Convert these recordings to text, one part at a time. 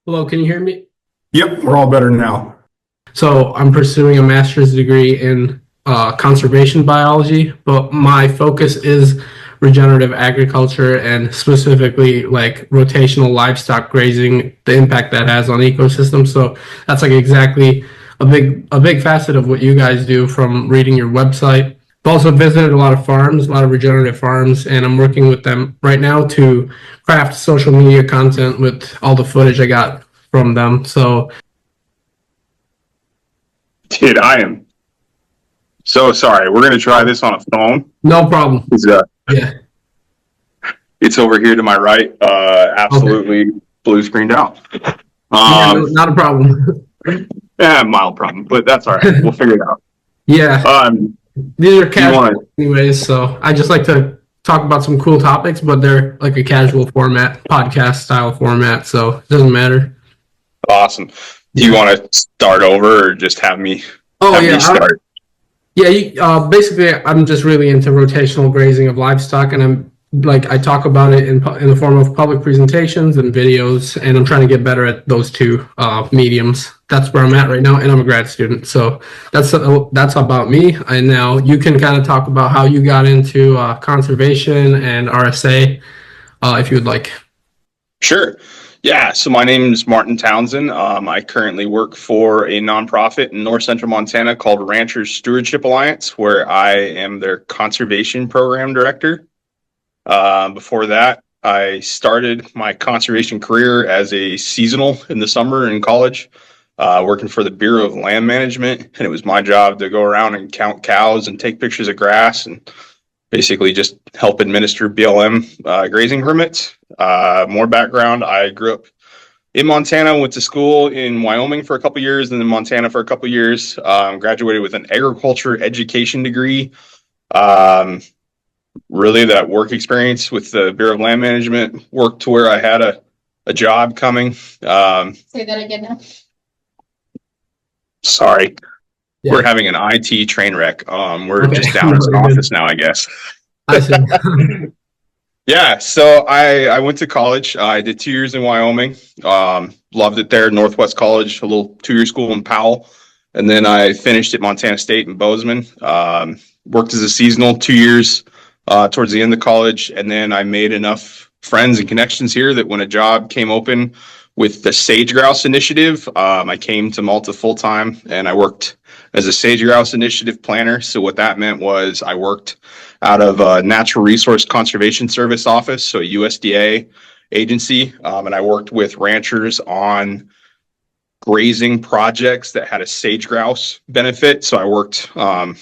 Hello, can you hear me? Yep, we're all better now. So I'm pursuing a master's degree in conservation biology, but my focus is regenerative agriculture and specifically like rotational livestock grazing, the impact that has on ecosystems. So that's like exactly a big facet of what you guys do from reading your website. I've also visited a lot of farms, a lot of regenerative farms, and I'm working with them right now to craft social media content with all the footage I got from them. So Dude, I am so sorry. We're gonna try this on a phone. no problem. Yeah. It's over here to my right. Absolutely blue screened out. Not a problem. Yeah, mild problem, but that's all right. We'll figure it out. Yeah. These are casual anyways, so I just like to talk about some cool topics, but they're like a casual format, podcast style format, so it doesn't matter. Awesome. Do you want to start over or just have me? Start? Basically, I'm just really into rotational grazing of livestock, and I talk about it in the form of public presentations and videos, and I'm trying to get better at those two mediums. That's where I'm at right now, and I'm a grad student, so that's about me. And now you can kind of talk about how you got into conservation and RSA, if you would like. Sure. Yeah, so my name is Martin Townsend. I currently work for a nonprofit in north central Montana called Ranchers Stewardship Alliance, where I am their conservation program director. Before that, I started my conservation career as a seasonal in the summer in college, working for the Bureau of Land Management. And it was my job to go around and count cows and take pictures of grass and basically just help administer BLM grazing permits. More background, I grew up in Montana, went to school in Wyoming for a couple years, and then Montana for a couple years. Graduated with an agriculture education degree. Really that work experience with the Bureau of Land Management worked to where I had a job coming. Say that again now. Sorry. Yeah. We're having an IT train wreck. We're just down as an office now, I guess. I see. Yeah, so I went to college. I did 2 years in Wyoming. Loved it there. Northwest College, a little 2-year school in Powell. And then I finished at Montana State in Bozeman. Worked as a seasonal 2 years towards the end of college. And then I made enough friends and connections here that when a job came open with the sage grouse initiative, I came to Malta full time and I worked as a sage grouse initiative planner. So what that meant was I worked out of a Natural Resource Conservation Service office, so a USDA agency, and I worked with ranchers on grazing projects that had a sage grouse benefit. So I worked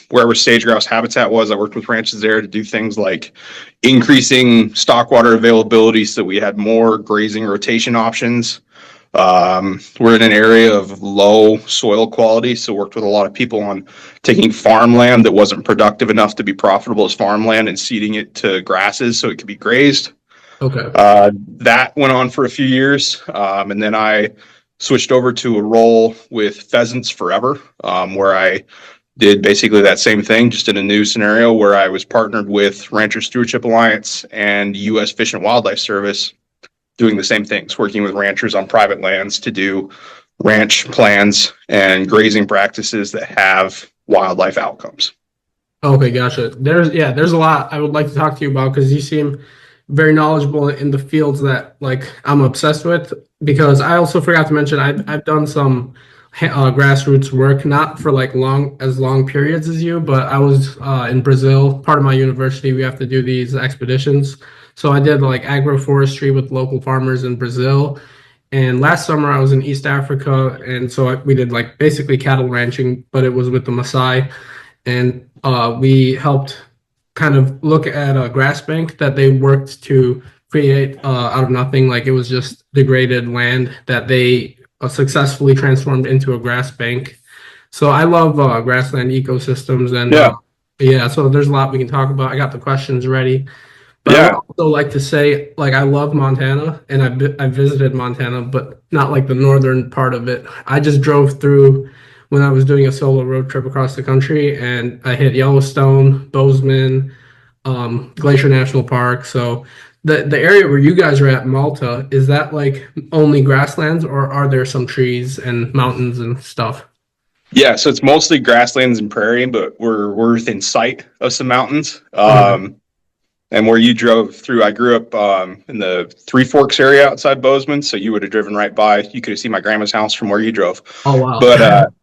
wherever sage grouse habitat was, I worked with ranchers there to do things like increasing stock water availability so we had more grazing rotation options. We're in an area of low soil quality, so worked with a lot of people on taking farmland that wasn't productive enough to be profitable as farmland and seeding it to grasses so it could be grazed. Okay. That went on for a few years, and then I switched over to a role with Pheasants Forever, where I did basically that same thing, just in a new scenario where I was partnered with Ranchers Stewardship Alliance and U.S. Fish and Wildlife Service, doing the same things, working with ranchers on private lands to do ranch plans and grazing practices that have wildlife outcomes. Okay, gotcha. There's a lot I would like to talk to you about because you seem very knowledgeable in the fields that like I'm obsessed with. Because I also forgot to mention I've done some grassroots work, not for like long periods as you, but I was in Brazil. Part of my university, we have to do these expeditions. So I did like agroforestry with local farmers in Brazil. And last summer I was in East Africa. And so we did like basically cattle ranching, but it was with the Maasai. And we helped kind of look at a grass bank that they worked to create out of nothing. Like it was just degraded land that they successfully transformed into a grass bank. So I love grassland ecosystems. And so there's a lot we can talk about. I got the questions ready. But yeah. I would also like to say, like, I love Montana, and I visited Montana, but not like the northern part of it. I just drove through when I was doing a solo road trip across the country, and I hit Yellowstone, Bozeman, Glacier National Park. So the area where you guys are at, Malta, is that like only grasslands, or are there some trees and mountains and stuff? Yeah, so it's mostly grasslands and prairie, but we're within sight of some mountains. Okay. And where you drove through, I grew up in the Three Forks area outside Bozeman, so you would have driven right by. You could have seen my grandma's house from where you drove. Oh wow. But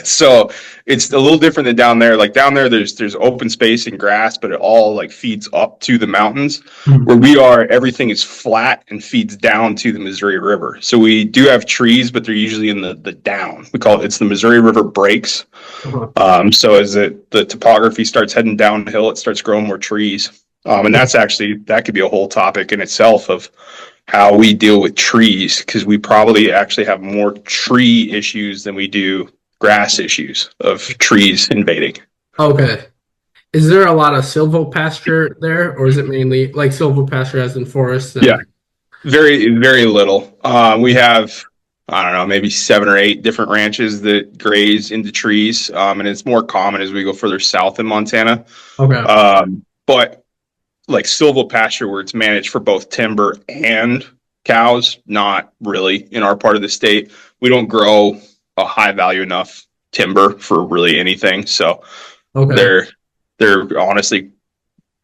so it's a little different than down there. Like down there, there's open space and grass, but it all like feeds up to the mountains. Mhm. Where we are, everything is flat and feeds down to the Missouri River. So we do have trees, but they're usually in the down. We call it's the Missouri River breaks. Uh-huh. So as the topography starts heading downhill, it starts growing more trees. And that could be a whole topic in itself of how we deal with trees, because we probably actually have more tree issues than we do grass issues of trees invading. Okay. Is there a lot of silvopasture there, or is it mainly like silvopasture as in forests? Yeah. Very, very little. We have, I don't know, maybe 7 or 8 different ranches that graze into trees. And it's more common as we go further south in Montana. Okay. But like silvopasture where it's managed for both timber and cows, not really in our part of the state. We don't grow a high value enough timber for really anything. So Okay. they're honestly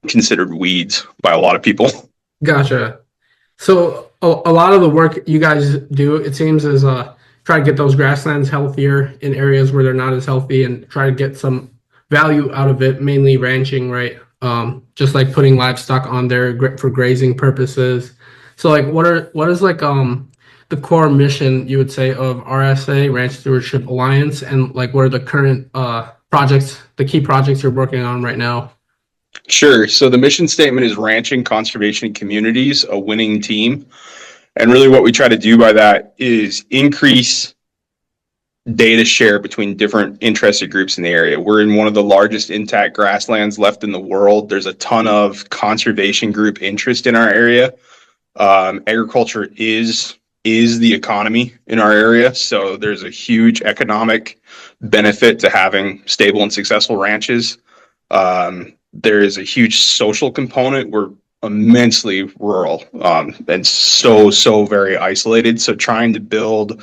considered weeds by a lot of people. Gotcha. So a lot of the work you guys do, it seems, is try to get those grasslands healthier in areas where they're not as healthy, and try to get some value out of it, mainly ranching, right? Just like putting livestock on there for grazing purposes. So like what is like the core mission, you would say, of RSA, Ranch Stewardship Alliance, and like what are the current projects, the key projects you're working on right now? Sure. So the mission statement is ranching, conservation, communities, a winning team. And really what we try to do by that is increase data share between different interested groups in the area. We're in one of the largest intact grasslands left in the world. There's a ton of conservation group interest in our area. Agriculture is the economy in our area, so there's a huge economic benefit to having stable and successful ranches. There is a huge social component. We're immensely rural and so very isolated. So trying to build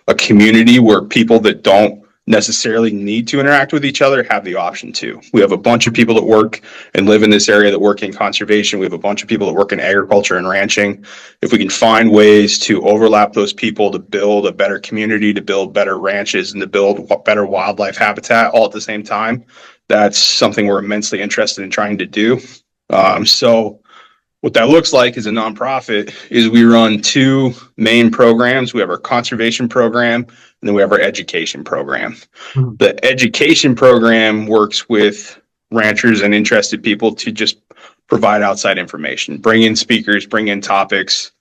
a community where people that don't necessarily need to interact with each other have the option to. We have a bunch of people that work and live in this area that work in conservation. We have a bunch of people that work in agriculture and ranching. If we can find ways to overlap those people to build a better community, to build better ranches, and to build better wildlife habitat all at the same time, that's something we're immensely interested in trying to do. So what that looks like as a nonprofit is we run 2 main programs. We have our conservation program, and then we have our education program. Mhm. The education program works with ranchers and interested people to just provide outside information, bring in speakers, bring in topics,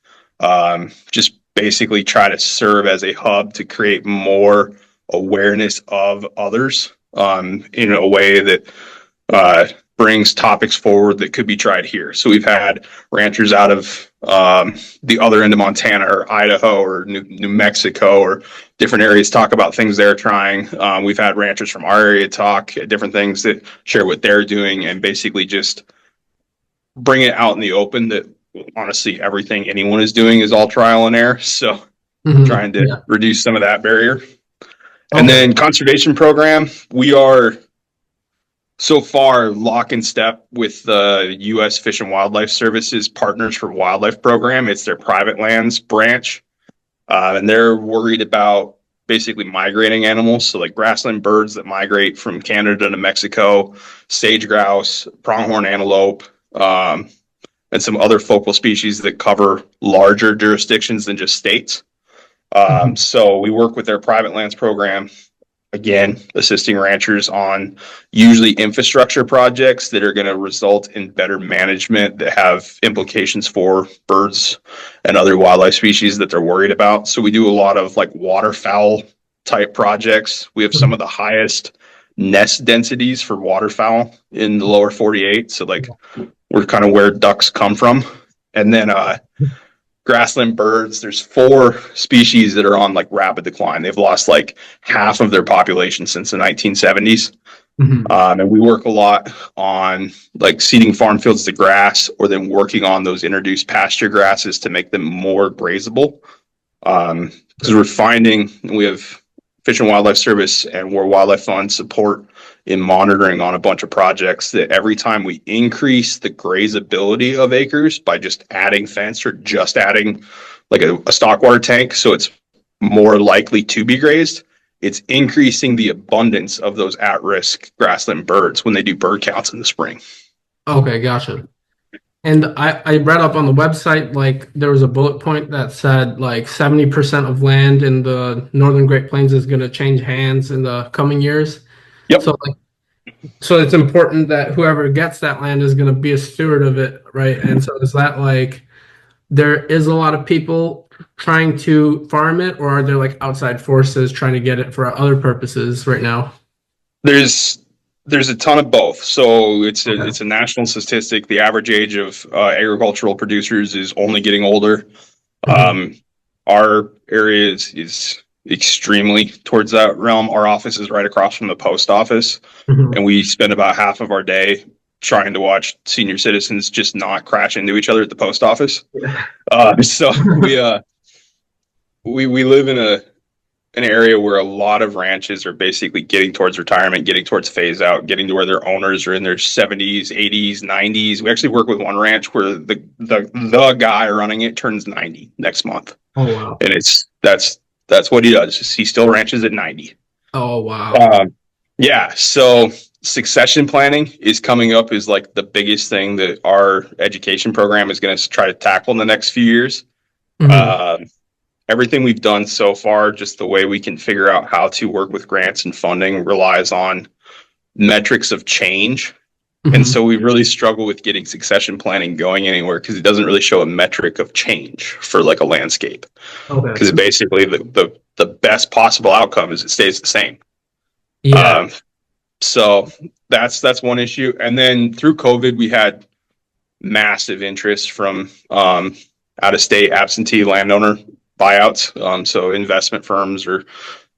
just basically try to serve as a hub to create more awareness of others in a way that brings topics forward that could be tried here. So we've had ranchers out of the other end of Montana or Idaho or New Mexico or different areas talk about things they're trying. We've had ranchers from our area talk at different things that share what they're doing, and basically just bring it out in the open that honestly everything anyone is doing is all trial and error. So Mhm. trying to Yeah. reduce some of that barrier. And Okay. then conservation program, we are so far lock in step with the U.S. Fish and Wildlife Service's Partners for Wildlife program. It's their private lands branch. And they're worried about basically migrating animals. So like grassland birds that migrate from Canada to Mexico, sage grouse, pronghorn antelope, and some other focal species that cover larger jurisdictions than just states. So we work with their private lands program, again, assisting ranchers on usually infrastructure projects that are going to result in better management that have implications for birds and other wildlife species that they're worried about. So we do a lot of like waterfowl type projects. We have some of the highest nest densities for waterfowl in the lower 48. So like we're kind of where ducks come from. And then grassland birds, there's 4 species that are on like rapid decline. They've lost like half of their population since the 1970s. Mhm. And we work a lot on like seeding farm fields to grass, or then working on those introduced pasture grasses to make them more grazable. Because we're finding we have Fish and Wildlife Service and World Wildlife Fund support in monitoring on a bunch of projects, that every time we increase the grazability of acres by just adding fence or just adding like a stock water tank, so it's more likely to be grazed, it's increasing the abundance of those at-risk grassland birds when they do bird counts in the spring. Okay, gotcha. And I read up on the website, like there was a bullet point that said like 70% of land in the Northern Great Plains is going to change hands in the coming years. Yep. So it's important that whoever gets that land is going to be a steward of it, right? And so is that like there is a lot of people trying to farm it, or are there like outside forces trying to get it for other purposes right now? There's a ton of both. So it's Okay. it's a national statistic. The average age of agricultural producers is only getting older. Mhm. Our area is extremely towards that realm. Our office is right across from the post office, Mhm. and we spend about half of our day trying to watch senior citizens just not crash into each other at the post office. So we live in an area where a lot of ranches are basically getting towards retirement, getting towards phase out, getting to where their owners are in their 70s, 80s, 90s. We actually work with one ranch where the guy running it turns 90 next month, Oh wow. and that's what he does. He still ranches at 90. Oh wow. Yeah, so succession planning is coming up as like the biggest thing that our education program is going to try to tackle in the next few years. Mhm. Everything we've done so far, just the way we can figure out how to work with grants and funding, relies on metrics of change. And Mhm. so we really struggle with getting succession planning going anywhere, because it doesn't really show a metric of change for like a landscape. Okay. Because basically the best possible outcome is it stays the same. Yeah. So that's one issue. And then through COVID, we had massive interest from out of state absentee landowner buyouts. So investment firms or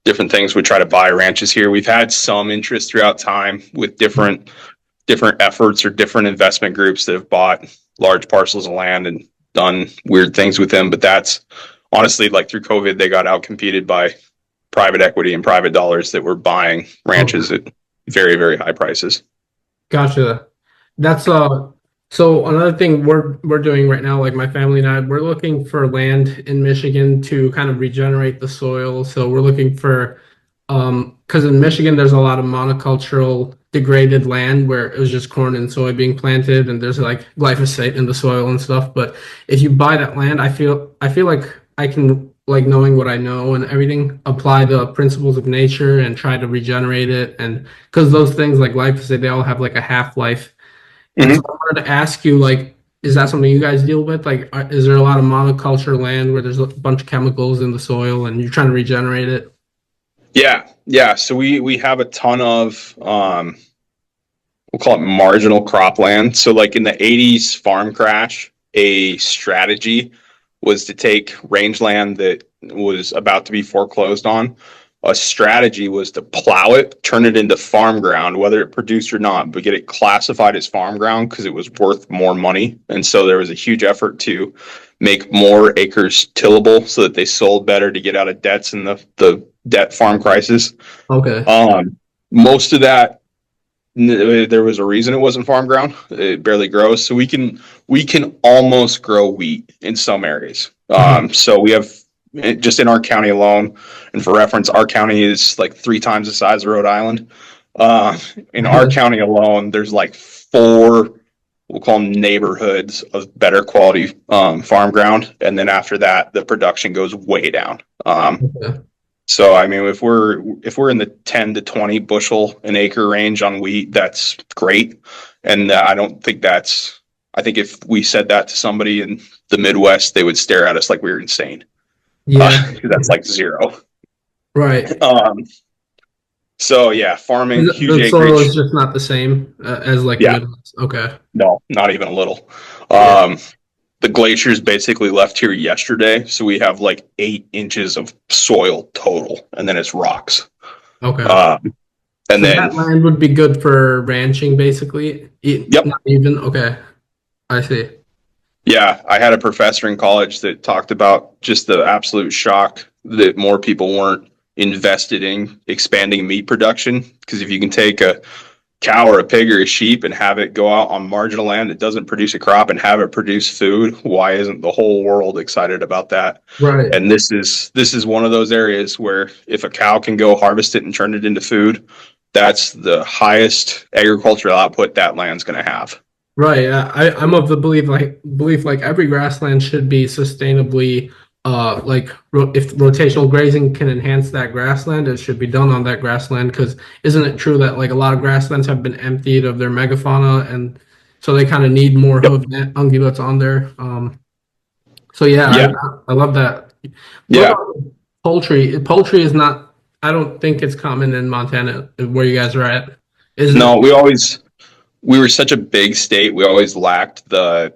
different things would try to buy ranches here. We've had some interest throughout time with different efforts or different investment groups that have bought large parcels of land and done weird things with them. But that's honestly, like through COVID, they got outcompeted by private equity and private dollars that were buying ranches at very, very high prices. Gotcha. That's so another thing we're doing right now, like my family and I, we're looking for land in Michigan to kind of regenerate the soil. So we're looking for because in Michigan there's a lot of monocultural degraded land where it was just corn and soy being planted and there's like glyphosate in the soil and stuff. But if you buy that land, I feel like I can, like knowing what I know and everything, apply the principles of nature and try to regenerate it. And because those things like glyphosate, they all have like a half-life. And so Mm-hmm. I wanted to ask you, like, is that something you guys deal with? Like, is there a lot of monoculture land where there's a bunch of chemicals in the soil and you're trying to regenerate it? Yeah. So we have a ton of we'll call it marginal cropland. So like in the 80s farm crash, a strategy was to take rangeland that was about to be foreclosed on. A strategy was to plow it, turn it into farm ground, whether it produced or not, but get it classified as farm ground because it was worth more money. And so there was a huge effort to make more acres tillable so that they sold better to get out of debts in the debt farm crisis. Okay. Most of that, there was a reason it wasn't farm ground. It barely grows, so we can almost grow wheat in some areas. So we have, just in our county alone, and for reference, our county is like 3 times the size of Rhode Island. In our county alone, there's like 4, we'll call them neighborhoods of better quality farm ground, and then after that, the production goes way down. Okay. So I mean, if we're in the 10 to 20 bushel an acre range on wheat, that's great. And I don't think that's. I think if we said that to somebody in the Midwest, they would stare at us like we were insane. Yeah. That's like zero. Right. So yeah, farming, huge The soil is acreage. just not the same as like the Yeah, Midwest. Okay. no, not even a little. Yeah. The glaciers basically left here yesterday, so we have like 8 inches of soil total, and then it's rocks. Okay. And So then, that land would be good for ranching, basically. yep. Not even okay. I see. Yeah, I had a professor in college that talked about just the absolute shock that more people weren't invested in expanding meat production. Because if you can take a cow or a pig or a sheep and have it go out on marginal land that doesn't produce a crop and have it produce food, why isn't the whole world excited about that? Right. And this is one of those areas where if a cow can go harvest it and turn it into food, that's the highest agricultural output that land's going to have. Right. I'm of the belief like every grassland should be sustainably if rotational grazing can enhance that grassland, it should be done on that grassland because isn't it true that like a lot of grasslands have been emptied of their megafauna and so they kind of need more Yep. hoofed ungulates on there. So yeah, Yeah. I love that. What Yeah. about poultry? Poultry is not. I don't think it's common in Montana where you guys are at. Is it? No, we were such a big state. We always lacked the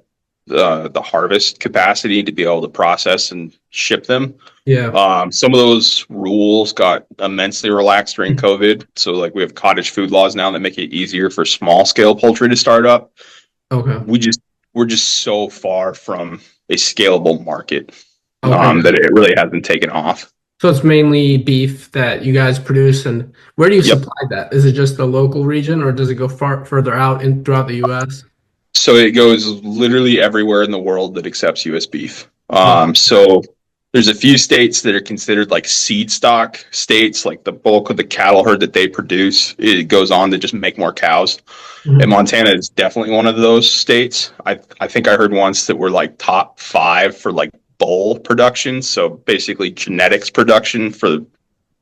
harvest capacity to be able to process and ship them. Yeah. Some of those rules got immensely relaxed during COVID. So like we have cottage food laws now that make it easier for small scale poultry to start up. Okay. We're just so far from a scalable market Okay. that it really hasn't taken off. So it's mainly beef that you guys produce, and where do you Yep. supply that? Is it just the local region, or does it go further out in throughout the U.S.? So it goes literally everywhere in the world that accepts U.S. beef. Wow. So there's a few states that are considered like seed stock states, like the bulk of the cattle herd that they produce, it goes on to just make more cows. Mhm. And Montana is definitely one of those states. I think I heard once that we're like top 5 for like bull production. So basically genetics production for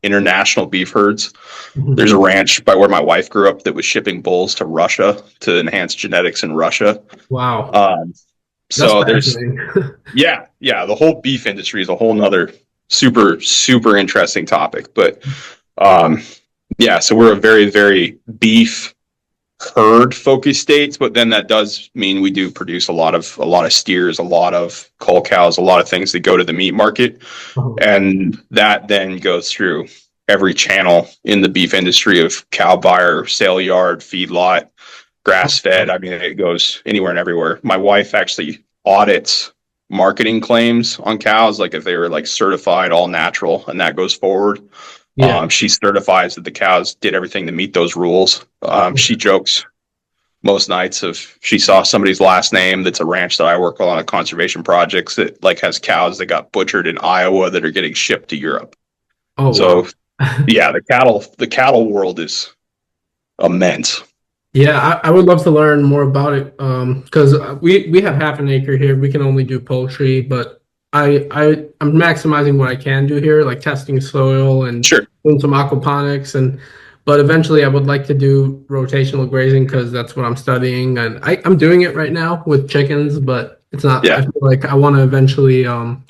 international beef herds. Mhm. There's a ranch by where my wife grew up that was shipping bulls to Russia to enhance genetics in Russia. Wow. That's So there's, fascinating. yeah, the whole beef industry is a whole nother super interesting topic. But yeah, so we're a very, very beef herd focused states, but then that does mean we do produce a lot of steers, a lot of cull cows, a lot of things that go to the meat market. Oh, And that then goes through every channel in the beef industry of cow buyer, sale yard, feedlot, grass fed. I mean, it goes anywhere and everywhere. My wife actually audits marketing claims on cows, like if they were like certified all natural, and that goes forward. yeah. She certifies that the cows did everything to meet those rules. She jokes most nights if she saw somebody's last name that's a ranch that I work on conservation projects that like has cows that got butchered in Iowa that are getting shipped to Europe. Oh, So wow. yeah, the cattle world is immense. Yeah, I would love to learn more about it because we have half an acre here. We can only do poultry, but I'm maximizing what I can do here, like testing soil and Sure. doing some aquaponics but eventually I would like to do rotational grazing because that's what I'm studying and I'm doing it right now with chickens, but it's not. Yeah. I feel like I want to eventually.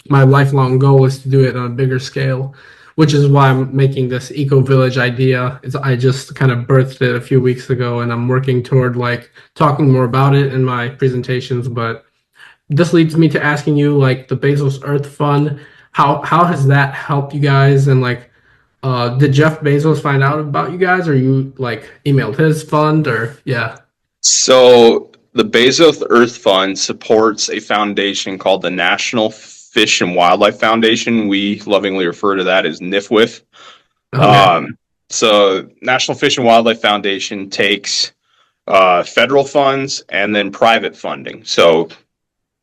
My lifelong goal is to do it on a bigger scale, which is why I'm making this eco village idea. I just kind of birthed it a few weeks ago, and I'm working toward like talking more about it in my presentations. But this leads me to asking you, like the Bezos Earth Fund, how has that helped you guys? And like, did Jeff Bezos find out about you guys, or you like emailed his fund, or yeah? So the Bezos Earth Fund supports a foundation called the National Fish and Wildlife Foundation. We lovingly refer to that as NIFWIF. Okay. So National Fish and Wildlife Foundation takes federal funds and then private funding. So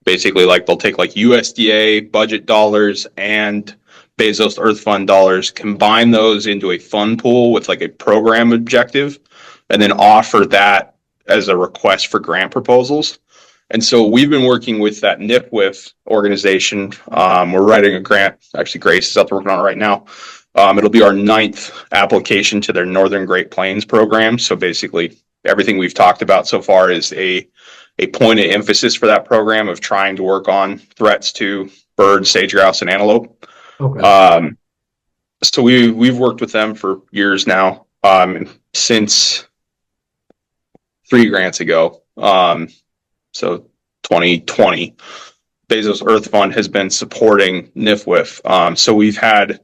basically, like they'll take like USDA budget dollars and Bezos Earth Fund dollars, combine those into a fund pool with like a program objective, and then offer that as a request for grant proposals. And so we've been working with that NIPWIF organization. We're writing a grant. Actually, Grace is up working on it right now. It'll be our 9th application to their Northern Great Plains program. So basically, everything we've talked about so far is a point of emphasis for that program of trying to work on threats to birds, sage grouse, and antelope. Okay. So we've worked with them for years now, since 3 grants ago. So 2020, Bezos Earth Fund has been supporting NIFWIF. So we've had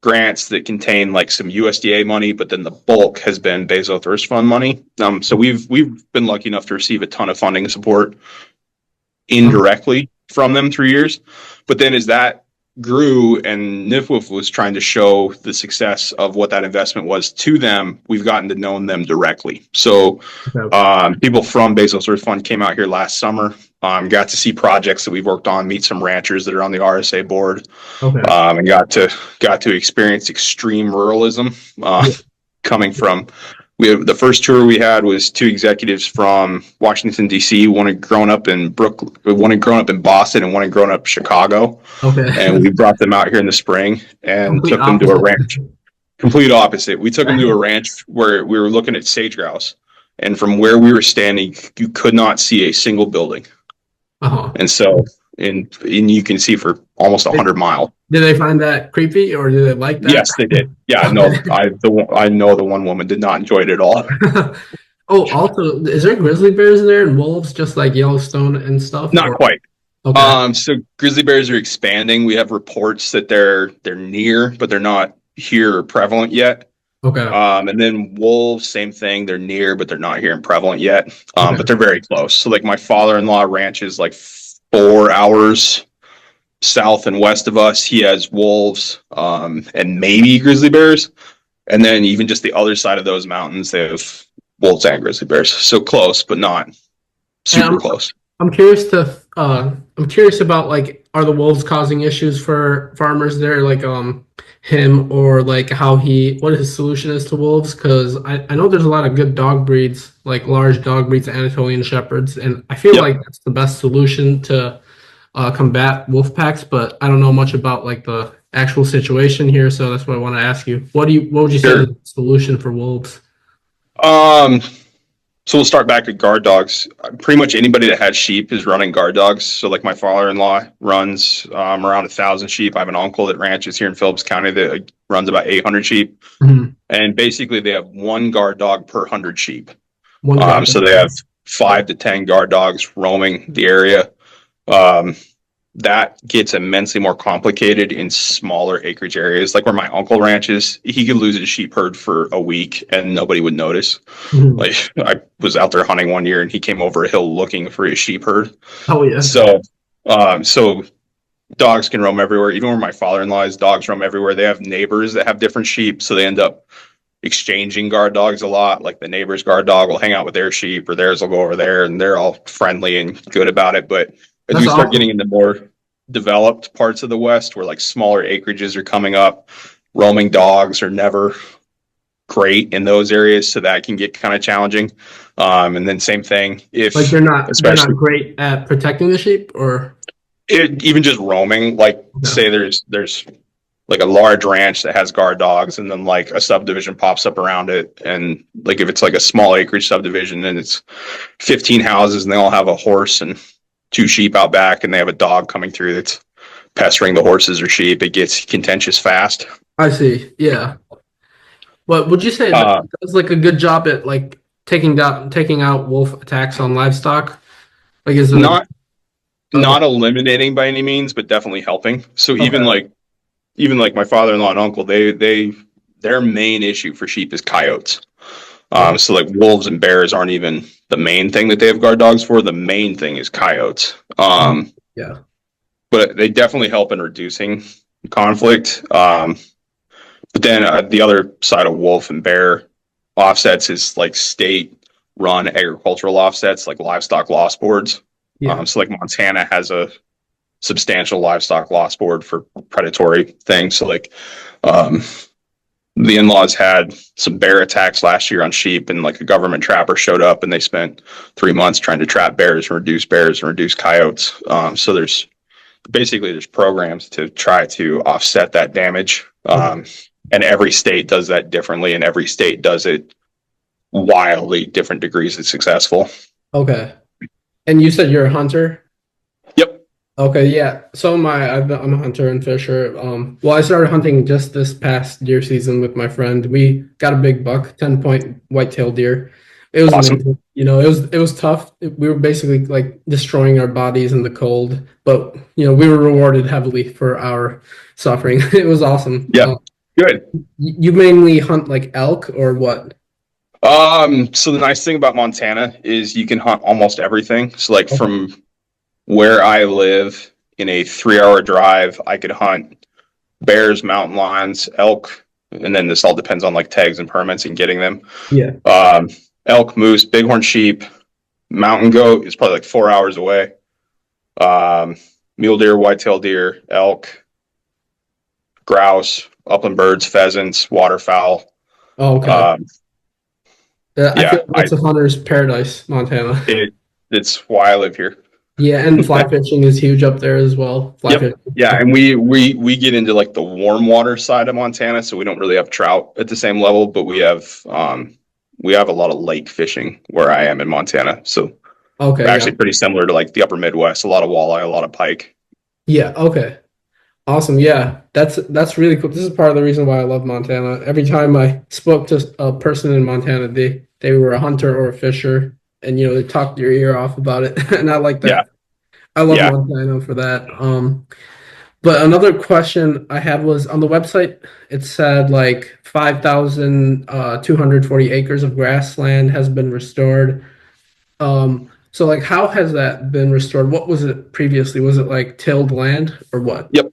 grants that contain like some USDA money, but then the bulk has been Bezos Fund money. So we've been lucky enough to receive a ton of funding support indirectly from them through years. But then as that grew and NIFWF was trying to show the success of what that investment was to them, we've gotten to know them directly. So people from Bezos Earth Fund came out here last summer, got to see projects that we've worked on, meet some ranchers that are on the RSA board, and got to experience extreme ruralism coming from. The first tour we had was 2 executives from Washington D.C. One had grown up in Brooklyn, one had grown up in Boston, and one had grown up in Chicago. And we brought them out here in the spring and took them to a ranch. Complete opposite. We took them to a ranch where we were looking at sage grouse, and from where we were standing, you could not see a single building. And so, and you can see for almost 100 miles. Did they find that creepy, or did they like that? Yes, they did. Yeah, no, I know the one woman did not enjoy it at all. Oh, also, is there grizzly bears there and wolves, just like Yellowstone and stuff? Not quite. Okay. So grizzly bears are expanding. We have reports that they're near, but they're not here or prevalent yet. Okay. And then wolves, same thing. They're near, but they're not here and prevalent yet. But they're very close. So like my father-in-law ranches like 4 hours south and west of us. He has wolves and maybe grizzly bears. And then even just the other side of those mountains, they have wolves and grizzly bears. So close, but not super close. I'm curious about, like, are the wolves causing issues for farmers there, like him, or like what his solution is to wolves? Because I know there's a lot of good dog breeds, like large dog breeds, Anatolian Shepherds, and I feel like that's the best solution to combat wolf packs, but I don't know much about like the actual situation here, so that's what I want to ask you. What would you say is the solution for wolves? So we'll start back at guard dogs. Pretty much anybody that has sheep is running guard dogs. So like my father-in-law runs around 1,000 sheep. I have an uncle that ranches here in Phillips County that runs about 800 sheep. And basically they have 1 guard dog per 100 sheep. So they have 5 to 10 guard dogs roaming the area. That gets immensely more complicated in smaller acreage areas. Like where my uncle ranches, he could lose his sheep herd for a week and nobody would notice. Like I was out there hunting one year and he came over a hill looking for his sheep herd. Oh yeah. So dogs can roam everywhere. Even where my father-in-law's dogs roam everywhere. They have neighbors that have different sheep, so they end up exchanging guard dogs a lot. Like the neighbor's guard dog will hang out with their sheep, or theirs will go over there, and they're all friendly and good about it. But as we start getting into more developed parts of the West, where like smaller acreages are coming up, roaming dogs are never great in those areas, so that can get kind of challenging. And then same thing if like they're not great at protecting the sheep, or even just roaming. Like say there's like a large ranch that has guard dogs, and then like a subdivision pops up around it, and like if it's like a small acreage subdivision and it's 15 houses and they all have a horse and 2 sheep out back, and they have a dog coming through that's pestering the horses or sheep, it gets contentious fast. I see. Yeah. But would you say that does like a good job at like taking out wolf attacks on livestock? Like is it not eliminating by any means, but definitely helping. So even like my father-in-law and uncle, their main issue for sheep is coyotes. So like wolves and bears aren't even the main thing that they have guard dogs for. The main thing is coyotes. But they definitely help in reducing conflict. But then the other side of wolf and bear offsets is like state-run agricultural offsets, like livestock loss boards. So like Montana has a substantial livestock loss board for predatory things. So like the in-laws had some bear attacks last year on sheep, and like a government trapper showed up, and they spent 3 months trying to trap bears and reduce coyotes. So there's programs to try to offset that damage. And every state does that differently, and every state does it wildly different degrees of successful. Okay. And you said you're a hunter? Yep. Okay, yeah. So I'm a hunter and fisher. Well, I started hunting just this past deer season with my friend. We got a big buck, 10-point white-tailed deer. It was awesome. Amazing. You know, it was tough. We were basically like destroying our bodies in the cold, but you know, we were rewarded heavily for our suffering. It was awesome. Yeah. Good. You mainly hunt like elk or what? So the nice thing about Montana is you can hunt almost everything. So like from where I live in a 3-hour drive, I could hunt bears, mountain lions, elk, and then this all depends on like tags and permits and getting them. Yeah. Elk, moose, bighorn sheep, mountain goat is probably like 4 hours away. Mule deer, whitetail deer, elk, grouse, upland birds, pheasants, waterfowl. Oh, okay. I Yeah, feel like it's a hunter's paradise, Montana. it's why I live here. Yeah, and fly fishing is huge up there as well. Fly fishing. Yeah, and we get into like the warm water side of Montana, so we don't really have trout at the same level, but we have a lot of lake fishing where I am in Montana. So Okay. actually pretty similar to like the upper Midwest, a lot of walleye, a lot of pike. Yeah. Okay. Awesome. Yeah, that's really cool. This is part of the reason why I love Montana. Every time I spoke to a person in Montana, they were a hunter or a fisher, and they talked your ear off about it, and I like that. Yeah. I love Yeah. Montana for that. But another question I had was on the website. It said like 5,240 acres of grassland has been restored. So like, how has that been restored? What was it previously? Was it like tilled land or what? Yep.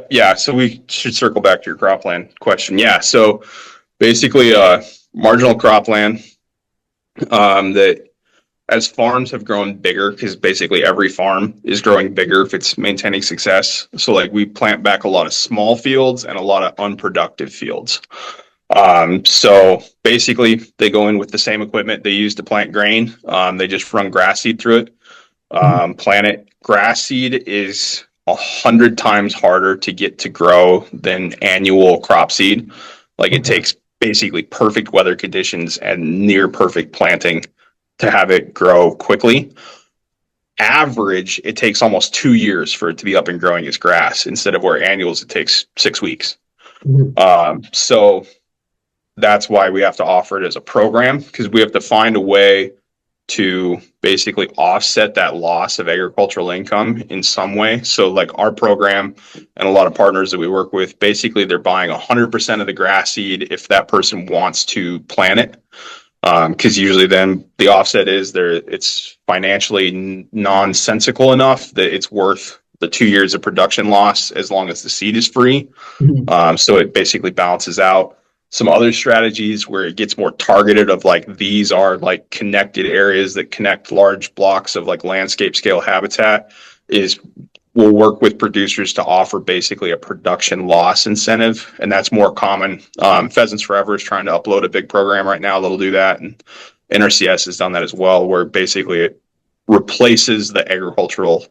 Yeah. So we should circle back to your cropland question. Yeah. So basically, marginal cropland that as farms have grown bigger, because basically every farm is growing bigger if it's maintaining success. So like we plant back a lot of small fields and a lot of unproductive fields. So basically they go in with the same equipment they use to plant grain. They just run grass seed through it. Plant it. Grass seed is 100 times harder to get to grow than annual crop seed. Like it takes basically perfect weather conditions and near perfect planting to have it grow quickly. Average, it takes almost 2 years for it to be up and growing as grass, instead of where annuals it takes 6 weeks. So that's why we have to offer it as a program, because we have to find a way to basically offset that loss of agricultural income in some way. So like our program and a lot of partners that we work with, basically they're buying 100% of the grass seed if that person wants to plant it. Because usually then the offset is it's financially nonsensical enough that it's worth the 2 years of production loss as long as the seed is free. So it basically balances out. Some other strategies where it gets more targeted of like, these are like connected areas that connect large blocks of like landscape scale habitat, is we'll work with producers to offer basically a production loss incentive. And that's more common. Pheasants Forever is trying to upload a big program right now that'll do that. And NRCS has done that as well, where basically it replaces the agricultural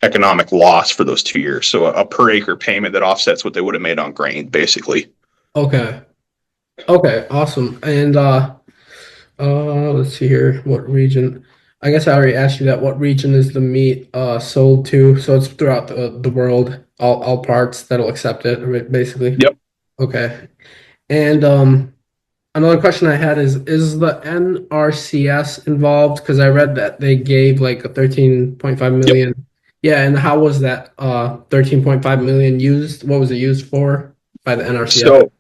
economic loss for those 2 years. So a per acre payment that offsets what they would have made on grain, basically. Okay. Awesome. And let's see here. What region? I guess I already asked you that. What region is the meat sold to? So it's throughout the world, all parts that'll accept it, basically. Yep. Okay. And another question I had is the NRCS involved? Because I read that they gave like a 13.5 million. Yep. Yeah, and how was that 13.5 million used? What was it used for by the NRCS?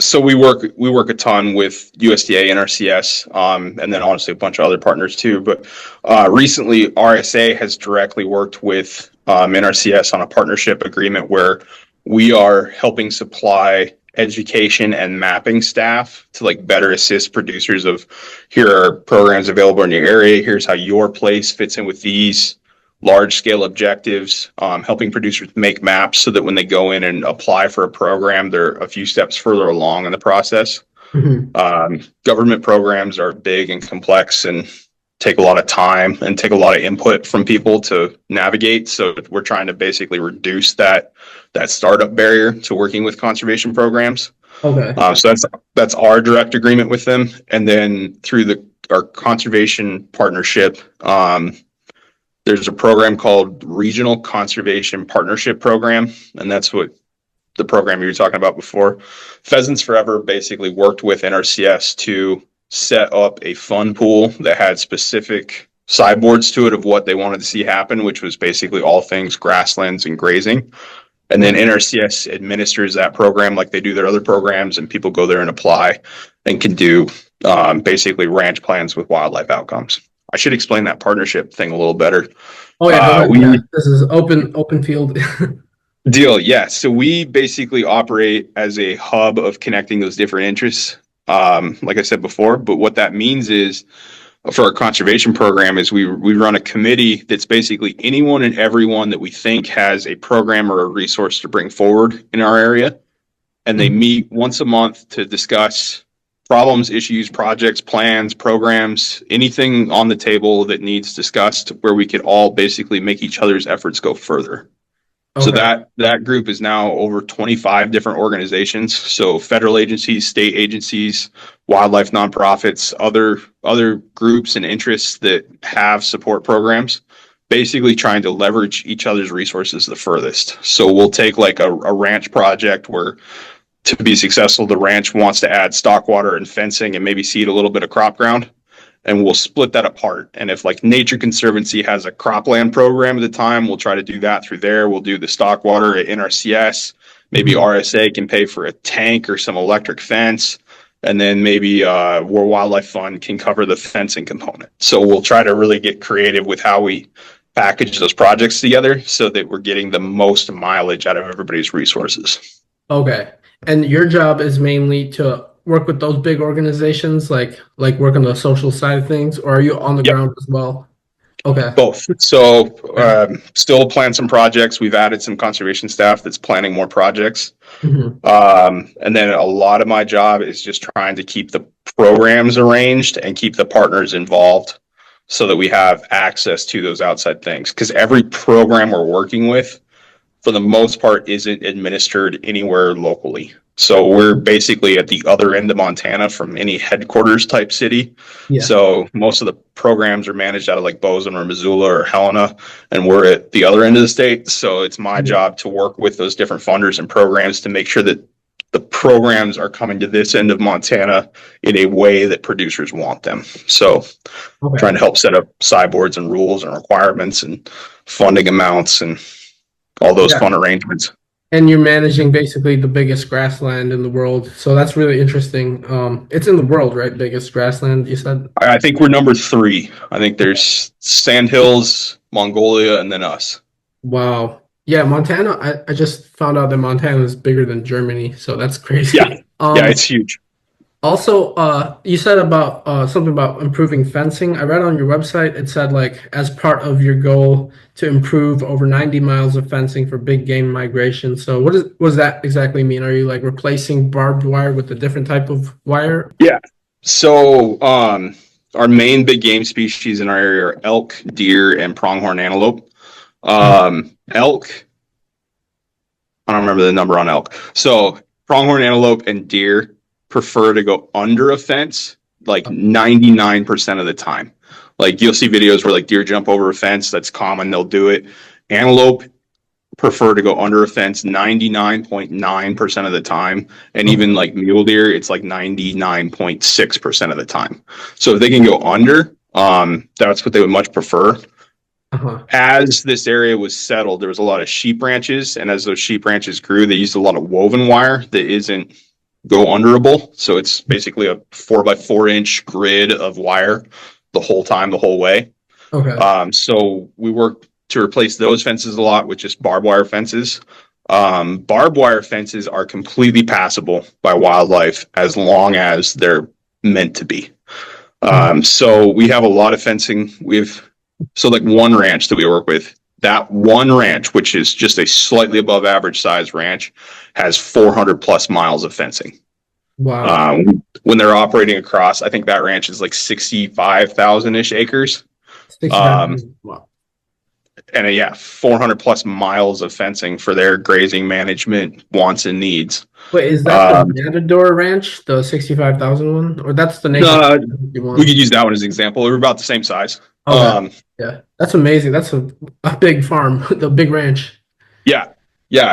So we work a ton with USDA, NRCS, and then honestly a bunch of other partners too. But recently, RSA has directly worked with NRCS on a partnership agreement where we are helping supply education and mapping staff to like better assist producers of, here are programs available in your area. Here's how your place fits in with these large scale objectives, helping producers make maps so that when they go in and apply for a program, they're a few steps further along in the process. Government programs are big and complex and take a lot of time and take a lot of input from people to navigate. So we're trying to basically reduce that startup barrier to working with conservation programs. Okay. So that's our direct agreement with them. And then through our conservation partnership, there's a program called Regional Conservation Partnership Program, and that's what the program you were talking about before. Pheasants Forever basically worked with NRCS to set up a fund pool that had specific sideboards to it of what they wanted to see happen, which was basically all things grasslands and grazing. And then NRCS administers that program like they do their other programs, and people go there and apply and can do basically ranch plans with wildlife outcomes. I should explain that partnership thing a little better. Oh yeah, go ahead. This is open field. Deal, yeah. So we basically operate as a hub of connecting those different interests, like I said before. But what that means is, for our conservation program, is we run a committee that's basically anyone and everyone that we think has a program or a resource to bring forward in our area, and they meet once a month to discuss problems, issues, projects, plans, programs, anything on the table that needs discussed, where we could all basically make each other's efforts go further. So that group is now over 25 different organizations. So federal agencies, state agencies, wildlife nonprofits, other groups and interests that have support programs, basically trying to leverage each other's resources the furthest. So we'll take like a ranch project where, to be successful, the ranch wants to add stock water and fencing and maybe seed a little bit of crop ground. And we'll split that apart. And if like Nature Conservancy has a cropland program at the time, we'll try to do that through there. We'll do the stock water at NRCS. Maybe RSA can pay for a tank or some electric fence. And then maybe World Wildlife Fund can cover the fencing component. So we'll try to really get creative with how we package those projects together so that we're getting the most mileage out of everybody's resources. Okay. And your job is mainly to work with those big organizations, like work on the social side of things, or are you on the ground as well? Okay. Both. So still plan some projects. We've added some conservation staff that's planning more projects. And then a lot of my job is just trying to keep the programs arranged and keep the partners involved so that we have access to those outside things. Because every program we're working with, for the most part, isn't administered anywhere locally. So we're basically at the other end of Montana from any headquarters type city. Yeah. So most of the programs are managed out of like Bozeman or Missoula or Helena, and we're at the other end of the state. So it's my job to work with those different funders and programs to make sure that the programs are coming to this end of Montana in a way that producers want them. So trying to help set up sideboards and rules and requirements and funding amounts and all those fun arrangements. And you're managing basically the biggest grassland in the world. So that's really interesting. It's in the world, right? Biggest grassland, you said? I think we're number 3. I think there's Sandhills, Mongolia, and then us. Wow. Yeah, Montana. I just found out that Montana is bigger than Germany. So that's crazy. Yeah, it's huge. Also, you said about something about improving fencing. I read on your website, it said like as part of your goal to improve over 90 miles of fencing for big game migration. So what does that exactly mean? Are you like replacing barbed wire with a different type of wire? Yeah. So our main big game species in our area are elk, deer, and pronghorn antelope. Elk, I don't remember the number on elk. So pronghorn antelope and deer prefer to go under a fence like 99% of the time. Like you'll see videos where like deer jump over a fence. That's common. They'll do it. Antelope prefer to go under a fence 99.9% of the time. And even like mule deer, it's like 99.6% of the time. So if they can go under, that's what they would much prefer. As this area was settled, there was a lot of sheep ranches. And as those sheep ranches grew, they used a lot of woven wire that isn't go underable. So it's basically a 4x4 inch grid of wire the whole time, the whole way. So we work to replace those fences a lot with just barbed wire fences. Barbed wire fences are completely passable by wildlife as long as they're meant to be. So we have a lot of fencing. So like one ranch that we work with, that one ranch, which is just a slightly above average size ranch, has 400 plus miles of fencing. Wow. When they're operating across, I think that ranch is like 65,000-ish acres. Wow. And 400 plus miles of fencing for their grazing management wants and needs. Wait, is that the Matador Ranch, the 65,000 one? Or that's the name? We could use that one as an example. They're about the same size. Yeah, that's amazing. That's a big farm, the big ranch. Yeah.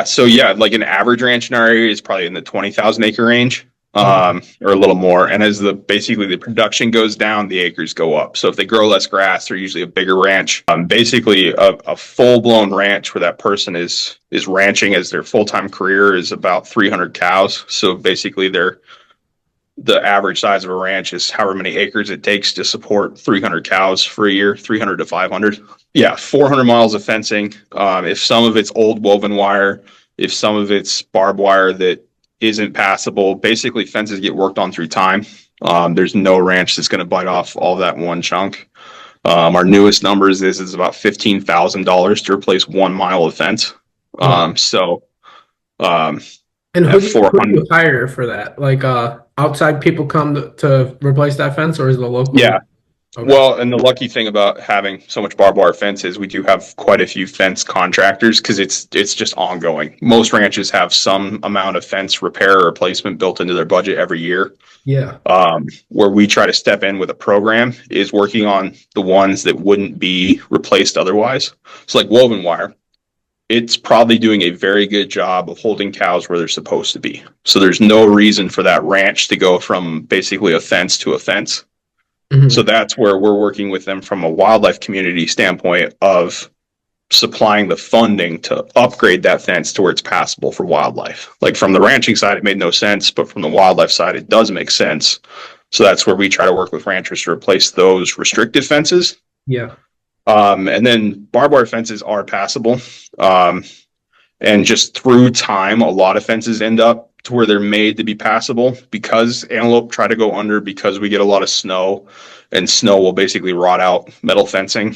So like an average ranch in our area is probably in the 20,000 acre range. or a little more. And as basically the production goes down, the acres go up. So if they grow less grass, they're usually a bigger ranch. Basically a full blown ranch where that person is ranching as their full-time career is about 300 cows. So basically the average size of a ranch is however many acres it takes to support 300 cows for a year, 300 to 500. Yeah, 400 miles of fencing. If some of it's old woven wire, if some of it's barbed wire that isn't passable, basically fences get worked on through time. There's no ranch that's going to bite off all that in one chunk. Our newest numbers is about $15,000 to replace 1 mile of fence. And who do you hire for that? Like outside people come to replace that fence, or is the local? Yeah. Okay. Well, and the lucky thing about having so much barbed wire fence is we do have quite a few fence contractors because it's just ongoing. Most ranches have some amount of fence repair or replacement built into their budget every year. Yeah. Where we try to step in with a program is working on the ones that wouldn't be replaced otherwise. So like woven wire, it's probably doing a very good job of holding cows where they're supposed to be. So there's no reason for that ranch to go from basically a fence to a fence. Mm-hmm. So that's where we're working with them from a wildlife community standpoint of supplying the funding to upgrade that fence to where it's passable for wildlife. Like from the ranching side, it made no sense, but from the wildlife side, it does make sense. So that's where we try to work with ranchers to replace those restricted fences. Yeah. And then barbed wire fences are passable. And just through time, a lot of fences end up to where they're made to be passable because antelope try to go under because we get a lot of snow, and snow will basically rot out metal fencing.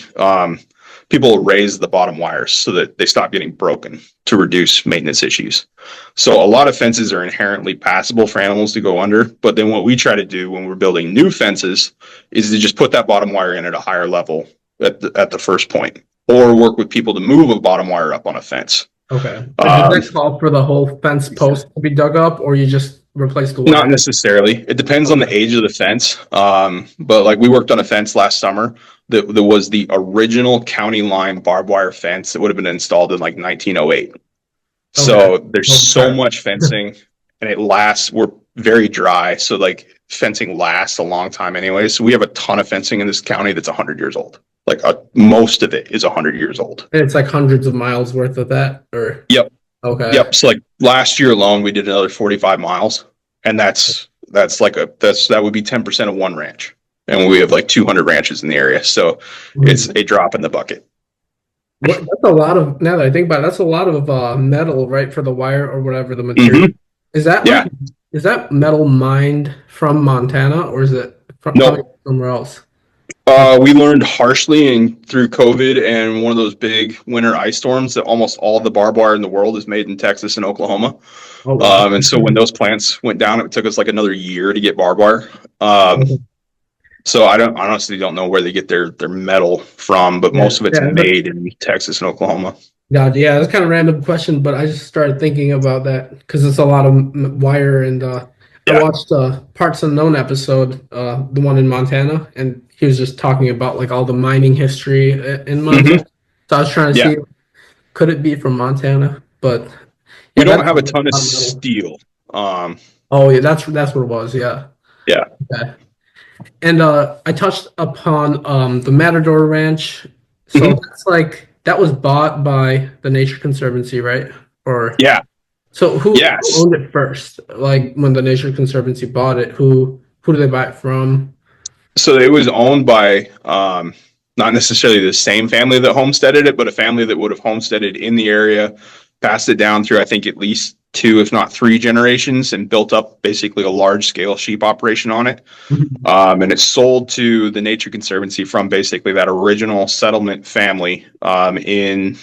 People will raise the bottom wires so that they stop getting broken to reduce maintenance issues. So a lot of fences are inherently passable for animals to go under. But then what we try to do when we're building new fences is to just put that bottom wire in at a higher level at the first point, or work with people to move a bottom wire up on a fence. Okay. Does that call for the whole fence post to be dug up, or you just replace the wire? Not necessarily. It depends on the age of the fence. But like we worked on a fence last summer that was the original county line barbed wire fence that would have been installed in like 1908. Okay. So there's so much fencing, and it lasts. We're very dry, so like fencing lasts a long time anyway. So we have a ton of fencing in this county that's 100 years old. Like most of it is 100 years old. And it's like hundreds of miles worth of that, or? Yep. Okay. Yep. So like last year alone, we did another 45 miles, and that would be 10% of one ranch, and we have like 200 ranches in the area. So it's a drop in the bucket. That's a lot of. Now that I think about it, that's a lot of metal, right, for the wire or whatever the material. Mm-hmm. Is that metal mined from Montana, or is it from somewhere else? We learned harshly through COVID and one of those big winter ice storms that almost all the barbed wire in the world is made in Texas and Oklahoma. Oh, wow. And so when those plants went down, it took us like another year to get barbed wire. So I honestly don't know where they get their metal from, but most of it's made in Texas and Oklahoma. God, yeah, that's kind of a random question, but I just started thinking about that because it's a lot of wire, and I watched Parts Unknown episode, the one in Montana, and he was just talking about like all the mining history in Montana. Mm-hmm. So I was trying to see, could it be from Montana? But we don't have a ton of steel. Oh yeah, that's what it was. Yeah. Yeah. Okay. And I touched upon the Matador Ranch. So that's like that was bought by the Nature Conservancy, right? Or So who owned it first? Like when the Nature Conservancy bought it, who did they buy it from? So it was owned by not necessarily the same family that homesteaded it, but a family that would have homesteaded in the area, passed it down through, I think, at least 2, if not 3 generations, and built up basically a large-scale sheep operation on it. And it's sold to the Nature Conservancy from basically that original settlement family in,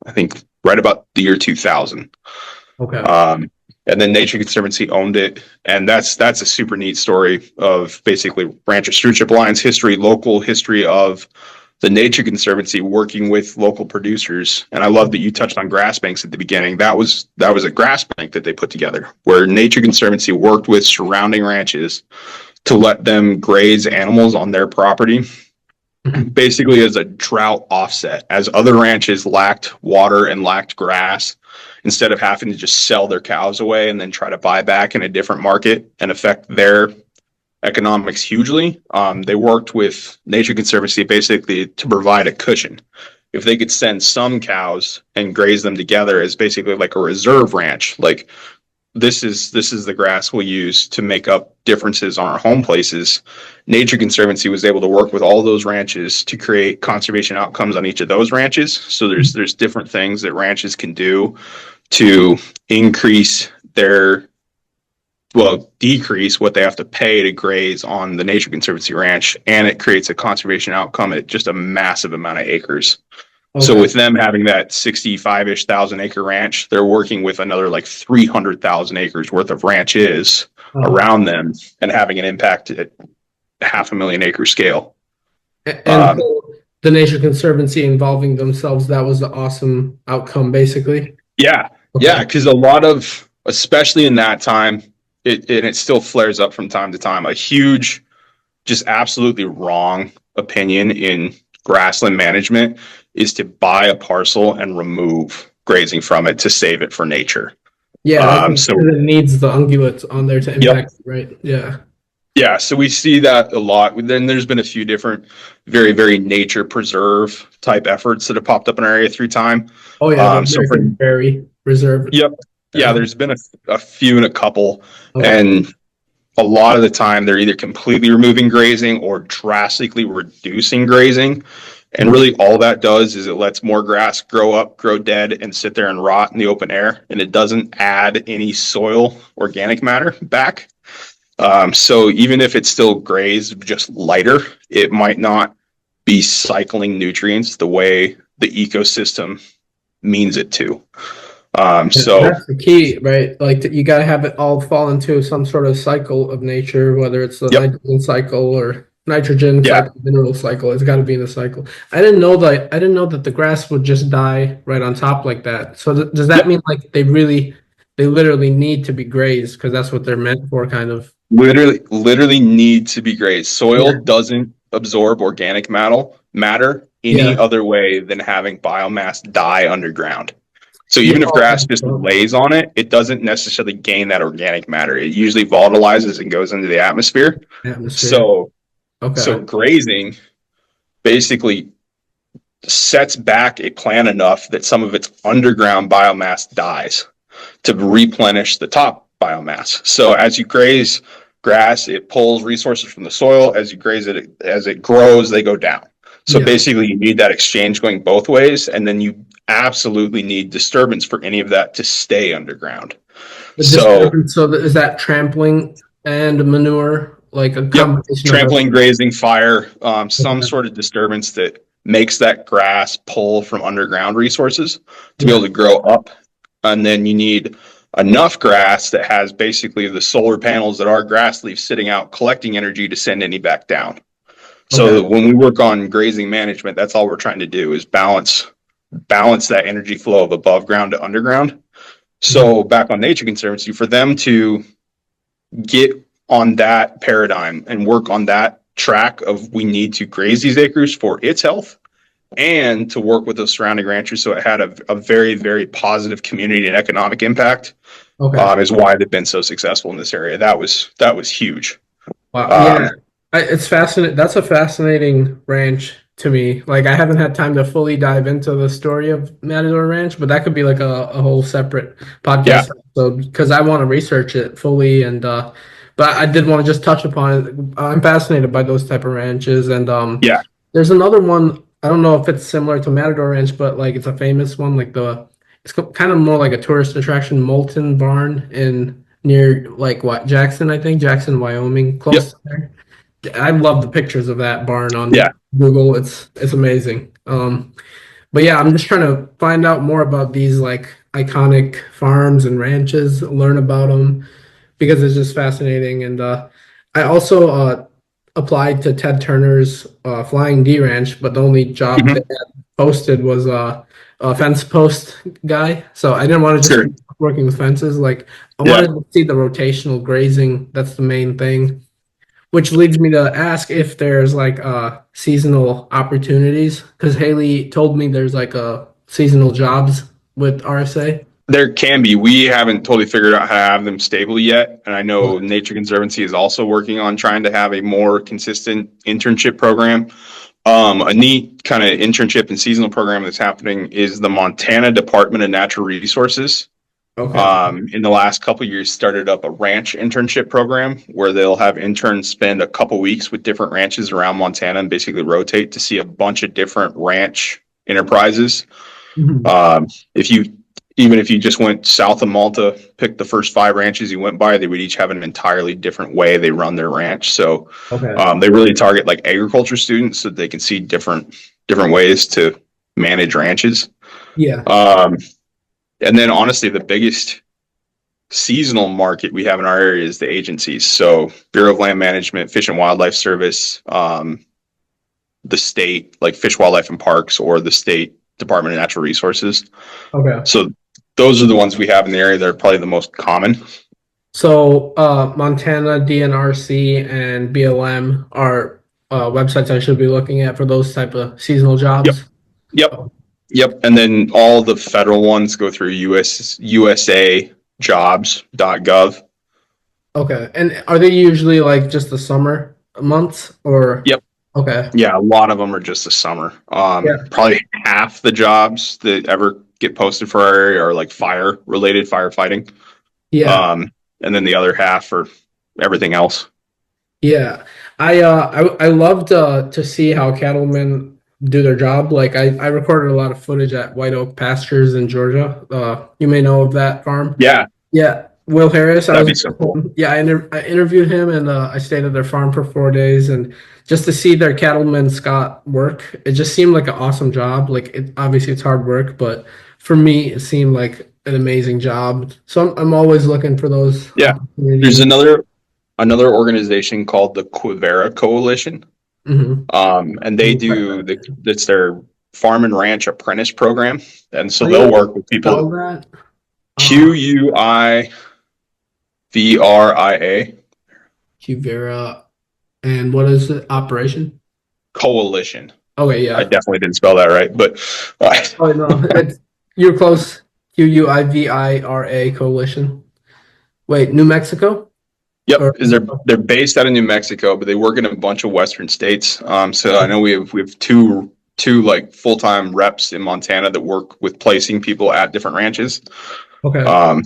I think, right about the year 2000. Okay. And then Nature Conservancy owned it, and that's a super neat story of basically Ranchers Stewardship Alliance history, local history of the Nature Conservancy working with local producers. And I love that you touched on grass banks at the beginning. That was a grass bank that they put together where Nature Conservancy worked with surrounding ranches to let them graze animals on their property, basically as a drought offset. As other ranches lacked water and lacked grass, instead of having to just sell their cows away and then try to buy back in a different market and affect their economics hugely. They worked with Nature Conservancy basically to provide a cushion. If they could send some cows and graze them together as basically like a reserve ranch, like this is the grass we'll use to make up differences on our home places. Nature Conservancy was able to work with all those ranches to create conservation outcomes on each of those ranches. So there's different things that ranches can do to increase decrease what they have to pay to graze on the Nature Conservancy ranch, and it creates a conservation outcome at just a massive amount of acres. Okay. So with them having that 65-ish thousand acre ranch, they're working with another like 300,000 acres worth of ranches around them and having an impact at 500,000 acre scale. And the Nature Conservancy involving themselves, that was the awesome outcome, basically. Yeah. Okay. Yeah, because a lot of, especially in that time, it still flares up from time to time, a huge, just absolutely wrong opinion in grassland management is to buy a parcel and remove grazing from it to save it for nature. Yeah, so it needs the ungulates on there to impact it, right? Yeah. Yeah, so we see that a lot. Then there's been a few different very, very nature preserve type efforts that have popped up in our area through time. Oh yeah, so for very reserve. Yep. Yeah, there's been a few and a couple, and a lot of the time they're either completely removing grazing or drastically reducing grazing. And really all that does is it lets more grass grow up, grow dead, and sit there and rot in the open air. And it doesn't add any soil organic matter back. So even if it's still grazed, just lighter, it might not be cycling nutrients the way the ecosystem means it to. So that's the key, right? Like you got to have it all fall into some sort of cycle of nature, whether it's the nitrogen cycle or nitrogen cycle, mineral cycle. It's got to be in the cycle. I didn't know that the grass would just die right on top like that. So does that mean like they literally need to be grazed because that's what they're meant for, kind of? Literally need to be grazed. Soil doesn't absorb organic matter any other way than having biomass die underground. So even if grass just lays on it, it doesn't necessarily gain that organic matter. It usually volatilizes and goes into the atmosphere. So grazing basically sets back a plant enough that some of its underground biomass dies to replenish the top biomass. So as you graze grass, it pulls resources from the soil. As you graze it, as it grows, they go down. So basically you need that exchange going both ways, and then you absolutely need disturbance for any of that to stay underground. So is that trampling and manure, like a combination? Trampling, grazing, fire, some sort of disturbance that makes that grass pull from underground resources to be able to grow up. And then you need enough grass that has basically the solar panels that are grass leaves sitting out collecting energy to send any back down. So when we work on grazing management, that's all we're trying to do is balance that energy flow of above ground to underground. So back on Nature Conservancy, for them to get on that paradigm and work on that track of we need to graze these acres for its health and to work with the surrounding ranchers so it had a very, very positive community and economic impact is why they've been so successful in this area. That was huge. Wow. It's fascinating. That's a fascinating ranch to me. Like I haven't had time to fully dive into the story of Matador Ranch, but that could be like a whole separate podcast episode because I want to research it fully. And but I did want to just touch upon it. I'm fascinated by those type of ranches. And there's another one. I don't know if it's similar to Matador Ranch, but like it's a famous one. Like it's kind of more like a tourist attraction, Molten Barn near like Jackson, Wyoming, close to there. I love the pictures of that barn on Google. It's amazing. But yeah, I'm just trying to find out more about these like iconic farms and ranches, learn about them because it's just fascinating. And I also applied to Ted Turner's Flying D Ranch, but the only job they had posted was a fence post guy. So I didn't want to just be working with fences. Like I wanted to see the rotational grazing. That's the main thing. Which leads me to ask if there's like seasonal opportunities, because Haley told me there's like seasonal jobs with RSA. There can be. We haven't totally figured out how to have them stable yet. And I know Nature Conservancy is also working on trying to have a more consistent internship program. A neat kind of internship and seasonal program that's happening is the Montana Department of Natural Resources. Okay. In the last couple of years, started up a ranch internship program where they'll have interns spend a couple weeks with different ranches around Montana and basically rotate to see a bunch of different ranch enterprises. Mhm. If you just went south of Malta, picked the first 5 ranches you went by, they would each have an entirely different way they run their ranch. So Okay. they really target like agriculture students so that they can see different ways to manage ranches. Yeah. And then honestly, the biggest seasonal market we have in our area is the agencies. So Bureau of Land Management, Fish and Wildlife Service, the state, like Fish, Wildlife and Parks, or the state Department of Natural Resources. Okay. So those are the ones we have in the area that are probably the most common. So Montana DNRC and BLM are websites I should be looking at for those type of seasonal jobs. Yep. And then all the federal ones go through usajobs.gov. Okay. And are they usually like just the summer months or? Yep. Okay. Yeah, a lot of them are just the summer. Probably half the jobs that ever get posted for our area are like fire-related, firefighting. Yeah. And then the other half are everything else. Yeah. I loved to see how cattlemen do their job. Like I recorded a lot of footage at White Oak Pastures in Georgia. You may know of that farm. Yeah, Yeah. Will Harris. that'd be so cool. Yeah, I interviewed him and I stayed at their farm for 4 days, and just to see their cattleman Scott work, it just seemed like an awesome job. Like obviously it's hard work, but for me it seemed like an amazing job. So I'm always looking for those. Yeah. There's another organization called the Quivira Coalition. Mm-hmm. And they do it's their farm and ranch apprentice program. And so they'll work with people. Quivria. Quivira. And what is the operation? Coalition. Okay, yeah. I definitely didn't spell that right, but oh no, you're close. Quivira Coalition. Wait, New Mexico? Yep, they're based out of New Mexico, but they work in a bunch of Western states. So I know we have two like full-time reps in Montana that work with placing people at different ranches. Okay.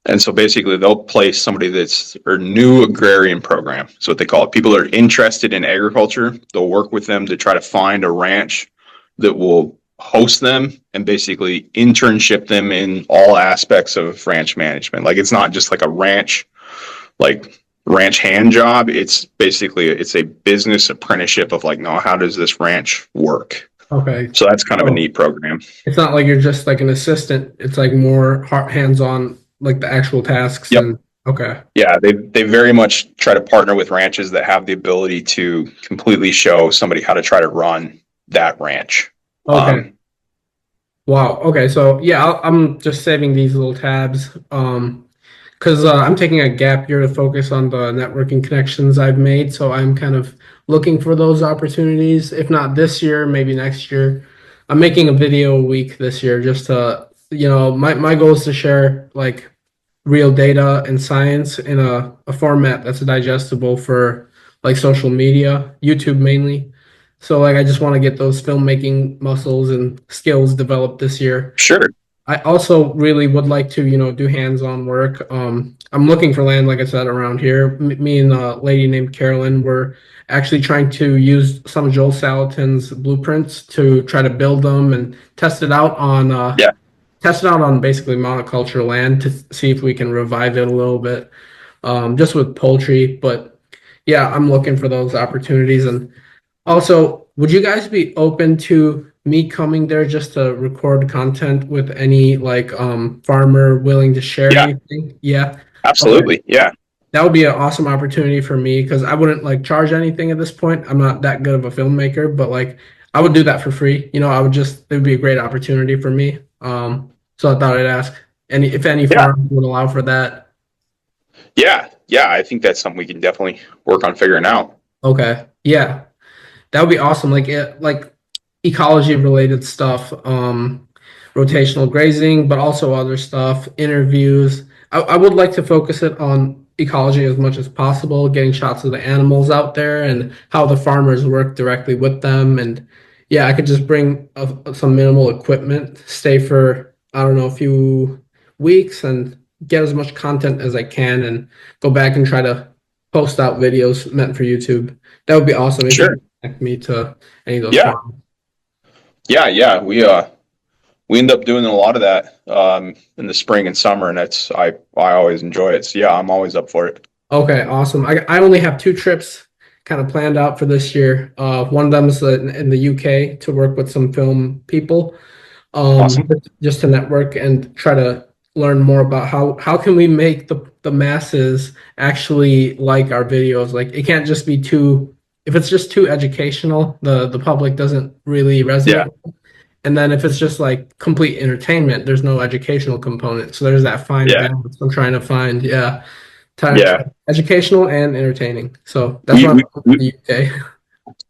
And so basically they'll place somebody that's a new agrarian program. So what they call it, people that are interested in agriculture, they'll work with them to try to find a ranch that will host them and basically internship them in all aspects of ranch management. Like it's not just like a ranch hand job. It's basically, it's a business apprenticeship of like, no, how does this ranch work? Okay. So that's kind of a neat program. It's not like you're just like an assistant. It's like more hands-on, like the actual tasks. Yep. And okay. Yeah, they very much try to partner with ranches that have the ability to completely show somebody how to try to run that ranch. Okay. Wow. Okay. So yeah, I'm just saving these little tabs. Because I'm taking a gap year to focus on the networking connections I've made. So I'm kind of looking for those opportunities. If not this year, maybe next year. I'm making a video a week this year just to, my goal is to share like real data and science in a format that's digestible for like social media, YouTube mainly. So like I just want to get those filmmaking muscles and skills developed this year. Sure. I also really would like to, do hands-on work. I'm looking for land, like I said, around here. Me and a lady named Carolyn were actually trying to use some of Joel Salatin's blueprints to try to build them and test it out on basically monoculture land to see if we can revive it a little bit, just with poultry. But yeah, I'm looking for those opportunities. And also, would you guys be open to me coming there just to record content with any like farmer willing to share anything? Yeah. Absolutely. Okay. Yeah. That would be an awesome opportunity for me because I wouldn't like charge anything at this point. I'm not that good of a filmmaker, but like I would do that for free. It would be a great opportunity for me. So I thought I'd ask if any farm would allow for that. Yeah. I think that's something we can definitely work on figuring out. Okay. Yeah. That would be awesome. Like ecology related stuff. rotational grazing, but also other stuff, interviews. I would like to focus it on ecology as much as possible, getting shots of the animals out there and how the farmers work directly with them. And yeah, I could just bring some minimal equipment, stay for, I don't know, a few weeks and get as much content as I can and go back and try to post out videos meant for YouTube. That would be awesome if you Sure. could connect me to any of those Yeah. farms. Yeah. We end up doing a lot of that in the spring and summer, and I always enjoy it. So yeah, I'm always up for it. Okay, awesome. I only have 2 trips kind of planned out for this year. One of them is in the UK to work with some film people, Awesome. just to network and try to learn more about how can we make the masses actually like our videos. Like it can't just be too, if it's just too educational, the public doesn't really resonate. Yeah. And then if it's just like complete entertainment, there's no educational component. So there's that fine Yeah. balance I'm trying to find. Yeah. Yeah. Educational and entertaining. So that's why We, I'm we, in the UK.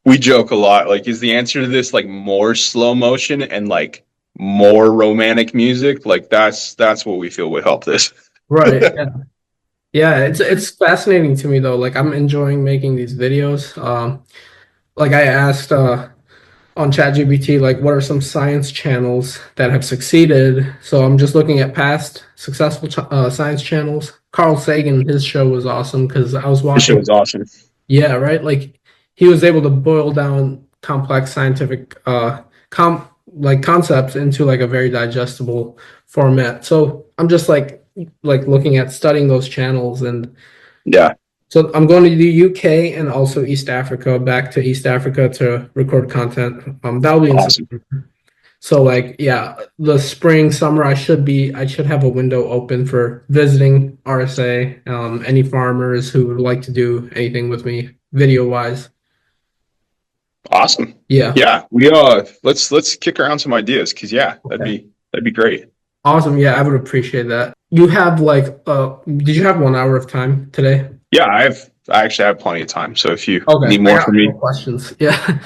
we joke a lot. Like, is the answer to this like more slow motion and like more romantic music? Like that's what we feel would help this. Right. Yeah. Yeah, it's fascinating to me though. Like I'm enjoying making these videos. Like I asked on ChatGPT, like what are some science channels that have succeeded? So I'm just looking at past successful science channels. Carl Sagan, his show was awesome because I was This show watching. is awesome. Yeah, right. Like he was able to boil down complex scientific concepts into like a very digestible format. So I'm just like looking at studying those channels, and Yeah. so I'm going to the UK and also East Africa, back to East Africa to record content. That'll be in Awesome. September. So like yeah, the spring, summer, I should have a window open for visiting RSA, any farmers who would like to do anything with me video wise. Awesome. Yeah. Yeah. Let's kick around some ideas because yeah, that'd be great. Awesome. Yeah, I would appreciate that. You have like did you have 1 hour of time today? Yeah, I actually have plenty of time. So if you Okay. need I more got from me, more questions. Yeah.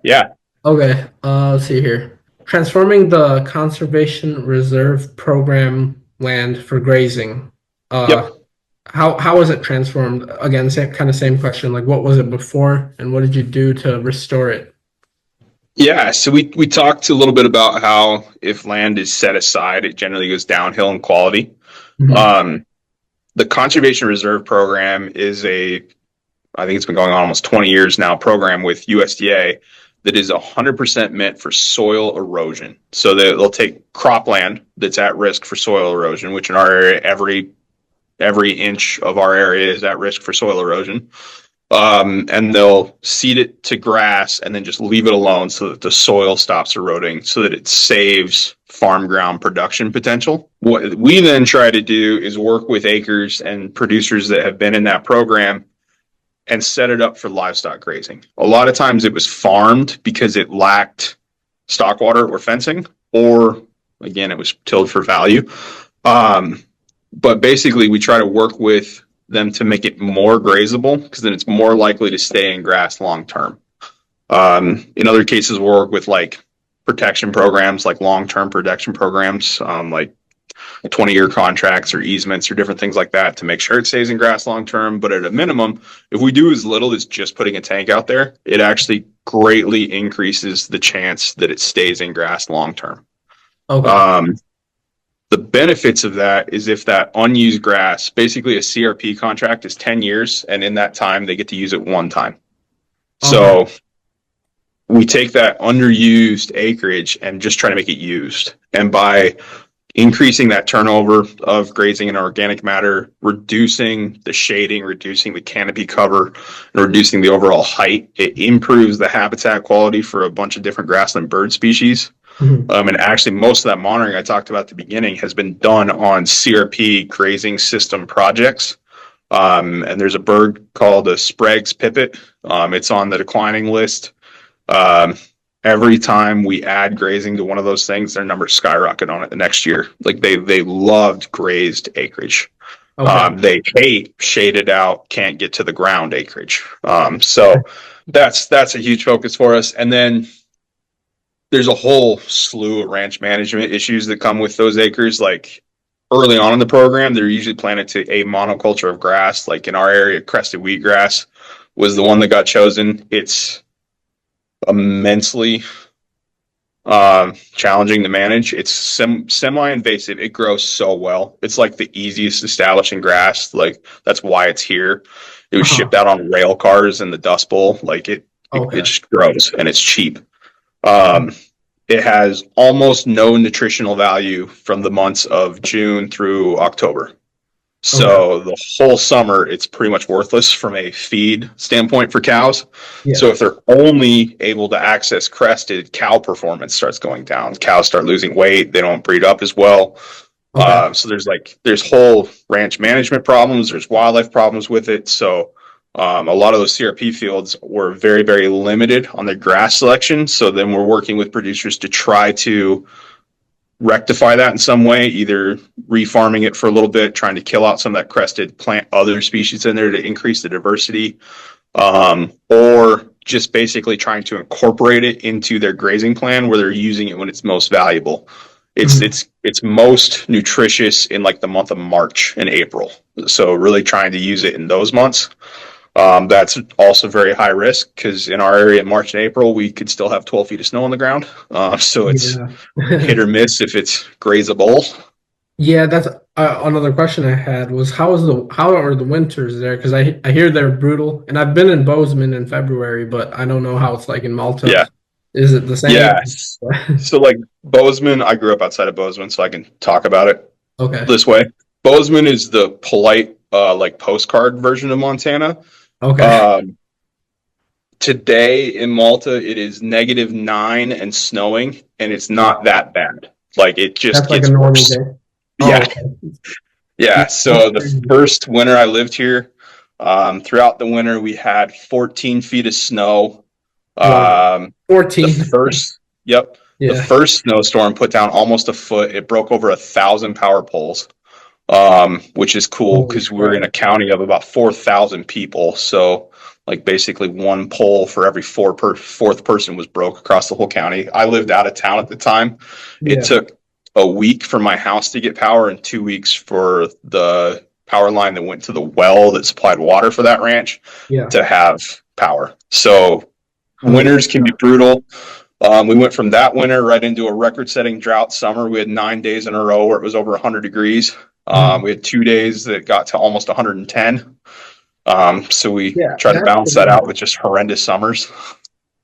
yeah. Okay. Let's see here. Transforming the conservation reserve program land for grazing. Uh, Yep. how was it transformed? Again, same question. Like, what was it before, and what did you do to restore it? Yeah, so we talked a little bit about how if land is set aside, it generally goes downhill in quality. Mhm. The Conservation Reserve Program is I think it's been going on almost 20 years now, program with USDA that is 100% meant for soil erosion. So they'll take cropland that's at risk for soil erosion, which in our area, every inch of our area is at risk for soil erosion. And they'll seed it to grass and then just leave it alone so that the soil stops eroding, so that it saves farm ground production potential. What we then try to do is work with acres and producers that have been in that program and set it up for livestock grazing. A lot of times it was farmed because it lacked stock water or fencing, or again, it was tilled for value. But basically, we try to work with them to make it more grazable because then it's more likely to stay in grass long term. In other cases, we'll work with like protection programs, like long-term protection programs, like 20-year contracts or easements or different things like that to make sure it stays in grass long term. But at a minimum, if we do as little as just putting a tank out there, it actually greatly increases the chance that it stays in grass long term. Okay. The benefits of that is if that unused grass, basically a CRP contract is 10 years, and in that time they get to use it one time. So we take that underused acreage and just try to make it used. And by increasing that turnover of grazing and organic matter, reducing the shading, reducing the canopy cover, and reducing the overall height, it improves the habitat quality for a bunch of different grassland bird species. And actually, most of that monitoring I talked about at the beginning has been done on CRP grazing system projects. And there's a bird called a Sprague's pipit. It's on the declining list. Every time we add grazing to one of those things, their numbers skyrocket on it the next year. Like they loved grazed acreage. They hate shaded out, can't get to the ground acreage. So that's a huge focus for us. And then there's a whole slew of ranch management issues that come with those acres. Like early on in the program, they're usually planted to a monoculture of grass. Like in our area, crested wheatgrass was the one that got chosen. It's immensely challenging to manage. It's semi-invasive. It grows so well. It's like the easiest establishing grass. Like that's why it's here. It was shipped out on rail cars in the Dust Bowl. Like it just grows and it's cheap. It has almost no nutritional value from the months of June through October. So the whole summer, it's pretty much worthless from a feed standpoint for cows. Yeah. So if they're only able to access crested, cow performance starts going down. Cows start losing weight. They don't breed up as well. So there's whole ranch management problems. There's wildlife problems with it. So a lot of those CRP fields were very, very limited on their grass selection. So then we're working with producers to try to rectify that in some way, either refarming it for a little bit, trying to kill out some of that crested, plant other species in there to increase the diversity, or just basically trying to incorporate it into their grazing plan where they're using it when it's most valuable. It's most nutritious in like the month of March and April. So really trying to use it in those months. That's also very high risk because in our area in March and April, we could still have 12 feet of snow on the ground. So it's hit or miss if it's grazable. Yeah, that's another question I had was how are the winters there? Because I hear they're brutal, and I've been in Bozeman in February, but I don't know how it's like in Malta. Yeah. Is it the same? Yeah. So like Bozeman, I grew up outside of Bozeman, so I can talk about it this way. Bozeman is the polite, like postcard version of Montana. Today in Malta, it is -9 and snowing, and it's not that bad. Like it just gets worse. Yeah. Yeah. So the first winter I lived here, throughout the winter, we had 14 feet of snow. 14. The first snowstorm put down almost a foot. It broke over 1,000 power poles, which is cool because we're in a county of about 4,000 people. So like basically one pole for every fourth person was broke across the whole county. I lived out of town at the time. It took a week for my house to get power and 2 weeks for the power line that went to the well that supplied water for that ranch to have power. So winters can be brutal. We went from that winter right into a record-setting drought summer. We had 9 days in a row where it was over 100 degrees. We had 2 days that got to almost 110. So we tried to balance that out with just horrendous summers.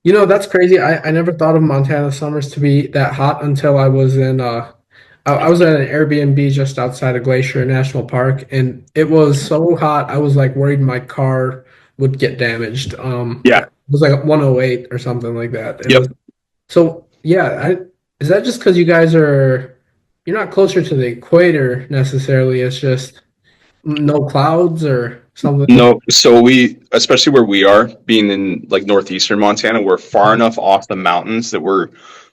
You know, that's crazy. I never thought of Montana summers to be that hot until I was in I was at an Airbnb just outside of Glacier National Park, and it was so hot I was like worried my car would get damaged. It was like 108 or something like that. So is that just because you guys you're not closer to the equator necessarily? It's just no clouds or something? No, so especially where we are, being in like northeastern Montana, we're far enough off the mountains that we're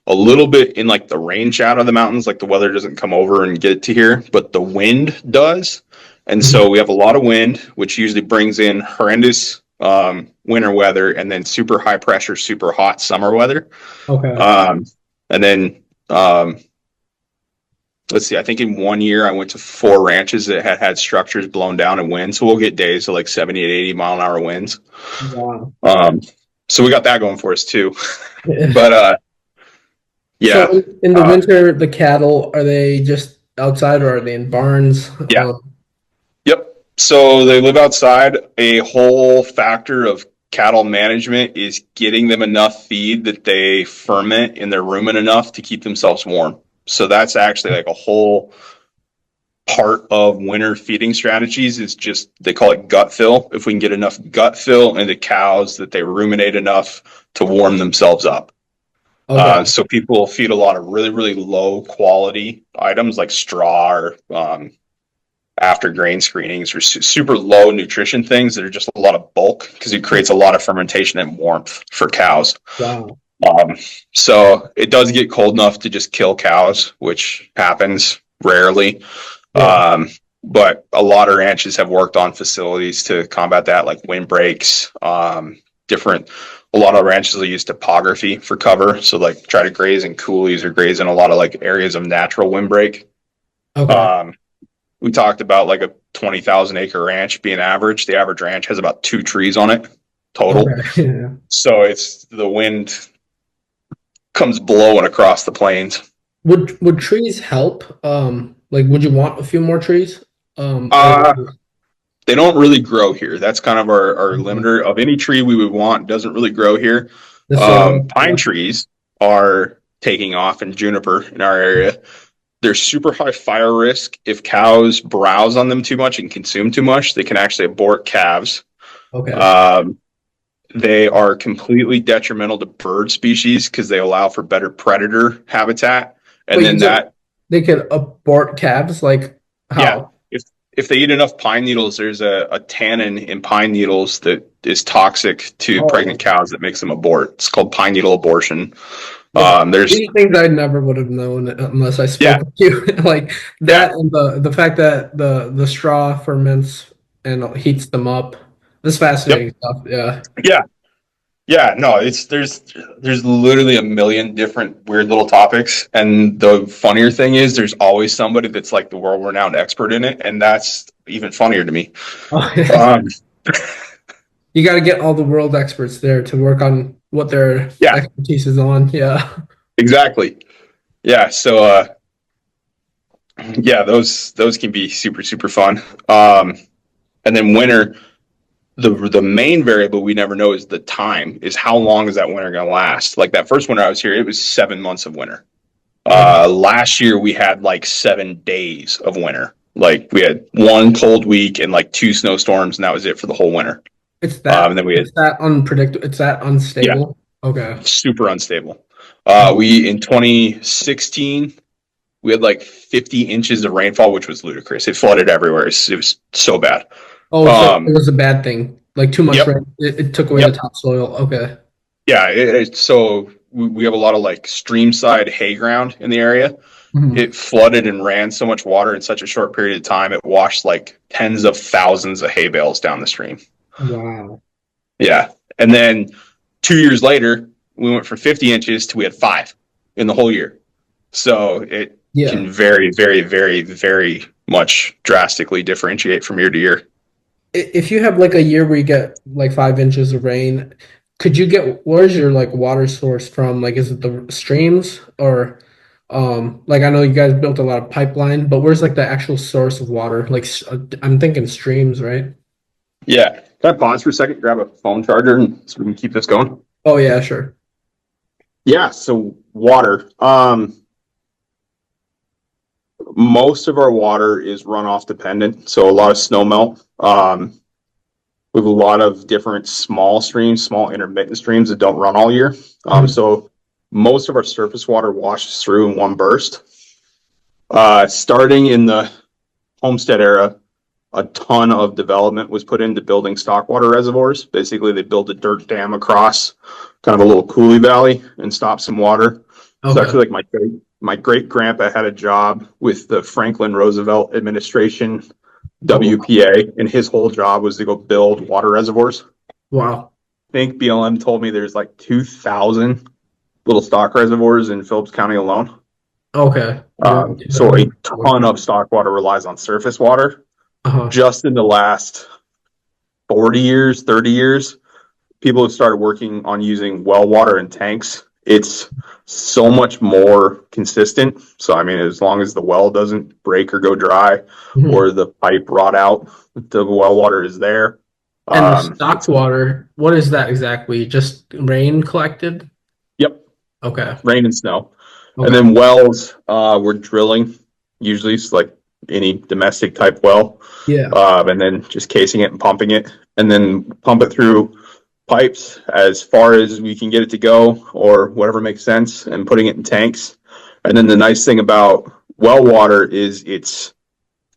a little bit in like the rain shadow of the mountains. Like the weather doesn't come over and get to here, but the wind does. And so we have a lot of wind, which usually brings in horrendous winter weather and then super high pressure, super hot summer weather. And then let's see, I think in 1 year I went to 4 ranches that had structures blown down and wind. So we'll get days of like 70 and 80 mile an hour winds. Wow. So we got that going for us too. But So in the winter, the cattle, are they just outside or are they in barns? Yep. So they live outside. A whole factor of cattle management is getting them enough feed that they ferment in their rumen enough to keep themselves warm. So that's actually like a whole part of winter feeding strategies is just, they call it gut fill. If we can get enough gut fill into cows that they ruminate enough to warm themselves up. So people feed a lot of really, really low quality items like straw or after grain screenings or super low nutrition things that are just a lot of bulk because it creates a lot of fermentation and warmth for cows. Wow. So it does get cold enough to just kill cows, which happens rarely. But a lot of ranches have worked on facilities to combat that, like windbreaks, different a lot of ranches will use topography for cover. So like try to graze in coulees or graze in a lot of like areas of natural windbreak. Okay. We talked about like a 20,000 acre ranch being average. The average ranch has about 2 trees on it total. Okay. Yeah. So it's the wind comes blowing across the plains. Would trees help? Like, would you want a few more trees? Uh, they don't really grow here. That's kind of our limiter of any tree we would want doesn't really grow here. the soil, Pine trees are taking off in juniper in our area. They're super high fire risk. If cows browse on them too much and consume too much, they can actually abort calves. Okay. They are completely detrimental to bird species because they allow for better predator habitat. And Wait, then that, they could abort calves? Like, how? yeah, if they eat enough pine needles, there's a tannin in pine needles that is toxic to pregnant cows that makes them abort. It's called pine needle abortion. There's These things I never would have known unless I spoke with you. Like that, and the fact that the straw ferments and heats them up. This fascinating stuff. Yeah. Yeah, no, there's literally a million different weird little topics, and the funnier thing is there's always somebody that's like the world renowned expert in it, and that's even funnier to me. You got to get all the world experts there to work on what their expertise is on. Yeah. Exactly. Yeah. So, those can be super, super fun. And then winter, the main variable we never know is the time, is how long is that winter going to last? Like that first winter I was here, it was 7 months of winter. Last year we had like 7 days of winter. Like we had 1 cold week and like 2 snowstorms, and that was it for the whole winter. It's that. And then we had, it's that unpredictable. It's that unstable. Yeah. Okay. Super unstable. We in 2016 we had like 50 inches of rainfall, which was ludicrous. It flooded everywhere. It was so bad. Oh, so it was a bad thing. Like too much rain. It took away the topsoil. Okay. Yeah. So we have a lot of like streamside hay ground in the area. Mm-hmm. It flooded and ran so much water in such a short period of time. It washed like tens of thousands of hay bales down the stream. Wow. Yeah. And then 2 years later, we went from 50 inches to we had 5 in the whole year. So it can very, very, very, very much drastically differentiate from year to year. If you have like a year where you get like 5 inches of rain, where's your like water source from? Like, is it the streams or, like I know you guys built a lot of pipeline, but where's like the actual source of water? Like I'm thinking streams, right? Yeah. Can I pause for a second, grab a phone charger so we can keep this going? Oh yeah, sure. Yeah, so water. Most of our water is runoff dependent, so a lot of snow melt. We have a lot of different small streams, small intermittent streams that don't run all year. So most of our surface water washes through in one burst. Starting in the Homestead era, a ton of development was put into building stockwater reservoirs. Basically, they built a dirt dam across kind of a little coulee valley and stopped some water. Okay. So actually, like my great grandpa had a job with the Franklin Roosevelt administration, WPA, and his whole job was to go build water reservoirs. Wow. I think BLM told me there's like 2,000 little stock reservoirs in Phillips County alone. Okay. So a ton of stock water relies on surface water. Just in the last 40 years, 30 years, people have started working on using well water in tanks. It's so much more consistent. So, I mean, as long as the well doesn't break or go dry or the pipe rot out, the well water is there. And the stock water, what is that exactly? Just rain collected? Yep. Okay. Rain and snow. Okay. And then wells, we're drilling, usually it's like any domestic type well. Yeah. And then just casing it and pumping it, and then pump it through pipes as far as we can get it to go or whatever makes sense, and putting it in tanks. And then the nice thing about well water is it's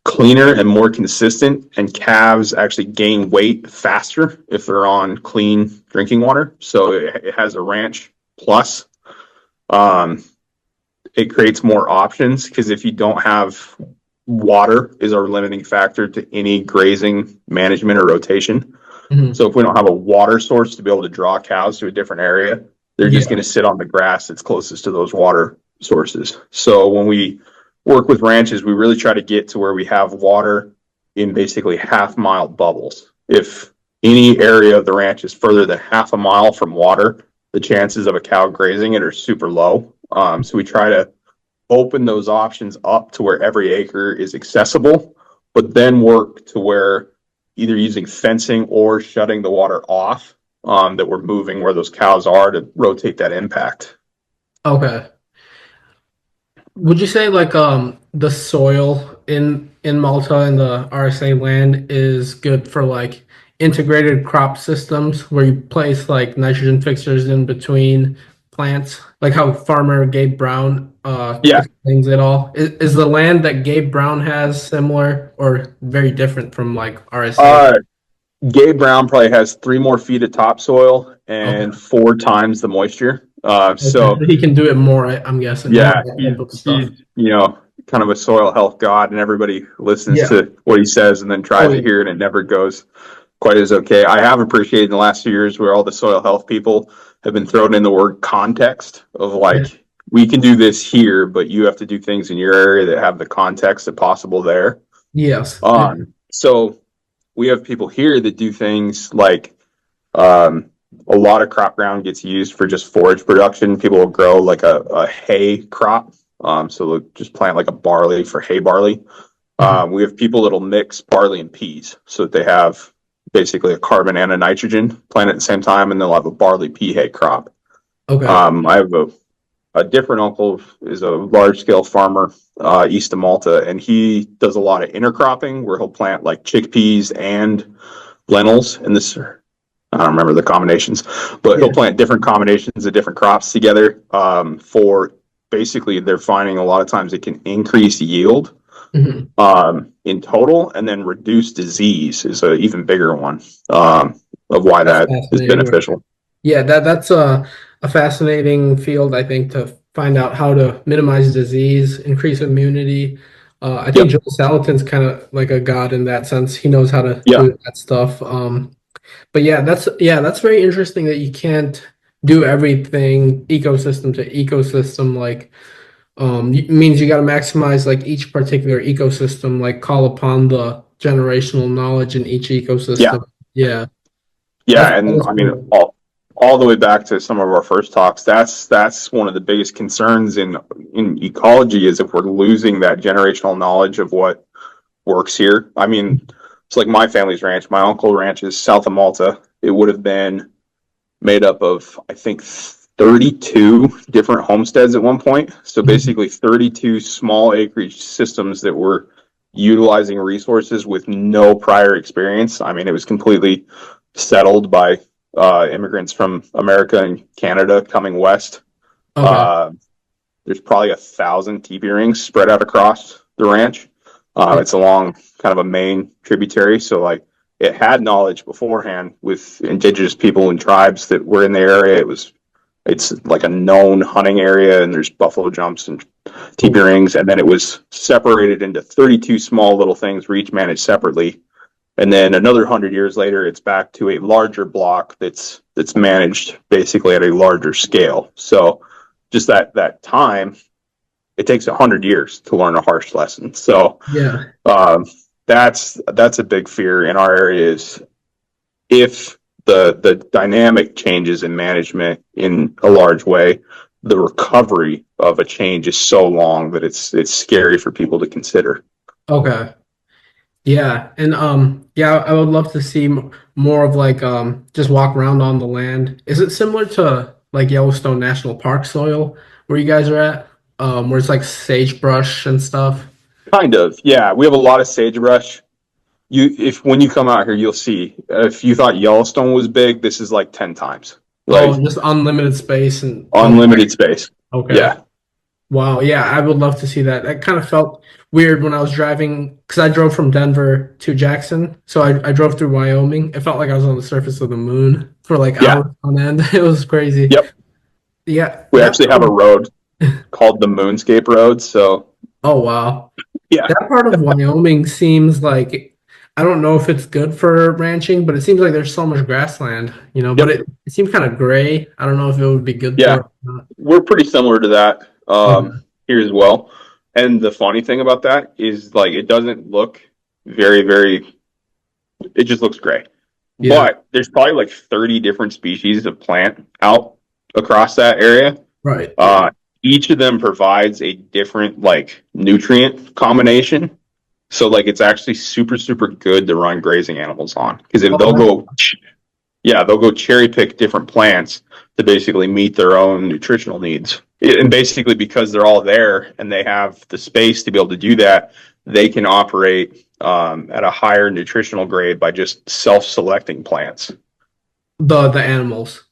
cleaner and more consistent, and calves actually gain weight faster if they're on clean drinking water. So it has a ranch plus. It creates more options, because if you don't have water is our limiting factor to any grazing management or rotation. Mhm. So if we don't have a water source to be able to draw cows to a different area, they're just going to sit on the grass that's closest to those water sources. So when we work with ranches, we really try to get to where we have water in basically half-mile bubbles. If any area of the ranch is further than half a mile from water, the chances of a cow grazing it are super low. So we try to open those options up to where every acre is accessible, but then work to where either using fencing or shutting the water off, that we're moving where those cows are to rotate that impact. Okay. Would you say like the soil in Malta and the RSA land is good for like integrated crop systems where you place like nitrogen fixers in between plants, like how farmer Gabe Brown Yeah. explains it all? Is the land that Gabe Brown has similar or very different from like RSA? Gabe Brown probably has 3 more feet of topsoil and Okay. 4 times the moisture. Okay. So He can do it more, I'm guessing, more yeah, of that he's type of he's stuff. kind of a soil health god, and everybody listens Yeah. to what he says and then tries it here, and it never goes quite as okay. I have appreciated in the last few years where all the soil health people have been thrown in the word context of Yeah. like, we can do this here, but you have to do things in your area that have the context that possible there. Yes. So we have people here that do things like, a lot of crop ground gets used for just forage production. People will grow like a hay crop. So they'll just plant like a barley for hay barley. We have people that'll mix barley and peas so that they have basically a carbon and a nitrogen plant at the same time, and they'll have a barley pea hay crop. Okay. I have a different uncle is a large scale farmer east of Malta, and he does a lot of intercropping where he'll plant like chickpeas and lentils. And this, I don't remember the combinations, but he'll plant different combinations of different crops together. For basically, they're finding a lot of times it can increase yield in total, and then reduce disease is an even bigger one of why That's that is fascinating. beneficial. Yeah, that's a fascinating field, I think, to find out how to minimize disease, increase immunity. I think Yep. Joe Salatin's kind of like a god in that sense. He knows how to Yeah. do that stuff. But that's very interesting that you can't do everything ecosystem to ecosystem. Like, it means you got to maximize like each particular ecosystem, like call upon the generational knowledge in each Yeah. ecosystem. Yeah, Yeah. And that's I mean, cool. all the way back to some of our first talks, that's one of the biggest concerns in ecology is if we're losing that generational knowledge of what works here. I mean, it's like my family's ranch. My uncle ranches south of Malta. It would have been made up of, I think, 32 different homesteads at one point. So basically 32 small acreage systems that were utilizing resources with no prior experience. I mean, it was completely settled by immigrants from America and Canada coming west. Okay. There's probably 1,000 teepee rings spread out across the ranch. It's along kind of a main tributary. So like it had knowledge beforehand with indigenous people and tribes that were in the area. It's like a known hunting area, and there's buffalo jumps and teepee rings. And then it was separated into 32 small little things, were each managed separately. And then another 100 years later, it's back to a larger block that's managed basically at a larger scale. So just that time, it takes 100 years to learn a harsh lesson. So Yeah. that's a big fear in our area is if the dynamic changes in management in a large way, the recovery of a change is so long that it's scary for people to consider. Okay. Yeah, and yeah, I would love to see more of like just walk around on the land. Is it similar to like Yellowstone National Park soil where you guys are at? Where it's like sagebrush and stuff? Kind of, yeah. We have a lot of sagebrush. If when you come out here, you'll see. If you thought Yellowstone was big, this is like 10 times. Oh, Like just unlimited space and unlimited space. okay. Yeah. Wow, yeah, I would love to see that. That kind of felt weird when I was driving because I drove from Denver to Jackson. So I drove through Wyoming. It felt like I was on the surface of the moon for like Yeah. hours on end. It was crazy. Yep. Yeah. We actually have a road called the Moonscape Road. So Oh wow. yeah. That part of Wyoming seems like I don't know if it's good for ranching, but it seems like there's so much grassland, but Yep. it seems kind of gray. I don't know if it would be good for Yeah, it or not. we're pretty similar to that Okay. here as well. And the funny thing about that is like it doesn't look very, it just looks gray. Yeah. But there's probably like 30 different species of plant out across that area. Right. Each of them provides a different like nutrient combination. So like it's actually super good to run grazing animals on because if Oh, they'll go cherry pick different plants to basically meet their own nutritional needs. And basically because they're all there and they have the space to be able to do that, they can operate at a higher nutritional grade by just self-selecting plants. the animals.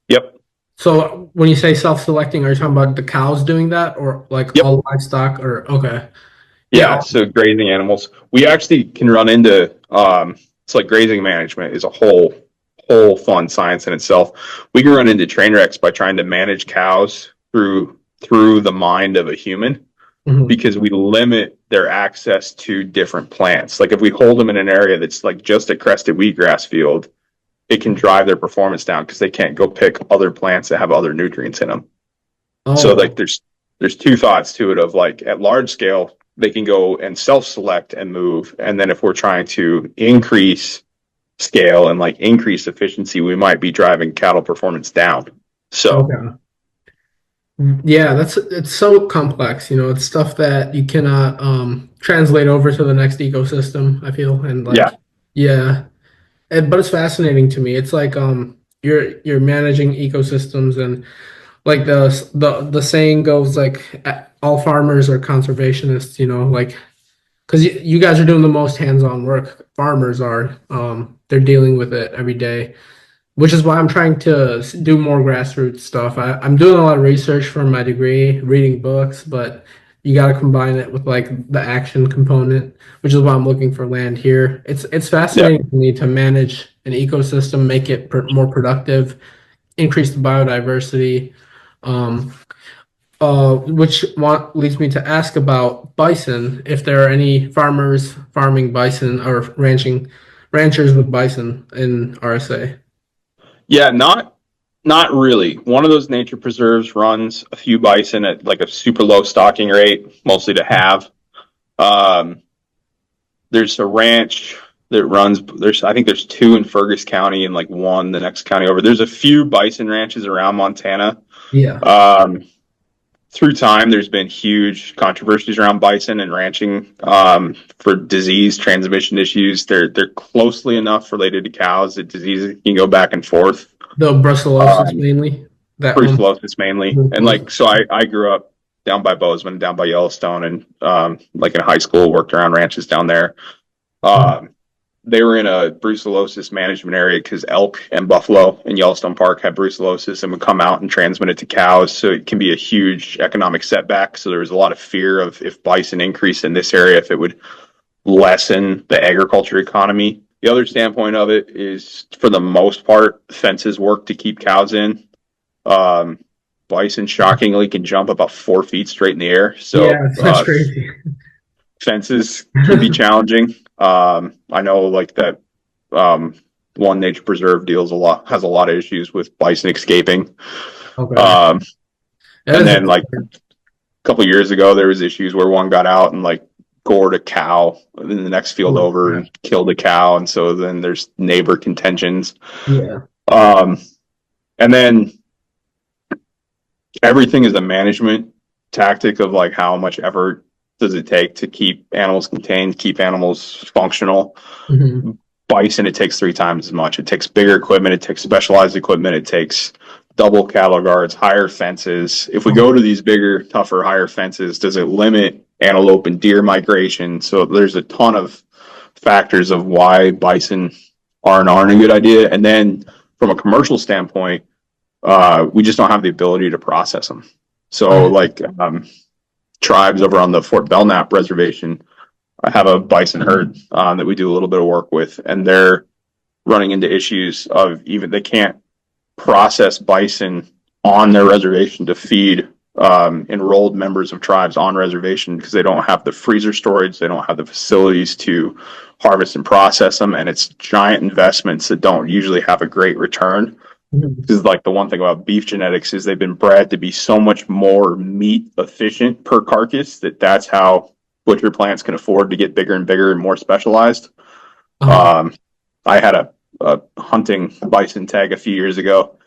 Yep. So when you say self-selecting, are you talking about the cows doing that or like Yep. all livestock or okay. Yeah. Yeah. So grazing animals, we actually can run into it's like grazing management is a whole fun science in itself. We can run into train wrecks by trying to manage cows through the mind of a human Mhm. because we limit their access to different plants. Like if we hold them in an area that's like just a crested wheatgrass field, it can drive their performance down because they can't go pick other plants that have other nutrients in them. So Oh, like there's two thoughts to it of like at large scale, they can go and self-select and move. And then if we're trying to increase scale and like increase efficiency, we might be driving cattle performance down. So okay. Yeah, it's so complex, it's stuff that you cannot translate over to the next ecosystem, I feel. And yeah, like yeah. But it's fascinating to me. It's like you're managing ecosystems and like the saying goes like all farmers are conservationists, like because you guys are doing the most hands-on work. Farmers are they're dealing with it every day, which is why I'm trying to do more grassroots stuff. I'm doing a lot of research for my degree, reading books, but you got to combine it with like the action component, which is why I'm looking for land here. It's yeah. fascinating to me to manage an ecosystem, make it more productive, increase the biodiversity. Um, which leads me to ask about bison. If there are any farmers farming bison or ranchers with bison in RSA. Yeah, not really. One of those nature preserves runs a few bison at like a super low stocking rate, mostly to have. Um, there's a ranch that runs. I think there's two in Fergus County and like one the next county over. There's a few bison ranches around Montana. Yeah. Um, through time, there's been huge controversies around bison and ranching for disease transmission issues. They're closely enough related to cows that diseases can go back and forth. The brucellosis Um, mainly. That one. Brucellosis mainly, and like so, I grew up down by Bozeman, down by Yellowstone, and like in high school, worked around ranches down there. Um, they were in a brucellosis management area because elk and buffalo in Yellowstone Park had brucellosis and would come out and transmit it to cows. So it can be a huge economic setback. So there was a lot of fear of if bison increased in this area, if it would lessen the agriculture economy. The other standpoint of it is, for the most part, fences work to keep cows in. Um, bison shockingly can jump about 4 feet straight in the air. Yeah, So that's crazy. fences can be challenging. I know like that one nature preserve has a lot of issues with bison escaping. Okay. Um, That and is then like a couple of years ago, there was issues where one got out and like gored a cow in the next field over and killed a cow. And so then there's neighbor contentions. yeah. And then everything is a management tactic of like how much effort does it take to keep animals contained, keep animals functional. Hmm. Bison, it takes 3 times as much. It takes bigger equipment, it takes specialized equipment, it takes double cattle guards, higher fences. If we go to these bigger, tougher, higher fences, does it limit antelope and deer migration? So there's a ton of factors of why bison aren't a good idea. And then from a commercial standpoint, we just don't have the ability to process them. So like tribes over on the Fort Belknap reservation, I have a bison herd that we do a little bit of work with, and they're running into issues of even they can't process bison on their reservation to feed enrolled members of tribes on reservation because they don't have the freezer storage, they don't have the facilities to harvest and process them, and it's giant investments that don't usually have a great return. This is like the one thing about beef genetics is they've been bred to be so much more meat efficient per carcass that's how butcher plants can afford to get bigger and bigger and more specialized. I had a hunting bison tag a few years ago,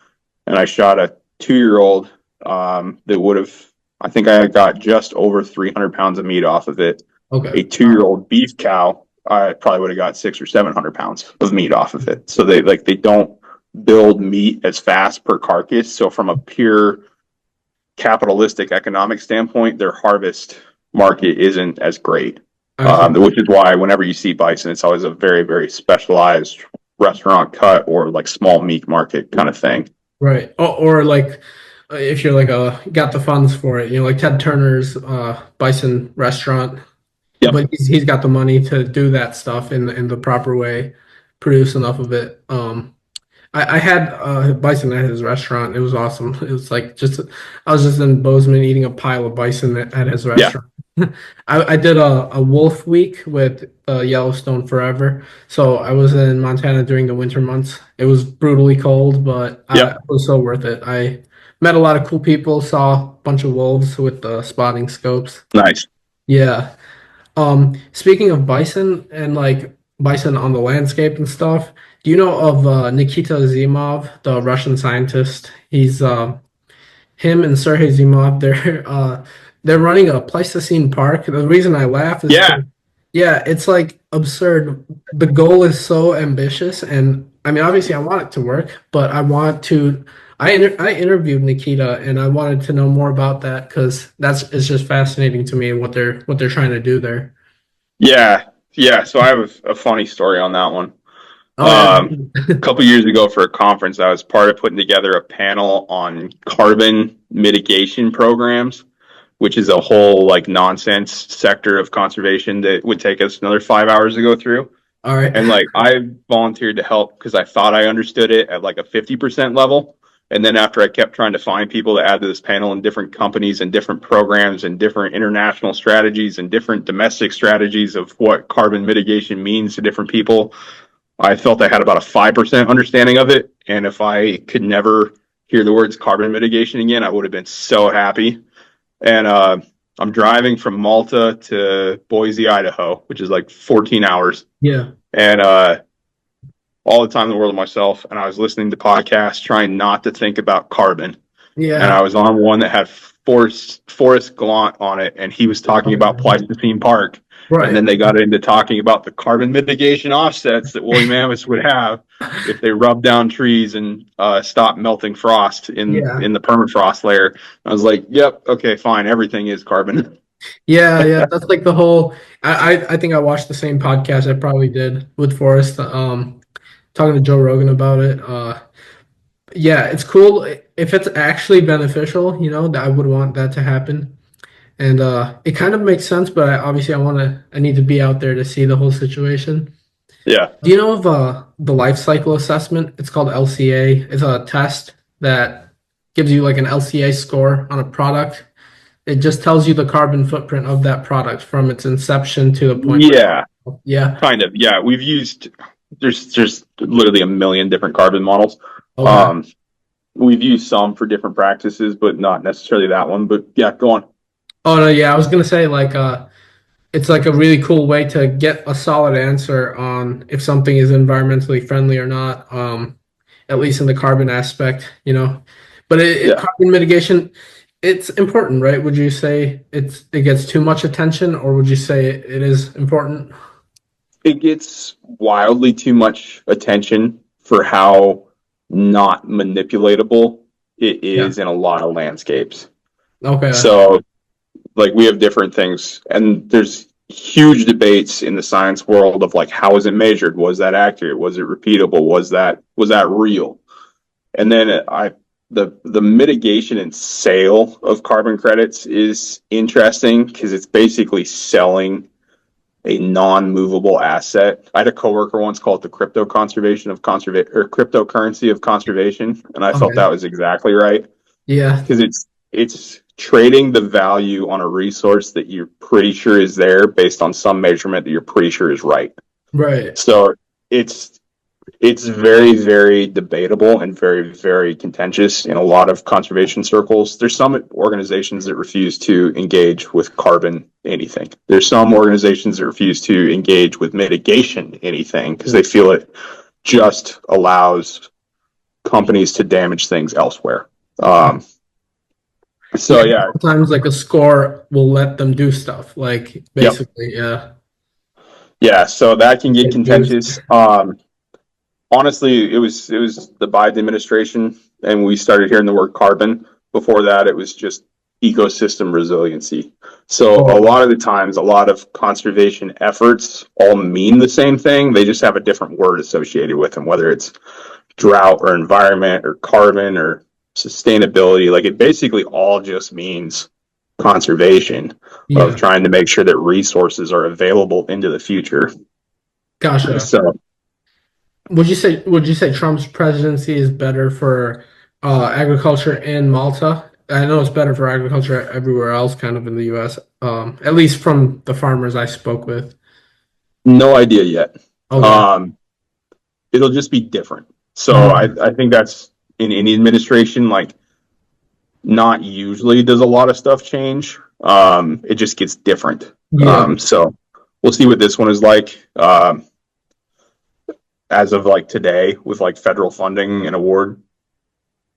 and I shot a 2-year-old that would have, I think I got just over 300 pounds of meat off of it. Okay. A 2-year-old beef cow, I probably would have got 600 or 700 pounds of meat off of it. So they don't build meat as fast per carcass. So from a pure capitalistic economic standpoint, their harvest market isn't as great. Which is why whenever you see bison, it's always a very, very specialized restaurant cut or like small meat market kind of thing. Right. Or like if you're like got the funds for it, like Ted Turner's bison restaurant. Yep. But he's got the money to do that stuff in the proper way, produce enough of it. I had bison at his restaurant. It was awesome. It was like I was just in Bozeman eating a pile of bison at his restaurant. I did a wolf week with Yellowstone Forever. So I was in Montana during the winter months. It was brutally cold, but it was so worth it. I met a lot of cool people, saw a bunch of wolves with the spotting scopes. Nice. Yeah. Speaking of bison and like bison on the landscape and stuff, do you know of Nikita Zimov, the Russian scientist? He's him and Sergei Zimov. They're running a Pleistocene park. The reason I laugh is it's like absurd. The goal is so ambitious, and I mean, obviously, I want it to work, but I want to. I interviewed Nikita, and I wanted to know more about that because it's just fascinating to me what they're trying to do there. Yeah. So I have a funny story on that one. A couple years ago for a conference, I was part of putting together a panel on carbon mitigation programs, which is a whole like nonsense sector of conservation that would take us another 5 hours to go through. All right. And like I volunteered to help because I thought I understood it at like a 50% level. And then after I kept trying to find people to add to this panel in different companies and different programs and different international strategies and different domestic strategies of what carbon mitigation means to different people, I felt I had about a 5% understanding of it. And if I could never hear the words carbon mitigation again, I would have been so happy. And I'm driving from Malta to Boise, Idaho, which is like 14 hours. Yeah. And all the time in the world of myself. And I was listening to podcasts, trying not to think about carbon. Yeah. And I was on one that had Forrest Gallant on it. And he was talking about Pleistocene Park. Right. And then they got into talking about the carbon mitigation offsets that woolly mammoths would have if they rubbed down trees and stopped melting frost in the permafrost layer. I was like, yep, okay, fine. Everything is carbon. Yeah. That's like the whole. I think I watched the same podcast I probably did with Forrest, talking to Joe Rogan about it. Yeah, it's cool if it's actually beneficial. I would want that to happen. And it kind of makes sense, but I need to be out there to see the whole situation. Yeah. Do you know of the life cycle assessment? It's called LCA. It's a test that gives you like an LCA score on a product. It just tells you the carbon footprint of that product from its inception to the point. Yeah. Kind of. Yeah. We've used, there's literally a million different carbon models. Okay. We've used some for different practices, but not necessarily that one. But yeah, go on. Oh no, yeah, I was gonna say like it's like a really cool way to get a solid answer on if something is environmentally friendly or not, at least in the carbon aspect. But carbon mitigation, it's important, right? Would you say it gets too much attention, or would you say it is important? It gets wildly too much attention for how not manipulatable it is in a lot of landscapes. Okay. So like we have different things, and there's huge debates in the science world of like, how is it measured? Was that accurate? Was it repeatable? Was that real? And then the mitigation and sale of carbon credits is interesting because it's basically selling a non-movable asset. I had a coworker once call it the cryptocurrency of conservation, and I felt that was exactly right. Yeah, because it's trading the value on a resource that you're pretty sure is there based on some measurement that you're pretty sure is right. Right. So it's very, very debatable and very, very contentious in a lot of conservation circles. There's some organizations that refuse to engage with carbon anything. There's some organizations that refuse to engage with mitigation anything because they feel it just allows companies to damage things elsewhere. So yeah, Sometimes like a score will let them do stuff like basically, yeah. So that can get Get contentious. Honestly, it was the Biden administration, and we started hearing the word carbon. Before that, it was just ecosystem resiliency. So a lot of the times, a lot of conservation efforts all mean the same thing. They just have a different word associated with them, whether it's drought or environment or carbon or sustainability. Like it basically all just means conservation of trying to make sure that resources are available into the future. Gotcha. So would you say Trump's presidency is better for agriculture in Malta? I know it's better for agriculture everywhere else, kind of in the U.S. At least from the farmers I spoke with. no idea yet. Okay. It'll just be different. So I think that's in any administration, like not usually does a lot of stuff change. It just gets different. So we'll see what this one is like. As of like today, with like federal funding and award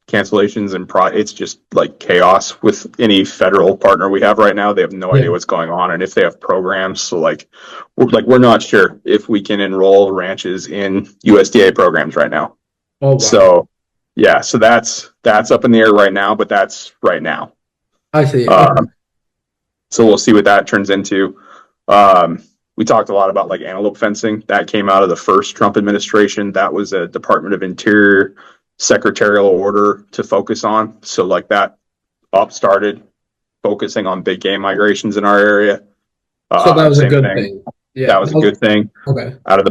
cancellations and it's just like chaos with any federal partner we have right now. They have no idea what's going on and if they have programs. So we're not sure if we can enroll ranches in USDA programs right now. Oh, wow. So yeah, so that's up in the air right now, but that's right now. I see. So we'll see what that turns into. We talked a lot about like antelope fencing. That came out of the first Trump administration. That was a Department of Interior secretarial order to focus on. So like that started focusing on big game migrations in our area. So that was a good thing. Yeah, that was a good thing. Okay. Out of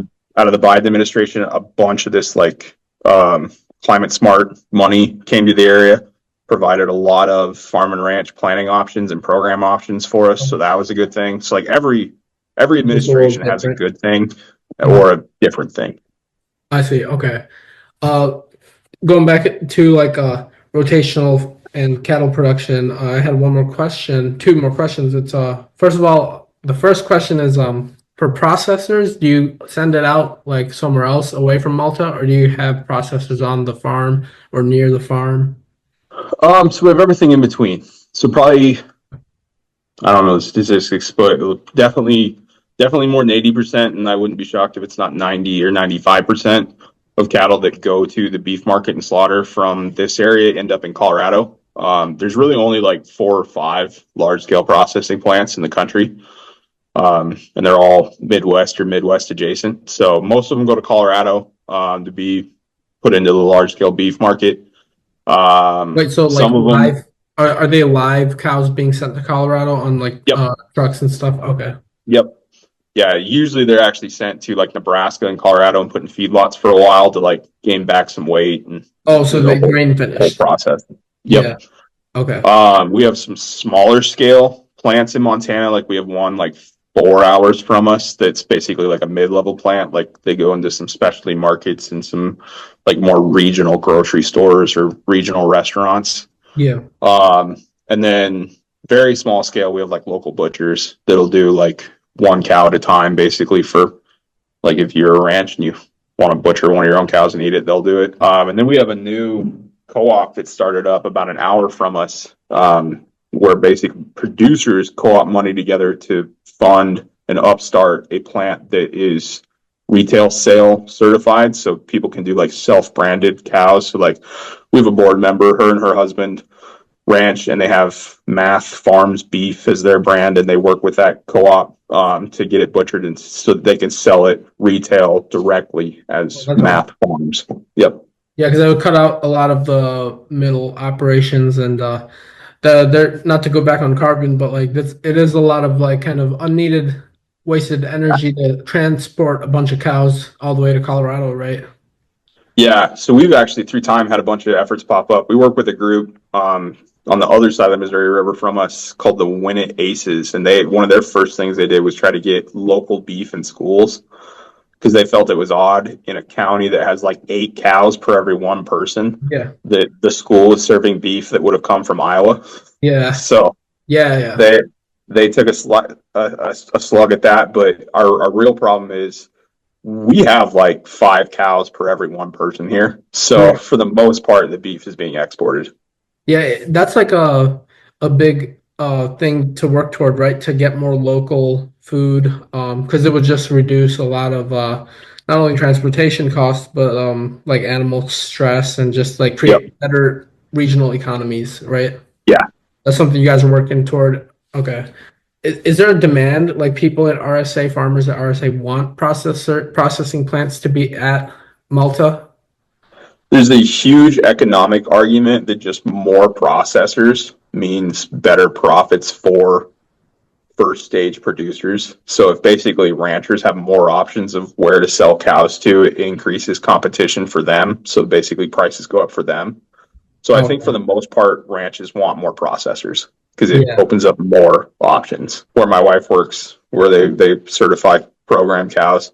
the Biden administration, a bunch of this like climate smart money came to the area, provided a lot of farm and ranch planning options and program options for us. So that was a good thing. So like every administration has a good thing or a different thing. I see. Okay. Going back to like rotational and cattle production, I had one more question, two more questions. It's first of all, the first question is for processors, do you send it out like somewhere else away from Malta, or do you have processors on the farm or near the farm? So we have everything in between. So probably, I don't know the statistics, but definitely more than 80%, and I wouldn't be shocked if it's not 90 or 95% of cattle that go to the beef market and slaughter from this area end up in Colorado. There's really only like 4 or 5 large-scale processing plants in the country, and they're all Midwest or Midwest adjacent. So most of them go to Colorado to be put into the large-scale beef market. Wait, so like some of live, them, are they live cows being sent to Colorado on like trucks and stuff? Okay. Yep. Yeah, usually they're actually sent to like Nebraska and Colorado and put in feedlots for a while to like gain back some weight and so they grain whole finish process. Yep. Yeah. Okay. We have some smaller scale plants in Montana. Like we have one like 4 hours from us that's basically like a mid-level plant. Like they go into some specialty markets and some like more regional grocery stores or regional restaurants. Yeah. And then very small scale, we have like local butchers that'll do like 1 cow at a time, basically, for like if you're a ranch and you want to butcher one of your own cows and eat it, they'll do it. And then we have a new co-op that started up about an hour from us, where basically producers co-op money together to fund and upstart a plant that is retail sale certified, so people can do like self-branded cows. So like we have a board member, her and her husband ranch, and they have Math Farms beef as their brand, and they work with that co-op to get it butchered and so that they can sell it retail directly as Math Farms. Yep. Yeah, because I would cut out a lot of the middle operations and they're not to go back on carbon, but like it is a lot of like kind of unneeded wasted energy to transport a bunch of cows all the way to Colorado, right? Yeah, so we've actually through time had a bunch of efforts pop up. We work with a group on the other side of the Missouri River from us called the Winnett Aces, and one of their first things they did was try to get local beef in schools because they felt it was odd in a county that has like 8 cows per every one person Yeah. that the school was serving beef that would have come from Iowa. Yeah. So Yeah. they took a slug at that, but our real problem is we have like 5 cows per every one person here. So Right. for the most part, the beef is being exported. Yeah, that's like a big thing to work toward, right? To get more local food, because it would just reduce a lot of not only transportation costs, but like animal stress and just like Yep. create better regional economies, right? Yeah. That's something you guys are working toward. Okay. Is there a demand, like people at RSA, farmers at RSA want processing plants to be at Malta? There's a huge economic argument that just more processors means better profits for first stage producers. So if basically ranchers have more options of where to sell cows to, it increases competition for them. So basically prices go up for them. So I think for Okay. the most part, ranches want more processors because it Yeah. opens up more options. Where my wife works, where they certify program cows.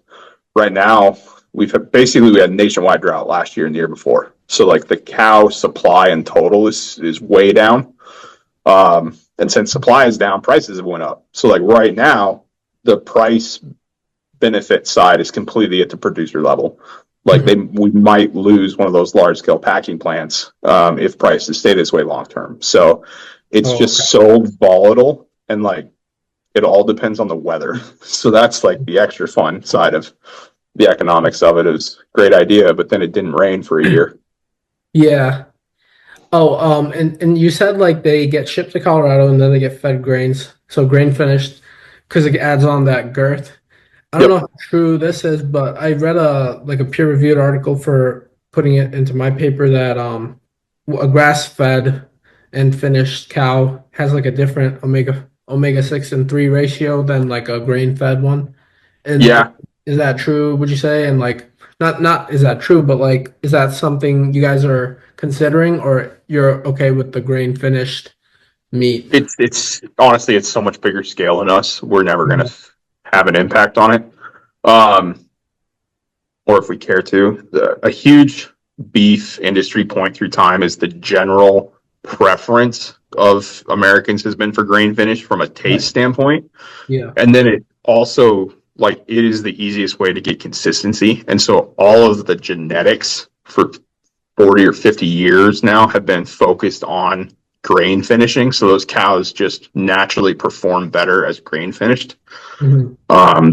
Right now, we had nationwide drought last year and the year before. So like the cow supply in total is way down. And since supply is down, prices have went up. So like right now, the price benefit side is completely at the producer level. Like we might lose one of those large scale packing plants if prices stay this way long term. So it's Oh, just so volatile, and like it all depends on the weather. So that's like the extra fun side of the economics of it. Is great idea, but then it didn't rain for a year. yeah. Oh, and you said like they get shipped to Colorado and then they get fed grains. So grain finished because it adds on that girth. I don't know Yep. how true this is, but I read a peer-reviewed article for putting it into my paper that a grass-fed and finished cow has like a different omega 6 and 3 ratio than like a grain-fed one. And Yeah. is that true, would you say? And like not is that true, but like is that something you guys are considering or you're okay with the grain finished meat? It's honestly it's so much bigger scale than us. We're never gonna have an impact on it. Um, or if we care to. A huge beef industry point through time is the general preference of Americans has been for grain finish from a taste Right. standpoint. Yeah. And then it also, like, it is the easiest way to get consistency. And so all of the genetics for 40 or 50 years now have been focused on grain finishing. So those cows just naturally perform better as grain finished. Mhm.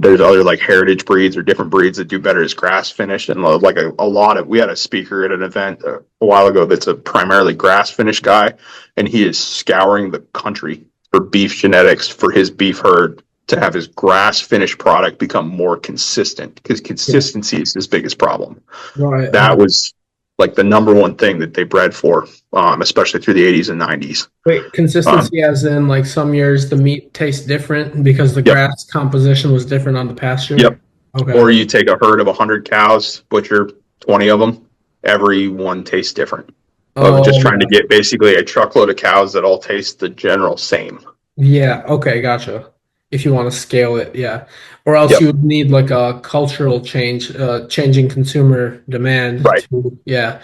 There's other like heritage breeds or different breeds that do better as grass finished, and like a lot of we had a speaker at an event a while ago that's a primarily grass finished guy, and he is scouring the country for beef genetics for his beef herd to have his grass finished product become more consistent because Yeah. consistency is his biggest problem. Right. That was like the number one thing that they bred for, especially through the 80s and 90s. Wait, consistency as in like some years the meat tastes different because the Yep. grass composition was different on the pasture? Yep. Okay. Or you take a herd of 100 cows, butcher 20 of them, every one tastes different. Of just Oh, trying to yeah. get basically a truckload of cows that all taste the general same. Yeah, okay, gotcha. If you want to scale it, yeah. Or else you Yep. would need like a cultural change, changing consumer demand Right. to, yeah,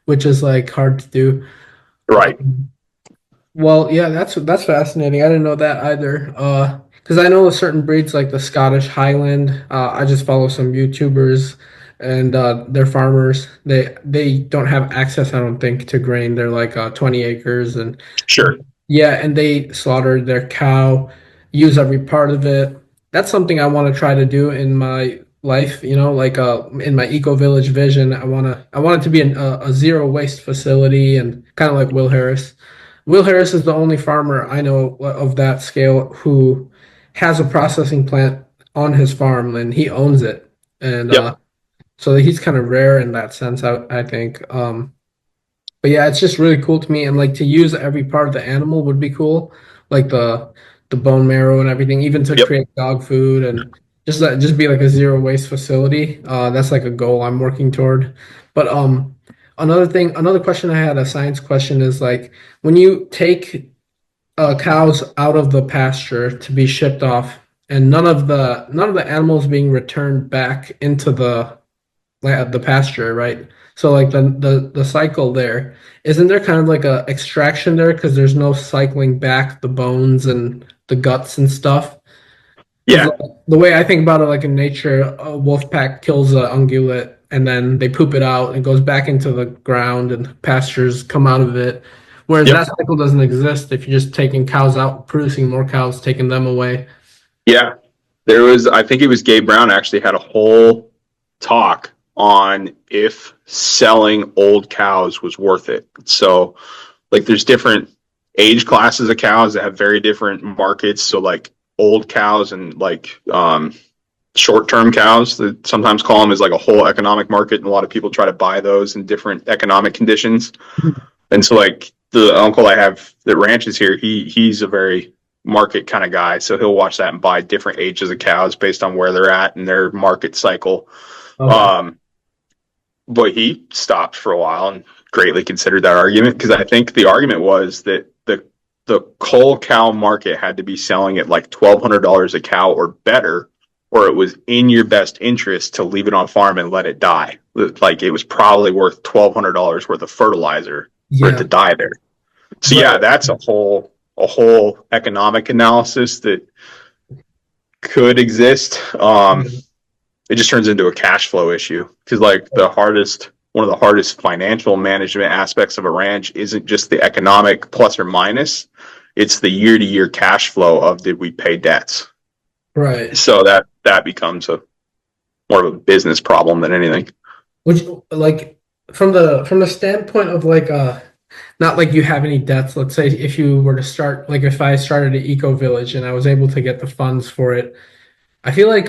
which is like hard to do. Right. Well, yeah, that's fascinating. I didn't know that either. Because I know certain breeds like the Scottish Highland. I just follow some YouTubers, and they're farmers. They don't have access, I don't think, to grain. They're like 20 acres, and Sure. yeah, and they slaughter their cow, use every part of it. That's something I want to try to do in my life, like in my eco village vision. I want it to be a zero waste facility and kind of like Will Harris. Will Harris is the only farmer I know of that scale who has a processing plant on his farm and he owns it. And Yep. so he's kind of rare in that sense, I think. But yeah, it's just really cool to me, and like to use every part of the animal would be cool, like the bone marrow and everything, even to Yep. create dog food and just be like a zero waste facility. That's like a goal I'm working toward. But another question I had, a science question, is like when you take cows out of the pasture to be shipped off, and none of the animals being returned back into the pasture, right? So like the cycle there, isn't there kind of like a extraction there because there's no cycling back the bones and the guts and stuff? Because Yeah. the way I think about it, like in nature, a wolf pack kills a ungulate and then they poop it out and goes back into the ground and pastures come out of it. Whereas Yep. that cycle doesn't exist if you're just taking cows out, producing more cows, taking them away. Yeah. I think it was Gabe Brown actually had a whole talk on if selling old cows was worth it. So, like, there's different age classes of cows that have very different markets. So, like, old cows and like short-term cows, that sometimes call them, is like a whole economic market, and a lot of people try to buy those in different economic conditions. And so, like, the uncle I have that ranches here, he's a very market kind of guy, so he'll watch that and buy different ages of cows based on where they're at in their market cycle. Okay. But he stopped for a while and greatly considered that argument, because I think the argument was that the cull cow market had to be selling at like $1,200 a cow or better, or it was in your best interest to leave it on farm and let it die. Like, it was probably worth $1,200 worth of fertilizer for it to die there. So yeah, that's a whole economic analysis that could exist. It just turns into a cash flow issue, because like one of the hardest financial management aspects of a ranch isn't just the economic plus or minus, it's the year-to-year cash flow of, did we pay debts? Right. So that becomes more of a business problem than anything. Which, like, from the standpoint of like not like you have any debts. Let's say if you were to start, like if I started an eco village and I was able to get the funds for it, I feel like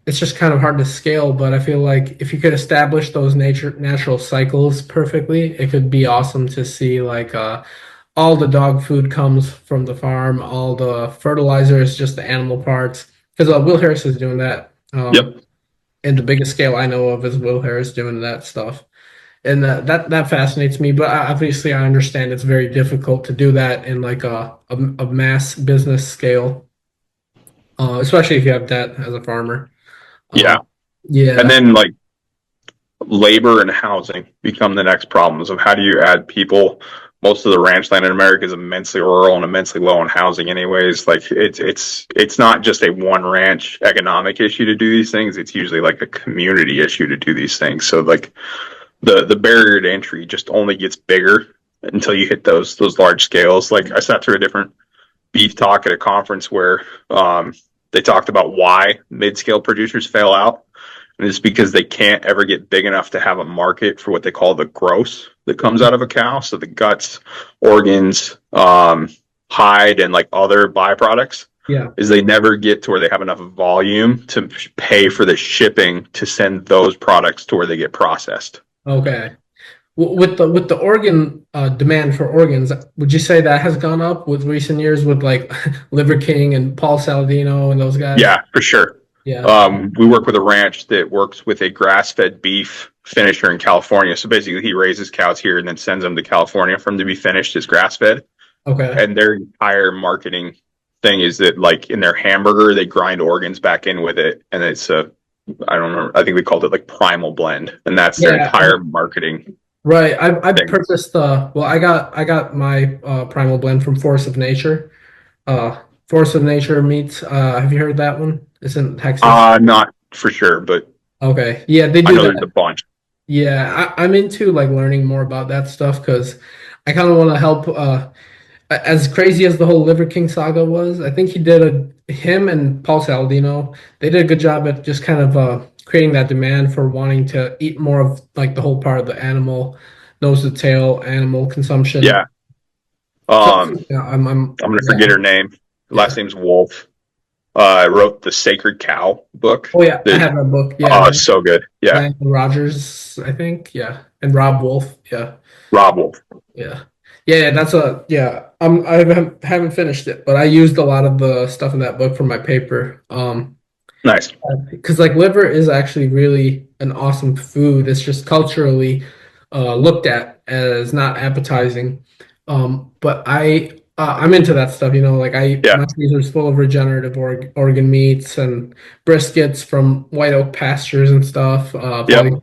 it's just kind of hard to scale, but I feel like if you could establish those natural cycles perfectly, it could be awesome to see like all the dog food comes from the farm, all the fertilizer is just the animal parts. Because Will Harris is doing that. Yep. And the biggest scale I know of is Will Harris doing that stuff. And that fascinates me, but obviously I understand it's very difficult to do that in like a mass business scale, especially if you have debt as a farmer. Yeah. Yeah. And then like labor and housing become the next problems of how do you add people. Most of the ranch land in America is immensely rural and immensely low on housing anyways. Like, it's not just a one ranch economic issue to do these things, it's usually like a community issue to do these things. So like the barrier to entry just only gets bigger until you hit those large scales. Like, I sat through a different beef talk at a conference where they talked about why mid-scale producers fail out, and it's because they can't ever get big enough to have a market for what they call the gross that comes out of a cow. So the guts, organs, hide, and like other byproducts. Yeah. Is they never get to where they have enough volume to pay for the shipping to send those products to where they get processed. Okay. With the organ demand for organs, would you say that has gone up with recent years with like Liver King and Paul Saladino and those guys? Yeah, for sure. Yeah. We work with a ranch that works with a grass-fed beef finisher in California. So basically, he raises cows here and then sends them to California for them to be finished as grass-fed. Okay. And their entire marketing thing is that, like, in their hamburger, they grind organs back in with it, and it's I don't know, I think we called it like primal blend, and that's their entire marketing. Right. I purchased I got my primal blend from Force of Nature. Force of Nature meats. Have you heard that one? It's in Texas. Not for sure, but okay. Yeah, they do I know that. there's a bunch. Yeah, I'm into like learning more about that stuff because I kind of want to help. As crazy as the whole Liver King saga was, I think him and Paul Saladino, they did a good job at just kind of creating that demand for wanting to eat more of like the whole part of the animal, nose to tail animal consumption. Yeah. Yeah, I'm gonna forget her name. Last name's Wolf. Wrote the Sacred Cow book. Oh yeah, I have that book. Yeah. Oh, it's so good. Yeah. And Rogers, I think. Yeah, and Rob Wolf. Yeah. Rob Wolf. Yeah. Yeah, I haven't finished it, but I used a lot of the stuff in that book for my paper. Nice. Because like liver is actually really an awesome food. It's just culturally looked at as not appetizing. But I'm into that stuff, like Yeah. my freezer's full of regenerative organ meats and briskets from white oak pastures and stuff. Yep.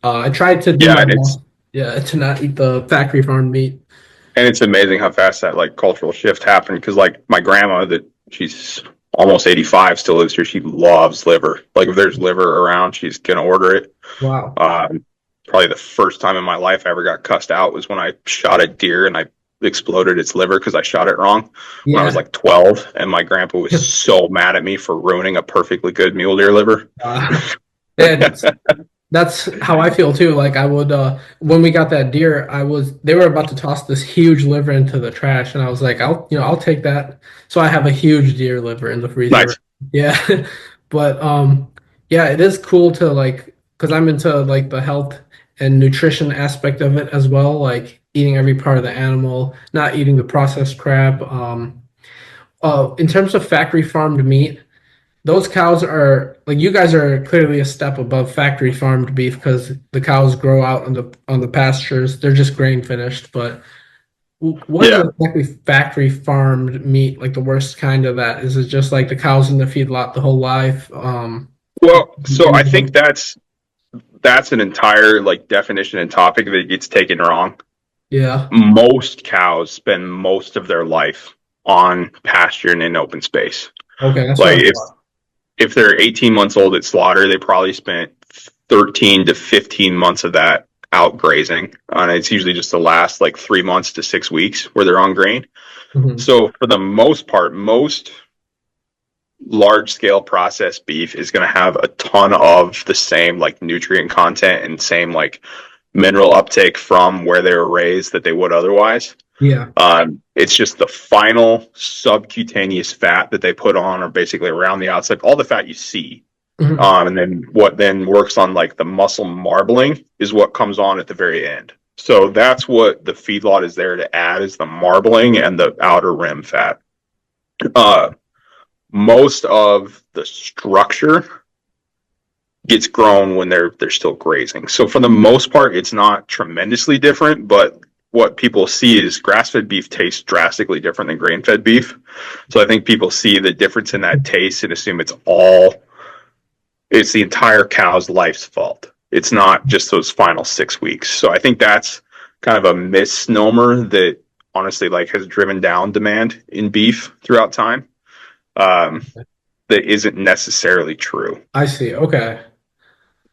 I tried to do Yeah, my and best, to not eat the factory farmed meat. it's amazing how fast that like cultural shift happened. Because like my grandma, that she's almost 85, still lives here. She loves liver. Like if there's liver around, she's gonna order it. Wow. Probably the first time in my life I ever got cussed out was when I shot a deer and I exploded its liver because I shot it wrong when I was like 12, and my grandpa was so mad at me for ruining a perfectly good mule deer liver. Yeah, that's how I feel too. Like I would, when we got that deer, they were about to toss this huge liver into the trash, and I was like, I'll take that. So I have a huge deer liver in the freezer. Nice. Yeah, but yeah, it is cool to like, because I'm into like the health and nutrition aspect of it as well, like eating every part of the animal, not eating the processed crap. In terms of factory farmed meat, those cows are like, you guys are clearly a step above factory farmed beef because the cows grow out on the pastures. They're just grain finished. But what is Yeah. exactly factory farmed meat? Like the worst kind of that? Is it just like the cows in the feedlot the whole life? Well, so I think that's an entire like definition and topic that gets taken wrong. Yeah. Most cows spend most of their life on pasture and in open space. Okay. That's Like what I if thought. if they're 18 months old at slaughter, they probably spent 13 to 15 months of that out grazing. And it's usually just the last like 3 months to 6 weeks where they're on grain. Mhm. So for the most part, most large scale processed beef is going to have a ton of the same like nutrient content and same like mineral uptake from where they were raised that they would otherwise. Yeah. It's just the final subcutaneous fat that they put on, or basically around the outside, all the fat you see. Mhm. And then what then works on like the muscle marbling is what comes on at the very end. So that's what the feedlot is there to add, is the marbling and the outer rim fat. Most of the structure gets grown when they're still grazing. So for the most part, it's not tremendously different, but what people see is grass-fed beef tastes drastically different than grain-fed beef. So I think people see the difference in that taste and assume it's the entire cow's life's fault. It's not just those final 6 weeks. So I think that's kind of a misnomer that honestly like has driven down demand in beef throughout time. That isn't necessarily true. I see. Okay.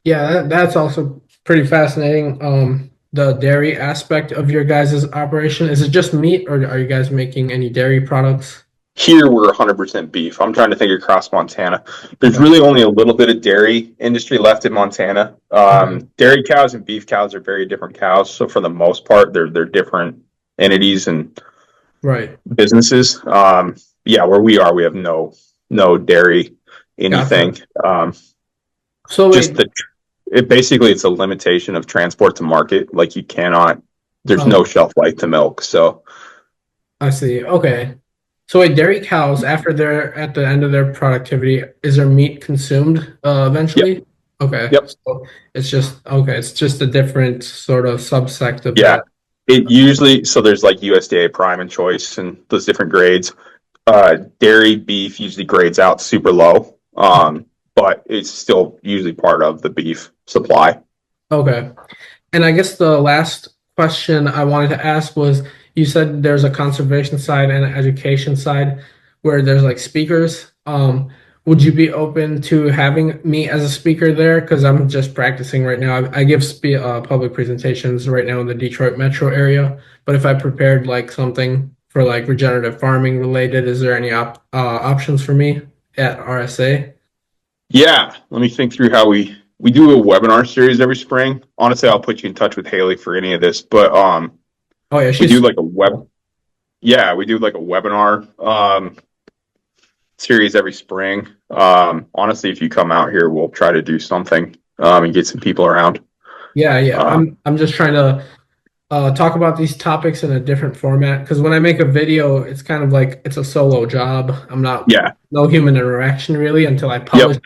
Yeah, that's also pretty fascinating. The dairy aspect of your guys' operation, is it just meat, or are you guys making any dairy products? Here we're 100% beef. I'm trying to think across Montana. There's really only a little bit of dairy industry left in Montana. Dairy cows and beef cows are very different cows. So for the most part, they're different entities and Right. businesses. Yeah, where we are, we have no dairy anything. So Just wait, it's a limitation of transport to market. Like you cannot. There's Oh. no shelf life to milk. So I see. Okay. So wait, dairy cows, after they're at the end of their productivity, is their meat consumed eventually? Okay. Yep. So it's just a different sort of subsect of yeah, that. it usually, so there's like USDA Prime and Choice and those different grades. Dairy beef usually grades out super low, but it's still usually part of the beef supply. Okay. And I guess the last question I wanted to ask was, you said there's a conservation side and an education side where there's like speakers. Would you be open to having me as a speaker there? Because I'm just practicing right now. I give public presentations right now in the Detroit metro area. But if I prepared like something for like regenerative farming related, is there any options for me at RSA? Yeah, let me think through how we do a webinar series every spring. Honestly, I'll put you in touch with Haley for any of this, but Oh yeah, we do like we do like a webinar series every spring. Honestly, if you come out here, we'll try to do something and get some people around. Yeah. Uh, I'm just trying to talk about these topics in a different format because when I make a video, it's kind of like it's a solo job. I'm not yeah, no human interaction really until I publish.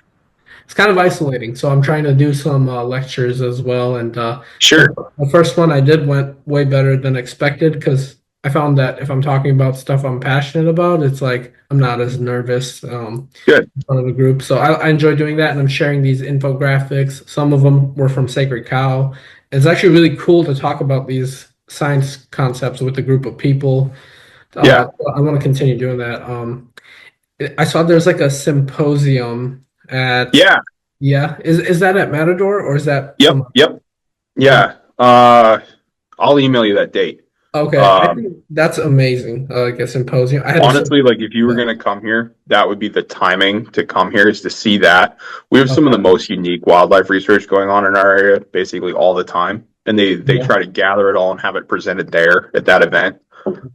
it's kind of isolating. So I'm trying to do some lectures as well. And Sure. the first one I did went way better than expected because I found that if I'm talking about stuff I'm passionate about, it's like I'm not as nervous Good. in front of the group. So I enjoy doing that, and I'm sharing these infographics. Some of them were from Sacred Cow. It's actually really cool to talk about these science concepts with a group of people. Yeah. I want to continue doing that. I saw there's like a symposium at Yeah. yeah. Is that at Matador or is that Yep. some Yep. okay? Yeah. I'll email you that date. Okay, I Um, think that's amazing. Like a symposium. I had a Honestly, like if you were yeah. going to come here, that would be the timing to come here is to see that. We have some of the Okay. most unique wildlife research going on in our area, basically all the time. And they Yeah. try to gather it all and have it presented there at that event.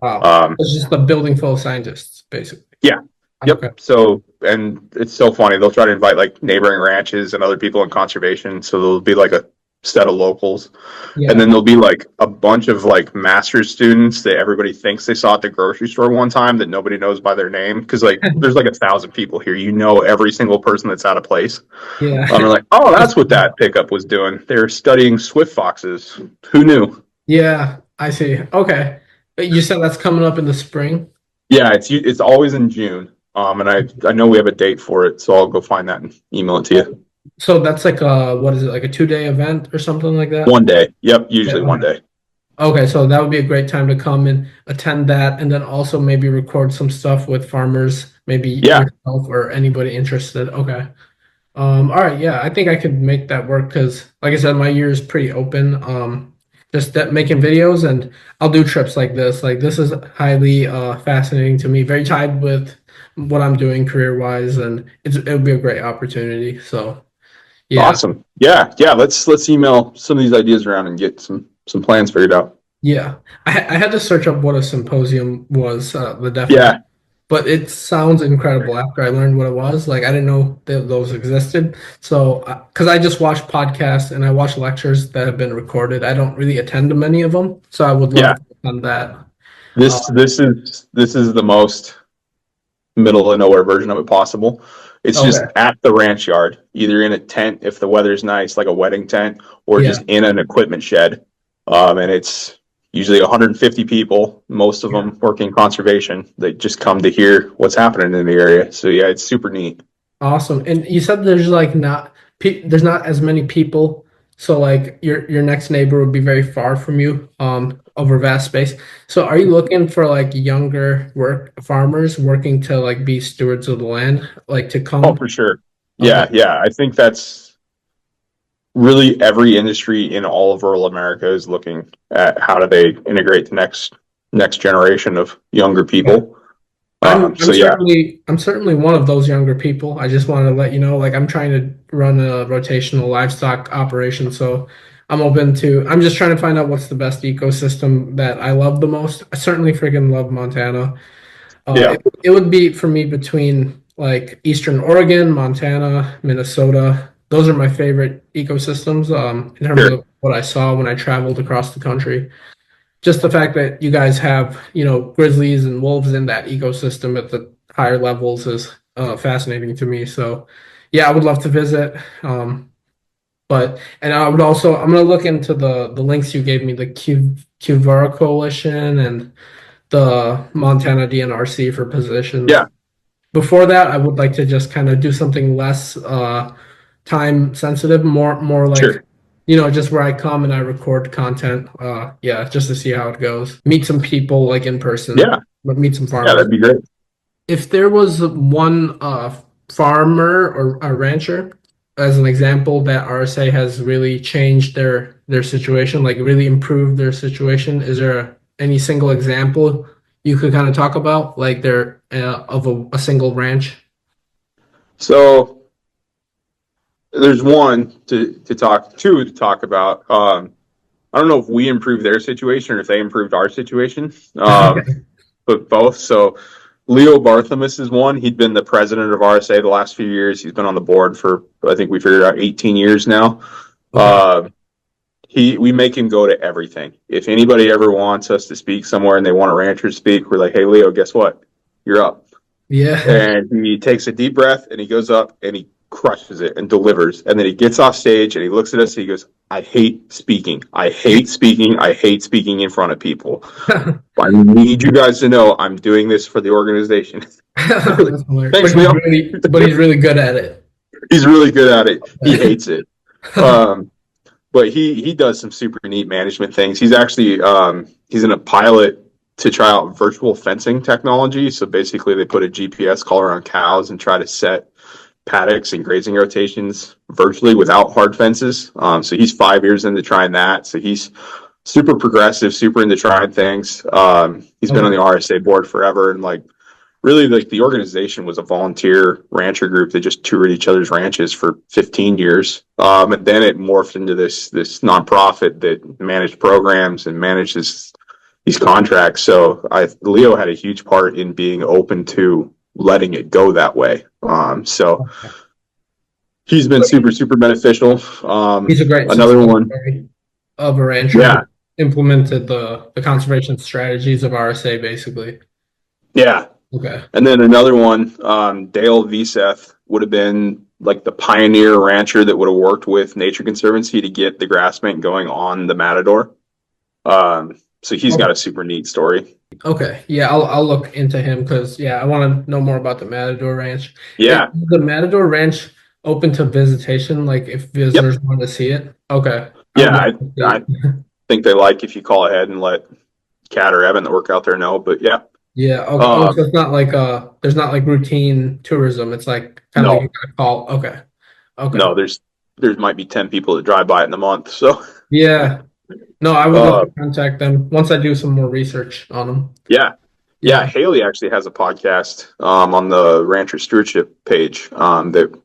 Wow. Um, It's just a building full of scientists, basically. yeah. Okay. Yep. So, and it's so funny. They'll try to invite like neighboring ranches and other people in conservation. So there'll be like a set of locals. And Yeah. then there'll be like a bunch of like master's students that everybody thinks they saw at the grocery store one time that nobody knows by their name. Cause like there's like 1,000 people here. You know every single person that's out of place. Yeah. They're like, oh, that's what that pickup was doing. They're studying swift foxes. Who knew? Yeah, I see. Okay. You said that's coming up in the spring? Yeah, it's always in June. And I know we have a date for it, so I'll go find that and email it to you. So that's like a what is it, like a 2 day event or something like that? One day. Yep, Yeah, usually one day. okay, so that would be a great time to come and attend that, and then also maybe record some stuff with farmers, maybe Yeah, yourself or anybody interested. Okay. All right, yeah, I think I could make that work because, like I said, my year is pretty open. Just that making videos, and I'll do trips like this. Like this is highly fascinating to me, very tied with what I'm doing career-wise, and it would be a great opportunity. So, yeah. awesome. Yeah. Let's email some of these ideas around and get some plans figured out. Yeah, I had to search up what a symposium was, the definition, Yeah, but it sounds incredible after I learned what it was. Like I didn't know that those existed. So, because I just watch podcasts and I watch lectures that have been recorded, I don't really attend to many of them. So I would yeah. love to attend that. This Uh, this is this is the most middle of nowhere version of it possible. It's just okay, at the ranch yard, either in a tent if the weather's nice, like a wedding tent, or yeah, just in an equipment shed. And it's usually 150 people, most of yeah. them working conservation. They just come to hear what's happening in the area. So yeah, it's super neat. Awesome. And you said there's like not there's not as many people, so like your next neighbor would be very far from you, over vast space. So are you looking for like younger work farmers working to like be stewards of the land, like to Oh, come? for sure. Okay. Yeah. I think that's really every industry in all of rural America is looking at how do they integrate the next generation of younger people. So yeah, I'm certainly one of those younger people. I just wanted to let you know, like I'm trying to run a rotational livestock operation, so I'm just trying to find out what's the best ecosystem that I love the most. I certainly freaking love Montana. yeah, It would be for me between like Eastern Oregon, Montana, Minnesota. Those are my favorite ecosystems, in terms sure. of what I saw when I traveled across the country. Just the fact that you guys have, grizzlies and wolves in that ecosystem at the higher levels is fascinating to me. So, yeah, I would love to visit. And I would also, I'm going to look into the links you gave me, the Cuvara Coalition and the Montana DNRC for positions. Yeah, Before that, I would like to just kind of do something less time sensitive, more like, sure. just where I come and I record content. Yeah, just to see how it goes. Meet some people like in person, Yeah, but meet some yeah, farmers. that'd be great. If there was one farmer or a rancher, as an example, that RSA has really changed their situation, like really improved their situation, is there any single example you could kind of talk about, like they're of a single ranch? So there's one to talk about. I don't know if we improved their situation or if they improved our situation, Okay. but both. So Leo Barthelmess is one. He'd been the president of RSA the last few years. He's been on the board for, I think we figured out 18 years now. Okay. Uh, we make him go to everything. If anybody ever wants us to speak somewhere and they want a rancher to speak, we're like, hey, Leo, guess what? You're up. Yeah. And he takes a deep breath and he goes up and he crushes it and delivers. And then he gets off stage and he looks at us and he goes, I hate speaking. I hate speaking. I hate speaking in front of people. I need you guys to know I'm doing this for the organization. That's hilarious. Thanks, but, Leo. but he's really good at it. He's really good at it. He hates it. But he does some super neat management things. He's actually he's in a pilot to try out virtual fencing technology. So basically they put a GPS collar on cows and try to set paddocks and grazing rotations virtually without hard fences. So he's 5 years into trying that. So he's super progressive, super into trying things. He's been on the RSA board forever, and like really like the organization was a volunteer rancher group that just toured each other's ranches for 15 years. And then it morphed into this nonprofit that managed programs and manages these contracts. So Leo had a huge part in being open to letting it go that way. So he's been super beneficial. He's a great another one of a rancher. Yeah. Implemented the conservation strategies of RSA basically. Yeah. Okay. And then another one, Dale Veseth would have been like the pioneer rancher that would have worked with Nature Conservancy to get the grass mink going on the Matador. So he's got a super neat story. Okay. Yeah, I'll look into him because I want to know more about the Matador Ranch. Yeah. Is the Matador Ranch open to visitation? Like if visitors want to see it? Okay. Yeah, I think they like if you call ahead and let Kat or Evan that work out there know. But yeah. Yeah. Okay. So it's not like there's not like routine tourism. It's like kind of like you gotta call. Okay. Okay. No, there might be 10 people that drive by it in a month. So yeah. No, I would love to contact them once I do some more research on them. Yeah. Haley actually has a podcast on the Ranchers Stewardship page that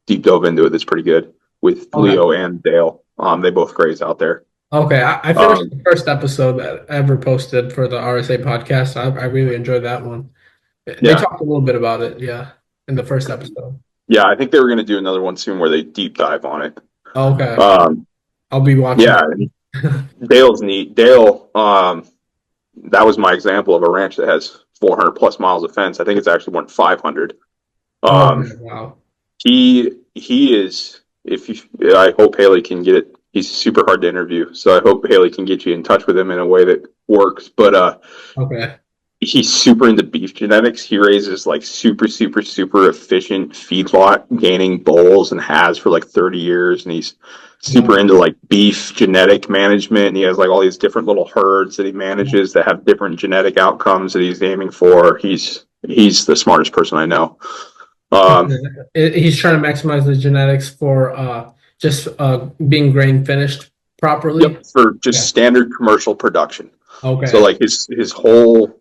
deep dove into it. That's pretty good with Leo and Dale. They both graze out there. Okay, I finished the first episode that I ever posted for the RSA podcast. I really enjoyed that one. They talked a little bit about it, in the first episode. Yeah, I think they were going to do another one soon where they deep dive on it. Okay. I'll be watching. Yeah, Dale's neat. Dale, that was my example of a ranch that has 400 plus miles of fence. I think it's actually more than 500. Wow. He is. I hope Haley can get it. He's super hard to interview, so I hope Haley can get you in touch with him in a way that works. But okay. He's super into beef genetics. He raises like super efficient feedlot gaining bulls and has for like 30 years. And he's super into like beef genetic management. And he has like all these different little herds that he manages that have different genetic outcomes that he's aiming for. He's the smartest person I know. He's trying to maximize the genetics for just being grain finished properly. Yep, for just standard commercial production. Okay. So like his whole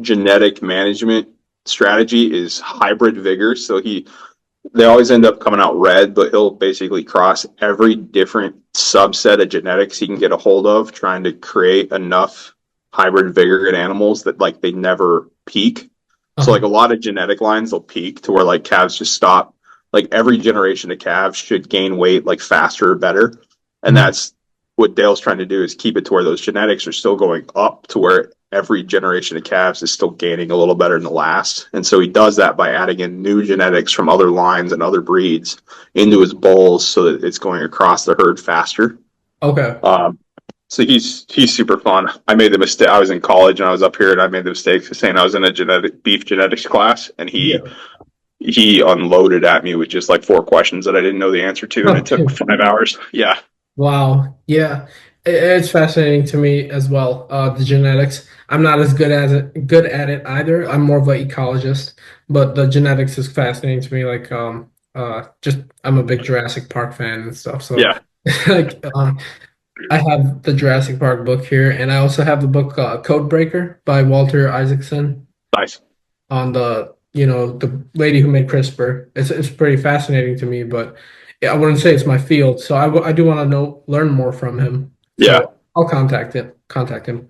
genetic management strategy is hybrid vigor. So they always end up coming out red, but he'll basically cross every different subset of genetics he can get a hold of, trying to create enough hybrid vigor in animals that like they never peak. So like a lot of genetic lines will peak to where like calves just stop. Like every generation of calves should gain weight like faster or better. And that's what Dale's trying to do, is keep it to where those genetics are still going up to where every generation of calves is still gaining a little better than the last. And so he does that by adding in new genetics from other lines and other breeds into his bulls so that it's going across the herd faster. Okay. So he's super fun. I made the mistake. I was in college and I was up here and I made the mistake of saying I was in a beef genetics class, and he unloaded at me with just like 4 questions that I didn't know the answer to, and it took 5 hours. Yeah. Wow. Yeah. It's fascinating to me as well. The genetics. I'm not as good at it either. I'm more of an ecologist, but the genetics is fascinating to me. Like, just I'm a big Jurassic Park fan and stuff. So yeah, like, I have the Jurassic Park book here, and I also have the book Code Breaker by Walter Isaacson. Nice. On the lady who made CRISPR. It's pretty fascinating to me, but I wouldn't say it's my field. So I do want to learn more from him. So yeah, I'll contact him.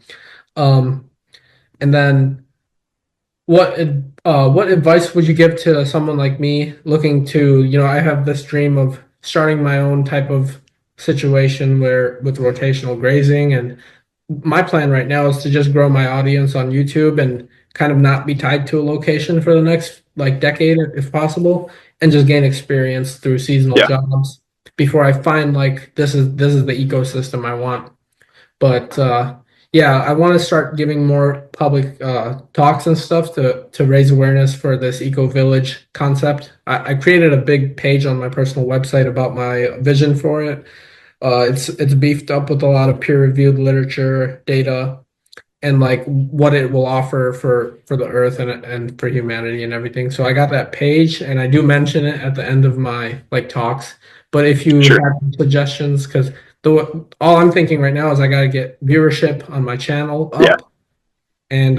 And then what advice would you give to someone like me looking to, I have this dream of starting my own type of situation with rotational grazing, and my plan right now is to just grow my audience on YouTube and kind of not be tied to a location for the next like decade if possible, and just gain experience through seasonal Yeah. jobs before I find like this is the ecosystem I want. But yeah, I want to start giving more public talks and stuff to raise awareness for this eco village concept. I created a big page on my personal website about my vision for it. It's beefed up with a lot of peer reviewed literature, data, and like what it will offer for the earth and for humanity and everything. So I got that page, and I do mention it at the end of my like talks. But if you Sure. have suggestions, because the all I'm thinking right now is I got to get viewership on my channel Yeah. up, and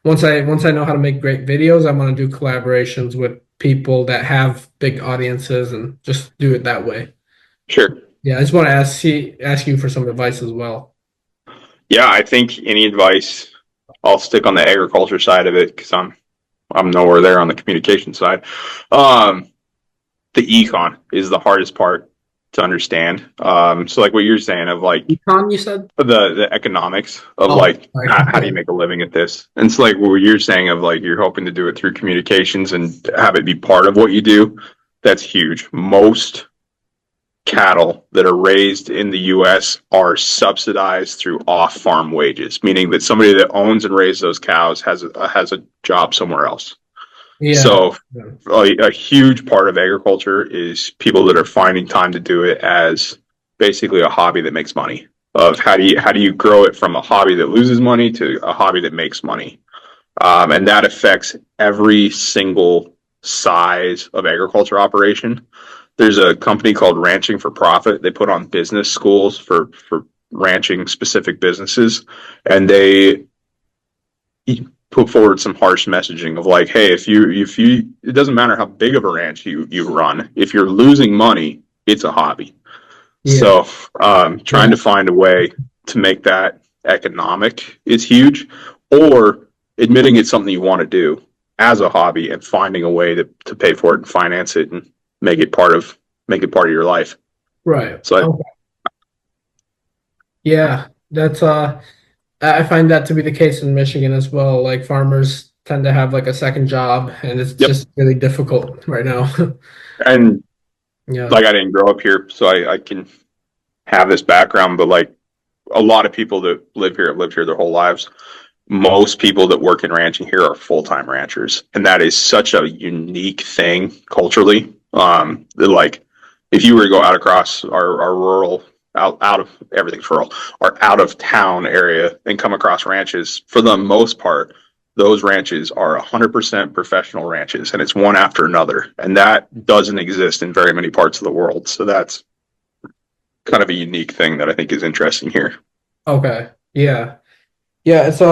once I know how to make great videos, I want to do collaborations with people that have big audiences and just do it that way. Sure. Yeah, I just want to ask you for some advice as well. Yeah, I think any advice, I'll stick on the agriculture side of it because I'm nowhere there on the communication side. The econ is the hardest part to understand. So like what you're saying of like Econ, you said? the economics of Oh, like sorry. how do you make a living at this? And it's like what you're saying of like you're hoping to do it through communications and have it be part of what you do. That's huge. Most cattle that are raised in the US are subsidized through off-farm wages, meaning that somebody that owns and raises those cows has a job somewhere else. Yeah. So a huge part of agriculture is people that are finding time to do it as basically a hobby that makes money. Of how do you grow it from a hobby that loses money to a hobby that makes money, and that affects every single size of agriculture operation. There's a company called Ranching for Profit. They put on business schools for ranching specific businesses, and they put forward some harsh messaging of like, hey, if you it doesn't matter how big of a ranch you run, if you're losing money, it's a hobby. Yeah. So trying to find a way to make that economic is huge, or admitting it's something you want to do as a hobby and finding a way to pay for it and finance it and make it part of your life. Right. So Okay. Yeah, that's I find that to be the case in Michigan as well. Like farmers tend to have like a second job, and it's yep. just really difficult right now. And Yeah. like I didn't grow up here, so I can have this background, but like a lot of people that live here have lived here their whole lives. Most people that work in ranching here are full-time ranchers, and that is such a unique thing culturally. That like if you were to go out across our rural out of everything's rural, our out of town area and come across ranches, for the most part, those ranches are 100% professional ranches, and it's one after another, and that doesn't exist in very many parts of the world. So that's kind of a unique thing that I think is interesting here. Okay. Yeah. Yeah. It's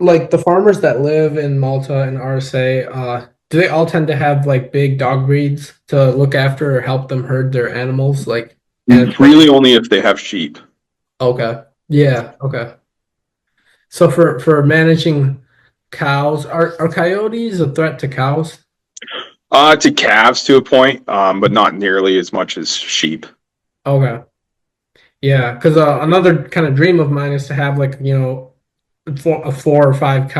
like the farmers that live in Malta and RSA, do they all tend to have like big dog breeds to look after or help them herd their animals? Like, and Really, only if they have sheep. okay. Yeah. Okay. So for managing cows, are coyotes a threat to cows? To calves to a point, but not nearly as much as sheep. Okay. Yeah, because another kind of dream of mine is to have like four or five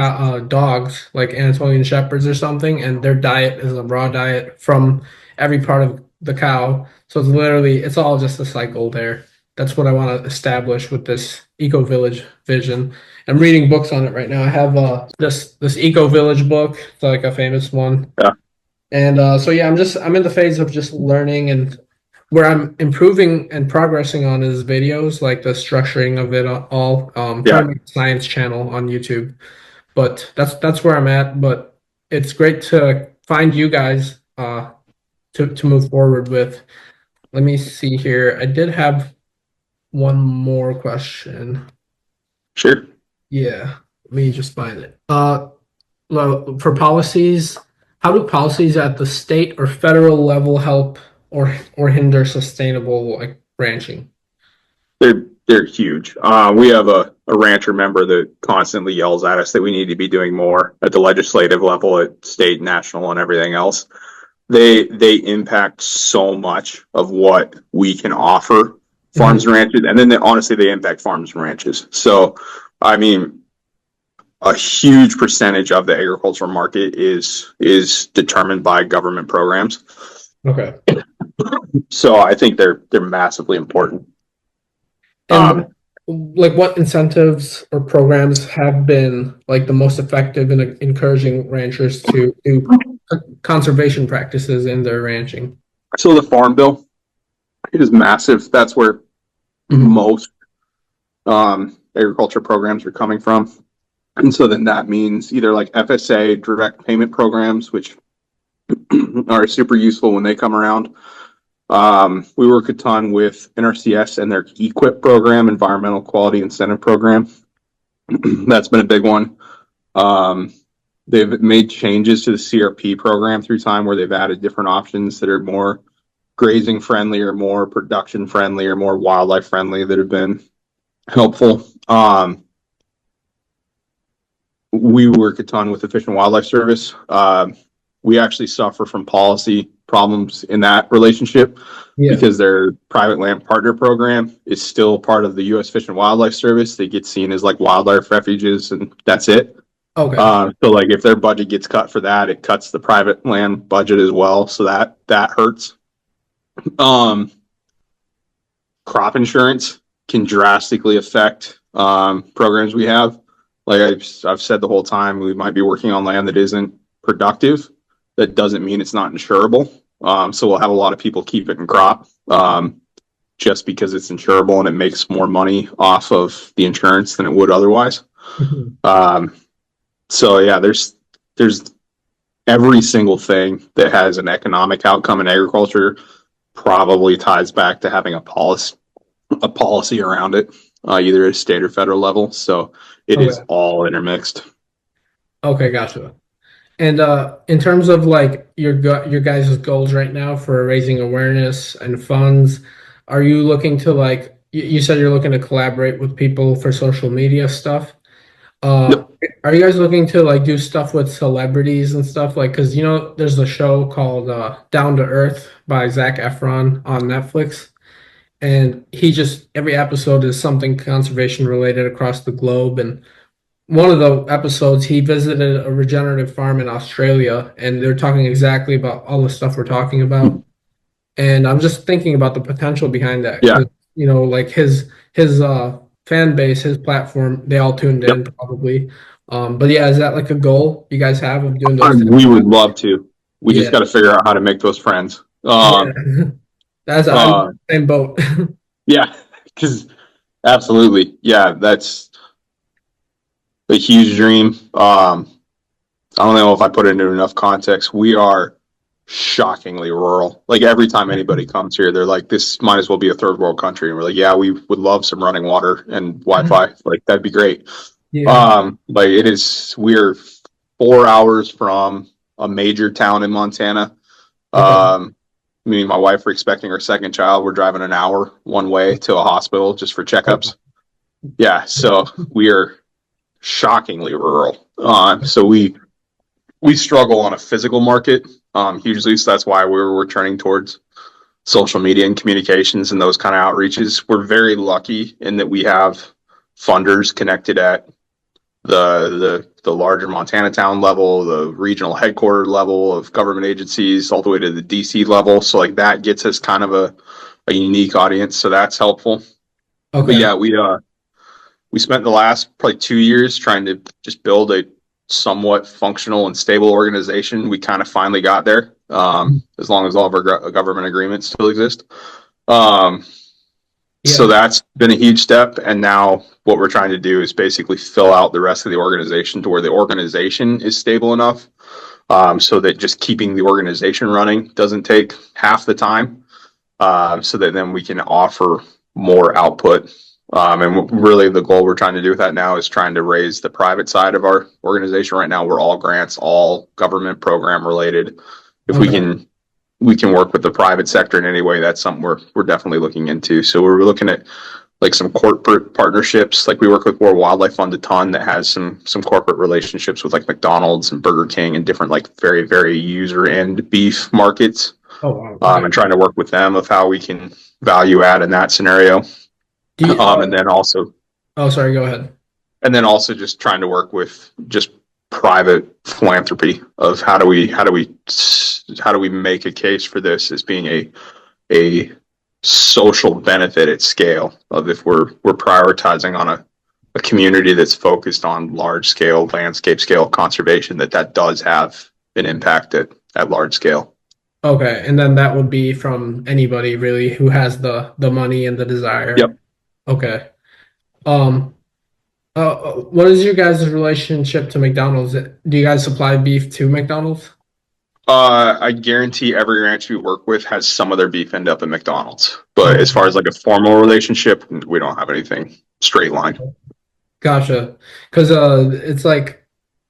dogs like Anatolian shepherds or something, and their diet is a raw diet from every part of the cow. So it's all just a cycle there. That's what I want to establish with this eco village vision. I'm reading books on it right now. I have this eco village book. It's like a famous one. Yeah. And so yeah, I'm in the phase of just learning, and where I'm improving and progressing on is videos, like the structuring of it all. Trying to make a science channel on YouTube, but that's where I'm at. But it's great to find you guys to move forward with. Let me see here. I did have one more question. Sure. Yeah, let me just find it. Well, for policies, how do policies at the state or federal level help or hinder sustainable like ranching? They're huge. We have a rancher member that constantly yells at us that we need to be doing more at the legislative level, at state, national, and everything else. They impact so much of what we can offer farms and ranches, and then honestly they impact farms and ranches. So I mean, a huge percentage of the agricultural market is determined by government programs. Okay. So I think they're massively important. And like what incentives or programs have been like the most effective in encouraging ranchers to do conservation practices in their ranching? So the Farm Bill is massive. That's where most agriculture programs are coming from. And so then that means either like FSA direct payment programs, which are super useful when they come around. We work a ton with NRCS and their EQIP program, Environmental Quality Incentive Program. That's been a big one. They've made changes to the CRP program through time where they've added different options that are more grazing friendly or more production friendly or more wildlife friendly that have been helpful. We work a ton with the Fish and Wildlife Service. We actually suffer from policy problems in that relationship because their private land partner program is still part of the U.S. Fish and Wildlife Service. They get seen as like wildlife refuges and that's it. Okay. So like if their budget gets cut for that, it cuts the private land budget as well. So that hurts. Crop insurance can drastically affect programs we have. Like I've said the whole time, we might be working on land that isn't productive. That doesn't mean it's not insurable. So we'll have a lot of people keep it in crop just because it's insurable and it makes more money off of the insurance than it would otherwise. So yeah, there's every single thing that has an economic outcome in agriculture probably ties back to having a policy around it, either at state or federal level. So it is all intermixed. Okay, gotcha. And in terms of like your guys' goals right now for raising awareness and funds, are you looking to like you said you're looking to collaborate with people for social media stuff? Yep. Are you guys looking to like do stuff with celebrities and stuff like because you know there's a show called Down to Earth by Zac Efron on Netflix, and he just every episode is something conservation related across the globe. And one of the episodes he visited a regenerative farm in Australia, and they're talking exactly about all the stuff we're talking about. And I'm just thinking about the potential behind that Yeah. because you know like his fan base, his platform, they all tuned in probably. But yeah, is that like a goal you guys have of doing those? We would love to. We just Yeah. got to figure out how to make those friends. Yeah. That's I'm in the same boat. Yeah, because absolutely. Yeah, that's a huge dream. I don't know if I put it into enough context. We are shockingly rural. Like every time anybody comes here, they're like, this might as well be a third world country. And we're like, yeah, we would love some running water and Wi-Fi. Like that'd be great. Yeah. Like we're 4 hours from a major town in Montana. Me and my wife are expecting our second child. We're driving an hour one way to a hospital just for checkups. Yeah, so we are shockingly rural. So we struggle on a physical market hugely. So that's why we're turning towards social media and communications and those kind of outreaches. We're very lucky in that we have funders connected at the larger Montana town level, the regional headquarters level of government agencies, all the way to the DC level. So like that gets us kind of a unique audience. So that's helpful. Okay. But yeah, we spent the last probably 2 years trying to just build a somewhat functional and stable organization. We kind of finally got there, as long as all of our government agreements still exist. So that's been a huge step. And now what we're trying to do is basically fill out the rest of the organization to where the organization is stable enough, so that just keeping the organization running doesn't take half the time, so that then we can offer more output. And really the goal we're trying to do with that now is trying to raise the private side of our organization. Right now, we're all grants, all government program related. If we can work with the private sector in any way, that's something we're definitely looking into. So we're looking at like some corporate partnerships. Like we work with World Wildlife Fund a ton that has some corporate relationships with like McDonald's and Burger King and different like very, very user end beef markets. Oh, wow. And trying to work with them of how we can value add in that scenario. And then also, oh, sorry, go ahead. And then also just trying to work with just private philanthropy of how do we make a case for this as being a social benefit at scale of if we're prioritizing on a community that's focused on large scale landscape scale conservation that does have an impact at large scale. Okay, and then that would be from anybody really who has the money and the desire. Yep. Okay. What is your guys' relationship to McDonald's? Do you guys supply beef to McDonald's? I guarantee every ranch we work with has some of their beef end up at McDonald's. But Oh. as far as like a formal relationship, we don't have anything straight line. Gotcha. Because it's like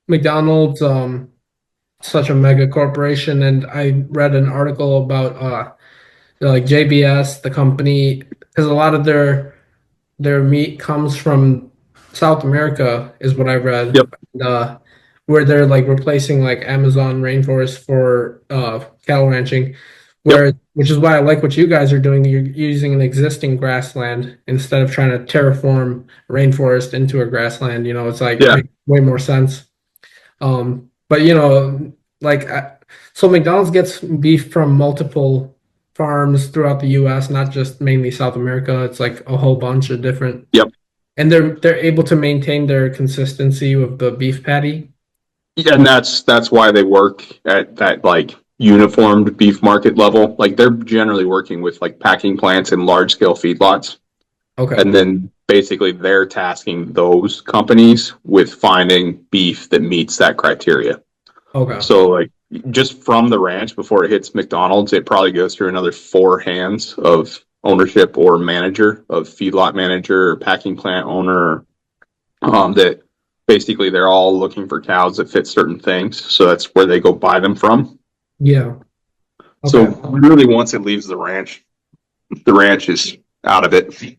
McDonald's such a mega corporation, and I read an article about like JBS, the company, because a lot of their meat comes from South America, is what I read. Yep. Where they're like replacing like Amazon rainforest for cattle ranching, which is why I like what you guys are doing. You're using an existing grassland instead of trying to terraform rainforest into a grassland. You know, it's like makes way more sense. But you know, like so McDonald's gets beef from multiple farms throughout the US, not just mainly South America. It's like a whole bunch of different. Yep. And they're able to maintain their consistency with the beef patty. Yeah, and that's why they work at that like uniformed beef market level. Like they're generally working with like packing plants and large scale feedlots. Okay. And then basically they're tasking those companies with finding beef that meets that criteria. Okay. So like just from the ranch before it hits McDonald's, it probably goes through another 4 hands of ownership or manager of feedlot manager or packing plant owner that basically they're all looking for cows that fit certain things. So that's where they go buy them from. Yeah. Okay. So really once it leaves the ranch is out of it.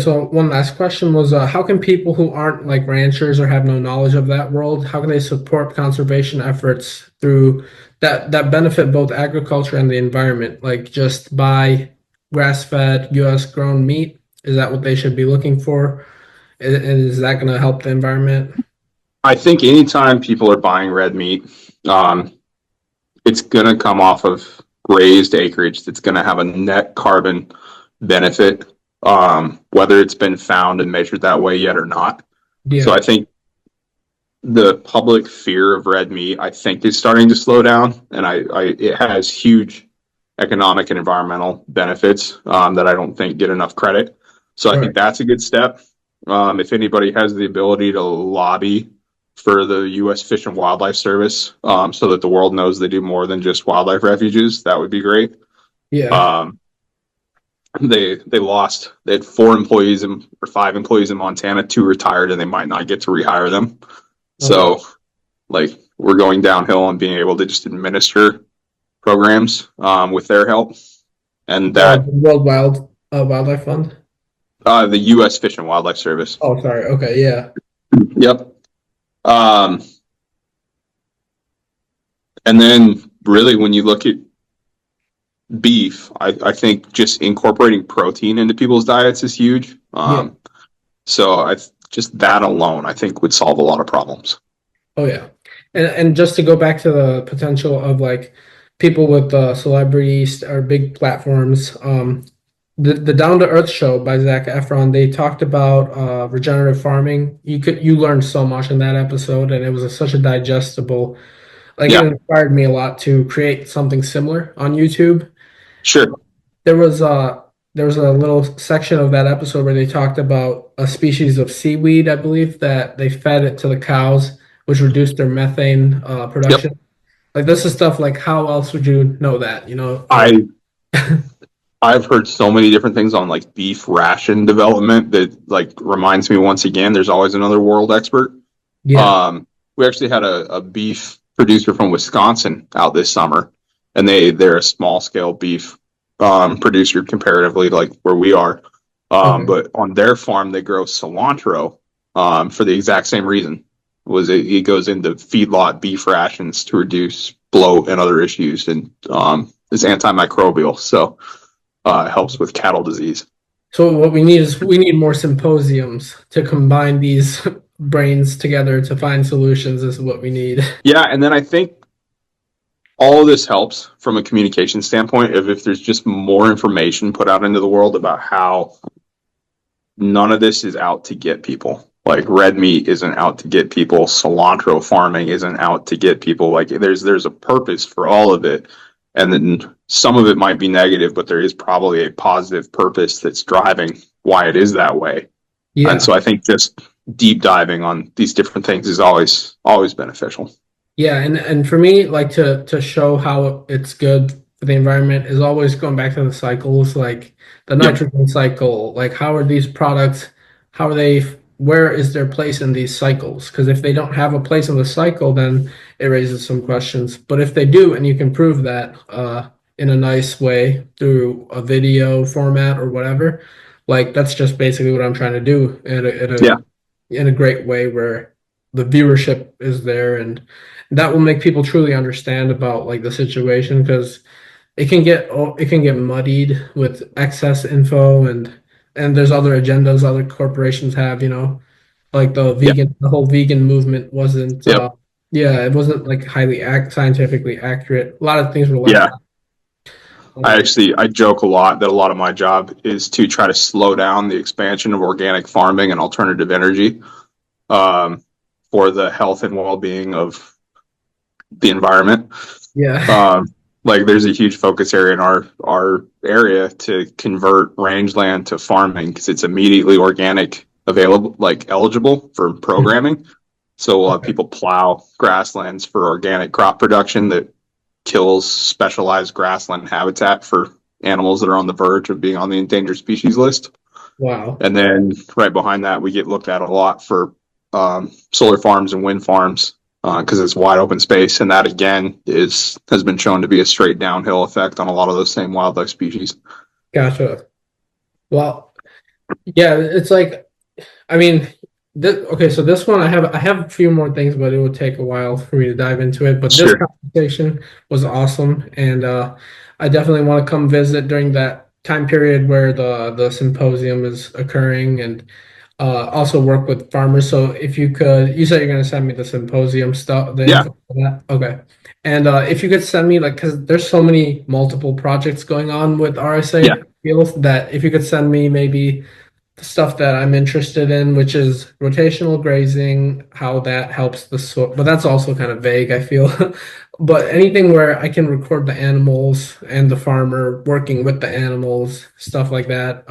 So one last question was how can people who aren't like ranchers or have no knowledge of that world, how can they support conservation efforts through that benefit both agriculture and the environment? Like just buy grass-fed US grown meat? Is that what they should be looking for? And is that going to help the environment? I think anytime people are buying red meat, it's going to come off of grazed acreage that's going to have a net carbon benefit, whether it's been found and measured that way yet or not. Yeah. So I think the public fear of red meat, I think, is starting to slow down, and it has huge economic and environmental benefits that I don't think get enough credit. So I think that's a good step. If anybody has the ability to lobby for the U.S. Fish and Wildlife Service so that the world knows they do more than just wildlife refuges, that would be great. Yeah. They had 4 employees or 5 employees in Montana, 2 retired, and they might not get to rehire them. So like we're going downhill on being able to just administer programs with their help. And that World Wildlife Fund. The U.S. Fish and Wildlife Service. Oh, sorry. Okay. Yeah. Yep. And then really when you look at beef, I think just incorporating protein into people's diets is huge. So just that alone, I think would solve a lot of problems. Oh yeah. And just to go back to the potential of like people with celebrities or big platforms, the Down to Earth show by Zac Efron, they talked about regenerative farming. You learned so much in that episode, and it was such a digestible. Like it inspired me a lot to create something similar on YouTube. Sure. There was a little section of that episode where they talked about a species of seaweed, I believe, that they fed it to the cows, which reduced their methane production. Yep. Like this is stuff like how else would you know that? You know, I've heard so many different things on like beef ration development that like reminds me once again, there's always another world expert. Yeah. We actually had a beef producer from Wisconsin out this summer, and they're a small scale beef producer comparatively like where we are. But on their farm, they grow cilantro for the exact same reason. It goes into feedlot beef rations to reduce bloat and other issues, and it's antimicrobial, so it helps with cattle disease. So what we need is we need more symposiums to combine these brains together to find solutions is what we need. Yeah, and then I think all of this helps from a communication standpoint if there's just more information put out into the world about how none of this is out to get people. Like red meat isn't out to get people. Cilantro farming isn't out to get people. Like there's a purpose for all of it. And then some of it might be negative, but there is probably a positive purpose that's driving why it is that way. Yeah. And so I think just deep diving on these different things is always beneficial. Yeah, and for me, like to show how it's good for the environment is always going back to the cycles, like the nitrogen cycle, like how are these products, how are they, where is their place in these cycles? Because if they don't have a place in the cycle, then it raises some questions. But if they do, and you can prove that in a nice way through a video format or whatever, like that's just basically what I'm trying to do in a great way where the viewership is there, and that will make people truly understand about like the situation, because it can get muddied with excess info, and there's other agendas other corporations have, like the whole vegan movement wasn't it wasn't like highly scientifically accurate. A lot of things were left out. I joke a lot that a lot of my job is to try to slow down the expansion of organic farming and alternative energy for the health and well-being of the environment. Like there's a huge focus area in our area to convert rangeland to farming because it's immediately organic available, like eligible for programming. So we'll have people plow grasslands for organic crop production that kills specialized grassland habitat for animals that are on the verge of being on the endangered species list. Wow. And then right behind that, we get looked at a lot for solar farms and wind farms because it's wide open space. And that, again, has been shown to be a straight downhill effect on a lot of those same wildlife species. Gotcha. Well, yeah, it's like, I mean, okay, so this one I have a few more things, but it would take a while for me to dive into it. But this conversation was awesome, and I definitely want to come visit during that time period where the symposium is occurring, and also work with farmers. So if you could, you said you're going to send me the symposium stuff. Info for that? Okay. And if you could send me, like, because there's so many multiple projects going on with RSA fields, that if you could send me maybe the stuff that I'm interested in, which is rotational grazing, how that helps the soil, but that's also kind of vague, I feel. But anything where I can record the animals and the farmer working with the animals, stuff like that,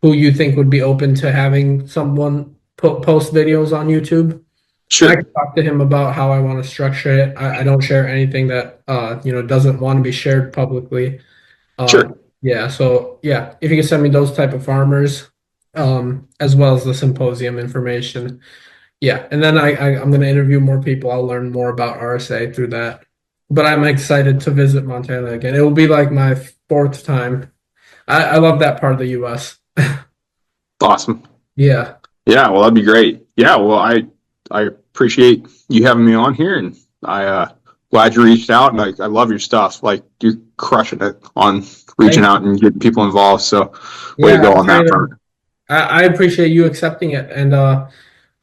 who you think would be open to having someone post videos on YouTube. Sure. I can talk to him about how I want to structure it. I don't share anything that doesn't want to be shared publicly. Sure. Yeah, so yeah, if you can send me those type of farmers, as well as the symposium information. Yeah, and then I'm going to interview more people. I'll learn more about RSA through that. But I'm excited to visit Montana again. It will be like my fourth time. I love that part of the U.S. Awesome. Yeah. Yeah, well, that'd be great. Yeah, well, I appreciate you having me on here, and glad you reached out, and I love your stuff. Like, you're crushing it on reaching out and getting people involved. So way to go on that front. I appreciate you accepting it. And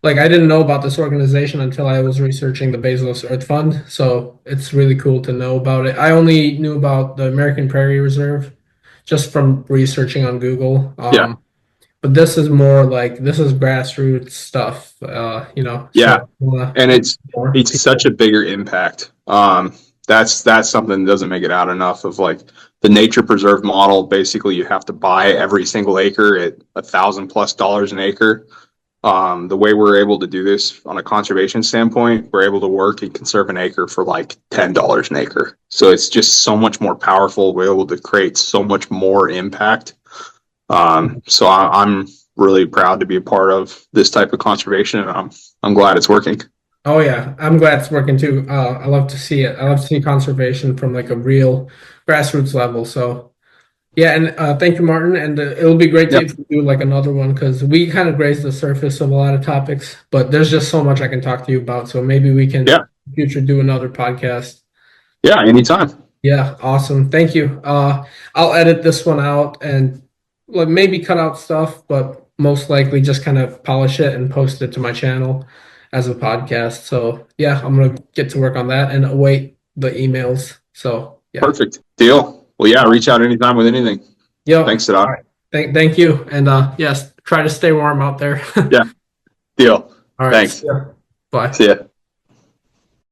like, I didn't know about this organization until I was researching the Bezos Earth Fund. So it's really cool to know about it. I only knew about the American Prairie Reserve just from researching on Google. But this is more like, this is grassroots stuff, Yeah, so, and it's such a bigger impact. That's something that doesn't make it out enough of, like, the nature preserve model. Basically, you have to buy every single acre at $1,000+ an acre. The way we're able to do this on a conservation standpoint, we're able to work and conserve an acre for like $10 an acre. So it's just so much more powerful. We're able to create so much more impact. So I'm really proud to be a part of this type of conservation, and I'm glad it's working. Oh yeah, I'm glad it's working too. I love to see it. I love to see conservation from like a real grassroots level. So yeah, and thank you, Martin. And it'll be great to do like another one, because we kind of grazed the surface of a lot of topics, but there's just so much I can talk to you about. So maybe we can in the future do another podcast. Yeah, anytime. Yeah, awesome. Thank you. I'll edit this one out and like maybe cut out stuff, but most likely just kind of polish it and post it to my channel as a podcast. So yeah, I'm gonna get to work on that and await the emails. So yeah. Perfect. Deal. Well, yeah, reach out anytime with anything. Yo, Thanks, Sadok. all right. Thank you. And yes, try to stay warm out there. Yeah. Deal. All right. Thanks. See ya. Bye. See ya.